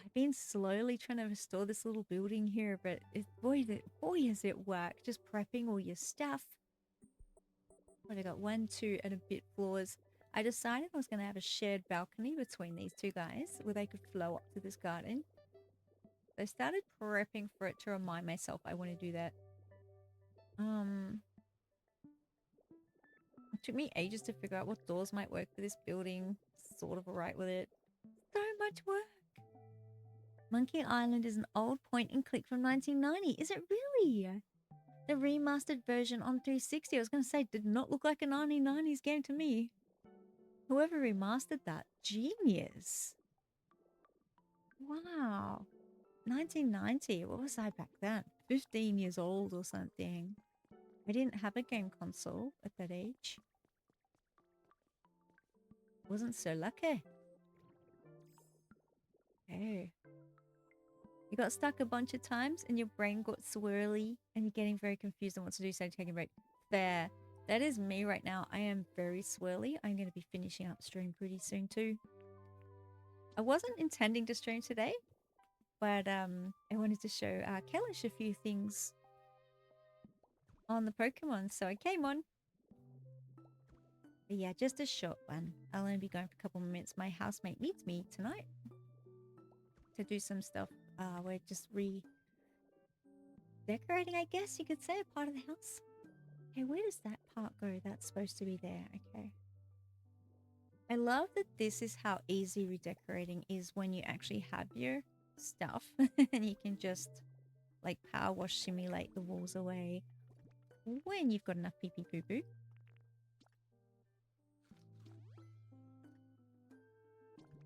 I've been slowly trying to restore this little building here, but boy, is it work. Just prepping all your stuff. But I got 1, 2, and a bit floors. I decided I was going to have a shared balcony between these two guys where they could flow up to this garden. I started prepping for it to remind myself I want to do that. It took me ages to figure out what doors might work for this building. Sort of alright with it. So much work. Monkey Island is an old point and click from 1990. Is it really? The remastered version on 360, I was going to say, did not look like a 1990s game to me. Whoever remastered that, genius. Wow. 1990, what was I back then? 15 years old or something. I didn't have a game console at that age. Wasn't so lucky. Oh. You got stuck a bunch of times and your brain got swirly and you're getting very confused on what to do, so taking a break. Fair. That is me right now. I am very swirly. I'm going to be finishing up stream pretty soon too. I wasn't intending to stream today, but I wanted to show Kalish a few things on the Pokemon, so I came on. But yeah, just a short one. I'll only be going for a couple of minutes. My housemate needs me tonight to do some stuff. We're just redecorating, I guess you could say, a part of the house. Okay, where does that part go? That's supposed to be there. Okay. I love that this is how easy redecorating is when you actually have your stuff and you can just like power wash simulate the walls away when you've got enough pee pee poo poo.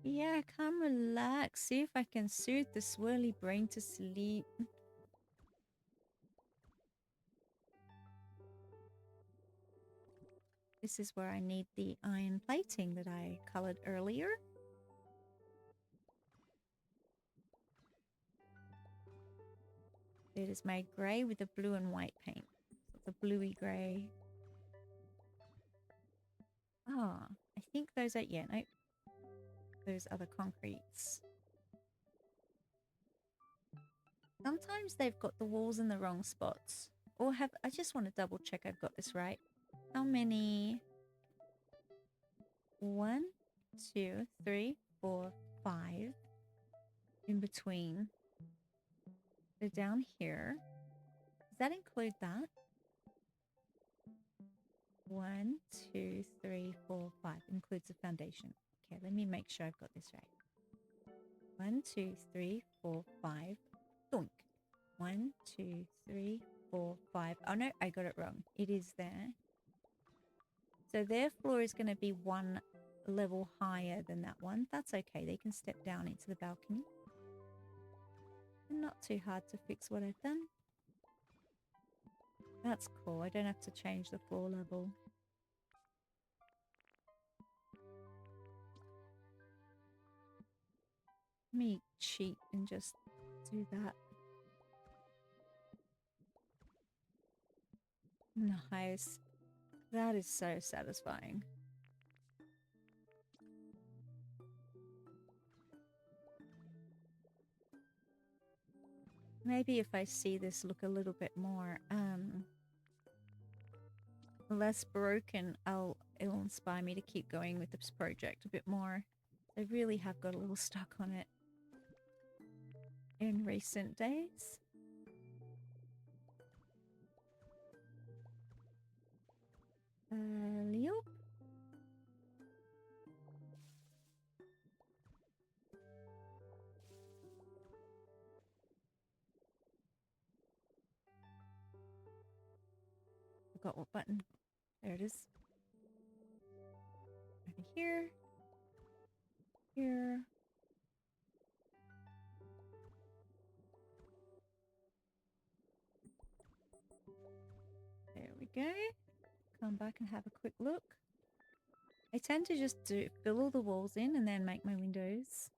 Yeah, come relax. See if I can soothe the swirly brain to sleep. This is where I need the iron plating that I colored earlier. It is made grey with a blue and white paint. It's a bluey grey. Ah, I think those are, yeah, no. Those are the concretes. Sometimes they've got the walls in the wrong spots. Or I just want to double check I've got this right. How many? 1, 2, 3, 4, 5 in between. They're down here. Does that include that? 1, 2, 3, 4, 5. Includes the foundation. Okay, let me make sure I've got this right. 1, 2, 3, 4, 5. Thunk. 1, 2, 3, 4, 5. Oh no, I got it wrong. It is there. So their floor is going to be one level higher than that one. That's okay. They can step down into the balcony. Not too hard to fix what I've done. That's cool. I don't have to change the floor level. Let me cheat and just do that. Nice. That is so satisfying. Maybe if I see this look a little bit more less broken, it'll inspire me to keep going with this project a bit more. I really have got a little stuck on it in recent days. Leo? Forgot what button. There it is. Over here. Here. There we go. Come back and have a quick look. I tend to just fill all the walls in and then make my windows.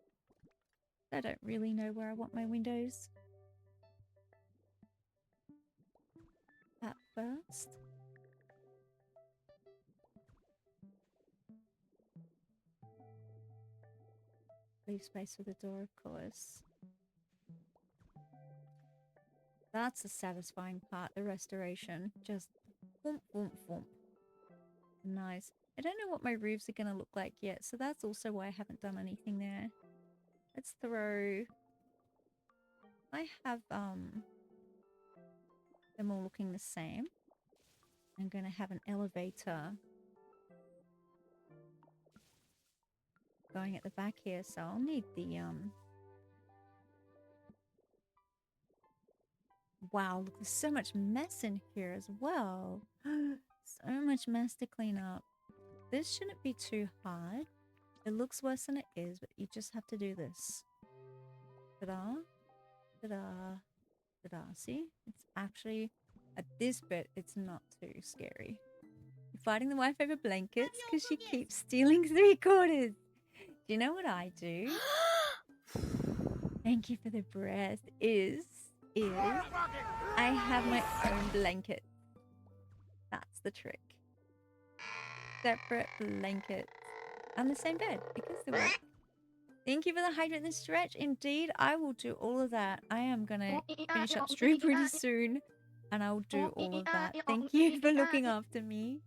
I don't really know where I want my windows at first. Leave space for the door, of course. That's the satisfying part, the restoration. Just whoomp, whoomp, whoomp. Nice. I don't know what my roofs are going to look like yet, so that's also why I haven't done anything there. Let's throw... I have them all looking the same. I'm going to have an elevator going at the back here, so I'll need the Wow, look, there's so much mess in here as well. So much mess to clean up. This shouldn't be too hard. It looks worse than it is, but you just have to do this. Ta-da, ta-da, ta-da. See? It's actually, at this bit, it's not too scary. You're fighting the wife over blankets because she keeps stealing 3/4. Do you know what I do? Thank you for the breath. I have my own blanket. That's the trick. Separate blankets on the same bed because they work. Thank you for the hydrate and stretch. Indeed, I will do all of that. I am gonna finish up stream pretty soon, and I will do all of that. Thank you for looking after me.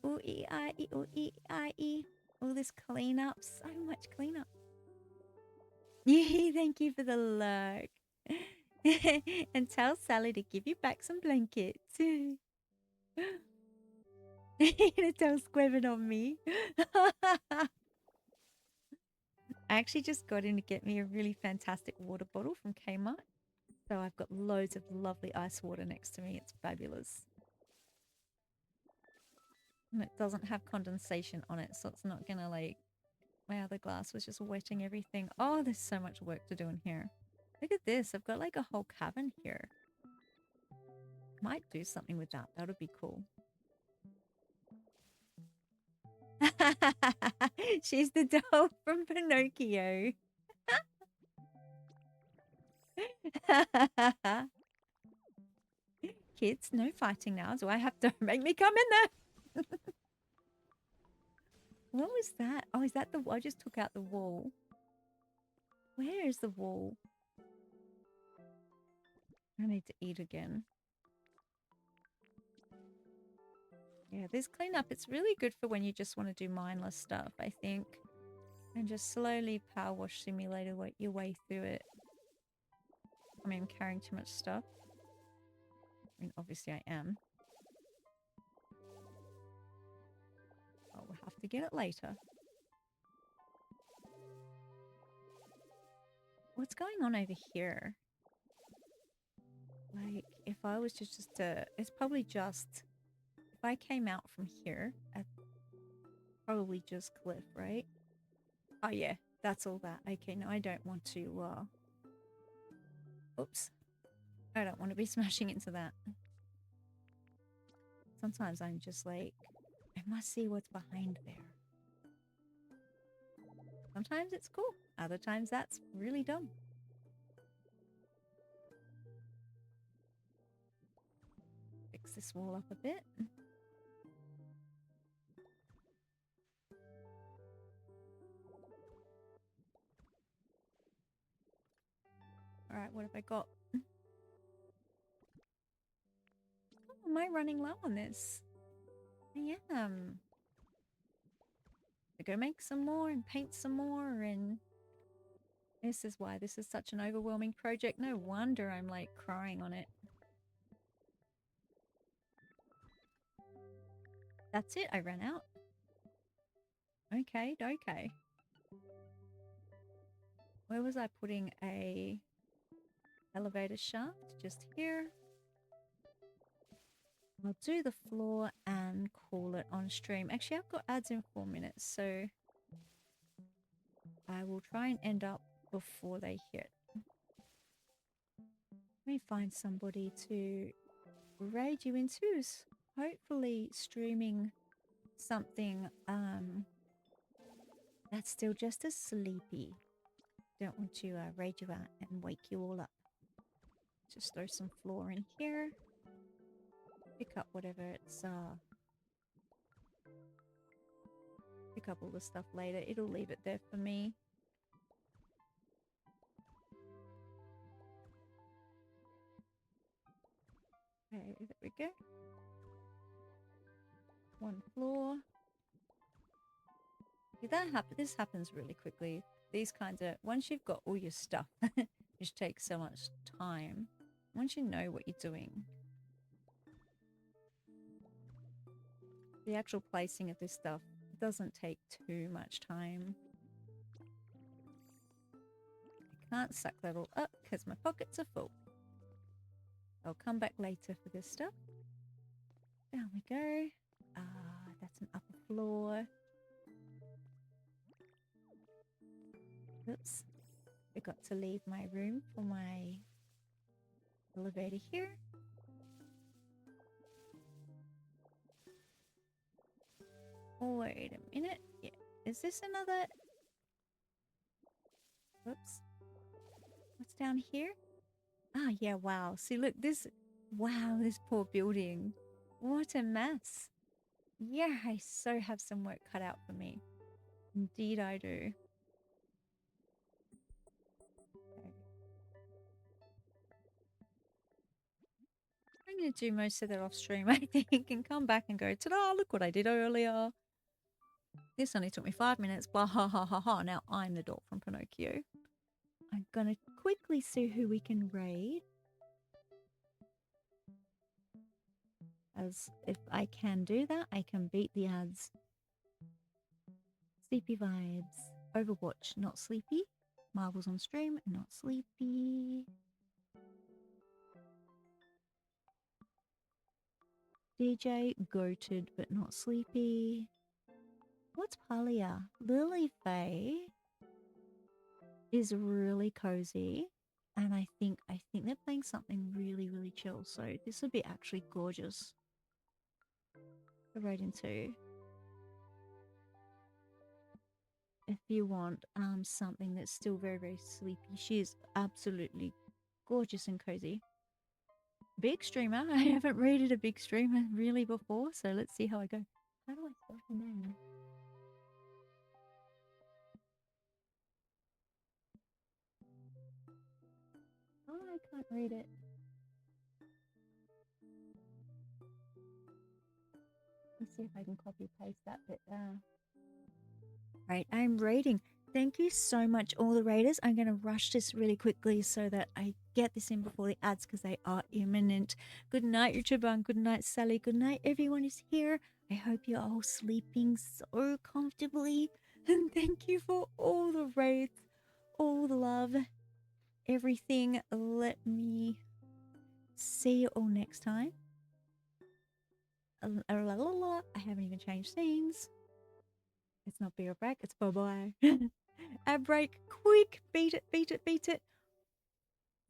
Ooh, E-I-E, ooh, E-I-E. All this cleanup, so much cleanup. Yee, thank you for the lurk. And tell Sally to give you back some blankets. You're gonna tell Squeven on me. I actually just got in to get me a really fantastic water bottle from Kmart. So I've got loads of lovely ice water next to me. It's fabulous. And it doesn't have condensation on it, so it's not gonna like... My other glass was just wetting everything. Oh, there's so much work to do in here. Look at this. I've got like a whole cabin here. Might do something with that. That would be cool. She's the doll from Pinocchio. Kids, no fighting now. Do I have to make me come in there? What was that? Oh, is that the... I just took out the wall. Where is the wall? I need to eat again. Yeah, this cleanup, it's really good for when you just want to do mindless stuff, I think. And just slowly power wash simulator your way through it. I mean, I'm carrying too much stuff. I mean, obviously I am. Oh, we'll have to get it later. What's going on over here? Like, if I was just it's probably just... If I came out from here, probably just cliff, right? Oh yeah, that's all that. Okay, no, I don't want to, oops. I don't want to be smashing into that. Sometimes I'm just like, I must see what's behind there. Sometimes it's cool. Other times that's really dumb. Fix this wall up a bit. Alright, what have I got? Oh, am I running low on this? I am. I go make some more and paint some more, and this is why this is such an overwhelming project. No wonder I'm like crying on it. That's it, I ran out. Okay, okay. Where was I putting a elevator shaft? Just here. I'll do the floor and call it on stream. Actually, I've got ads in 4 minutes, so I will try and end up before they hit. Let me find somebody to raid you into. Hopefully streaming something that's still just as sleepy. Don't want to raid you out and wake you all up. Just throw some floor in here. Pick up whatever it's pick up all the stuff later. It'll leave it there for me. Okay, there we go. 1 floor. This happens really quickly. These kinds of, once you've got all your stuff, which takes so much time, once you know what you're doing, the actual placing of this stuff doesn't take too much time. I can't suck that all up because my pockets are full. I'll come back later for this stuff. Down we go. That's an upper floor. Oops. Forgot to leave my room for my elevator here. Wait a minute. Yeah. Is this another? Whoops. What's down here? Ah, yeah, wow. See, look, this... Wow, this poor building. What a mess. Yeah, I so have some work cut out for me. Indeed I do. Okay. I'm going to do most of that off stream, I think, and come back and go, ta-da, look what I did earlier. This only took me 5 minutes, blah, ha, ha, ha, ha. Now I'm the dog from Pinocchio. I'm going to quickly see who we can raid. As if I can do that, I can beat the ads. Sleepy vibes. Overwatch, not sleepy. Marbles on stream, not sleepy. DJ, goated, but not sleepy. What's Palia? Lily Faye is really cozy. And I think they're playing something really, really chill. So this would be actually gorgeous. Go right into. If you want something that's still very, very sleepy. She is absolutely gorgeous and cozy. Big streamer. I haven't rated a big streamer really before, so let's see how I go. How do I spell her name? Oh, I can't read it. Let's see if I can copy paste that bit there. Right, I'm raiding. Thank you so much, all the raiders. I'm going to rush this really quickly so that I get this in before the ads because they are imminent. Good night, YouTuber. Good night, Sally. Good night, everyone who's here. I hope you're all sleeping so comfortably. And thank you for all the raids, all the love, everything. Let me see you all next time. I haven't even changed scenes. It's not be or break, it's bye-bye. A break, quick, beat it, beat it, beat it.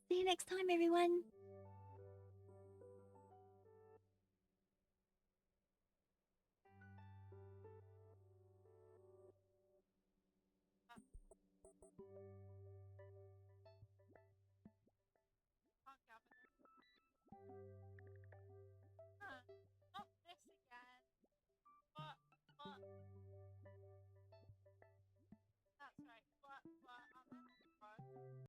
See you next time, everyone.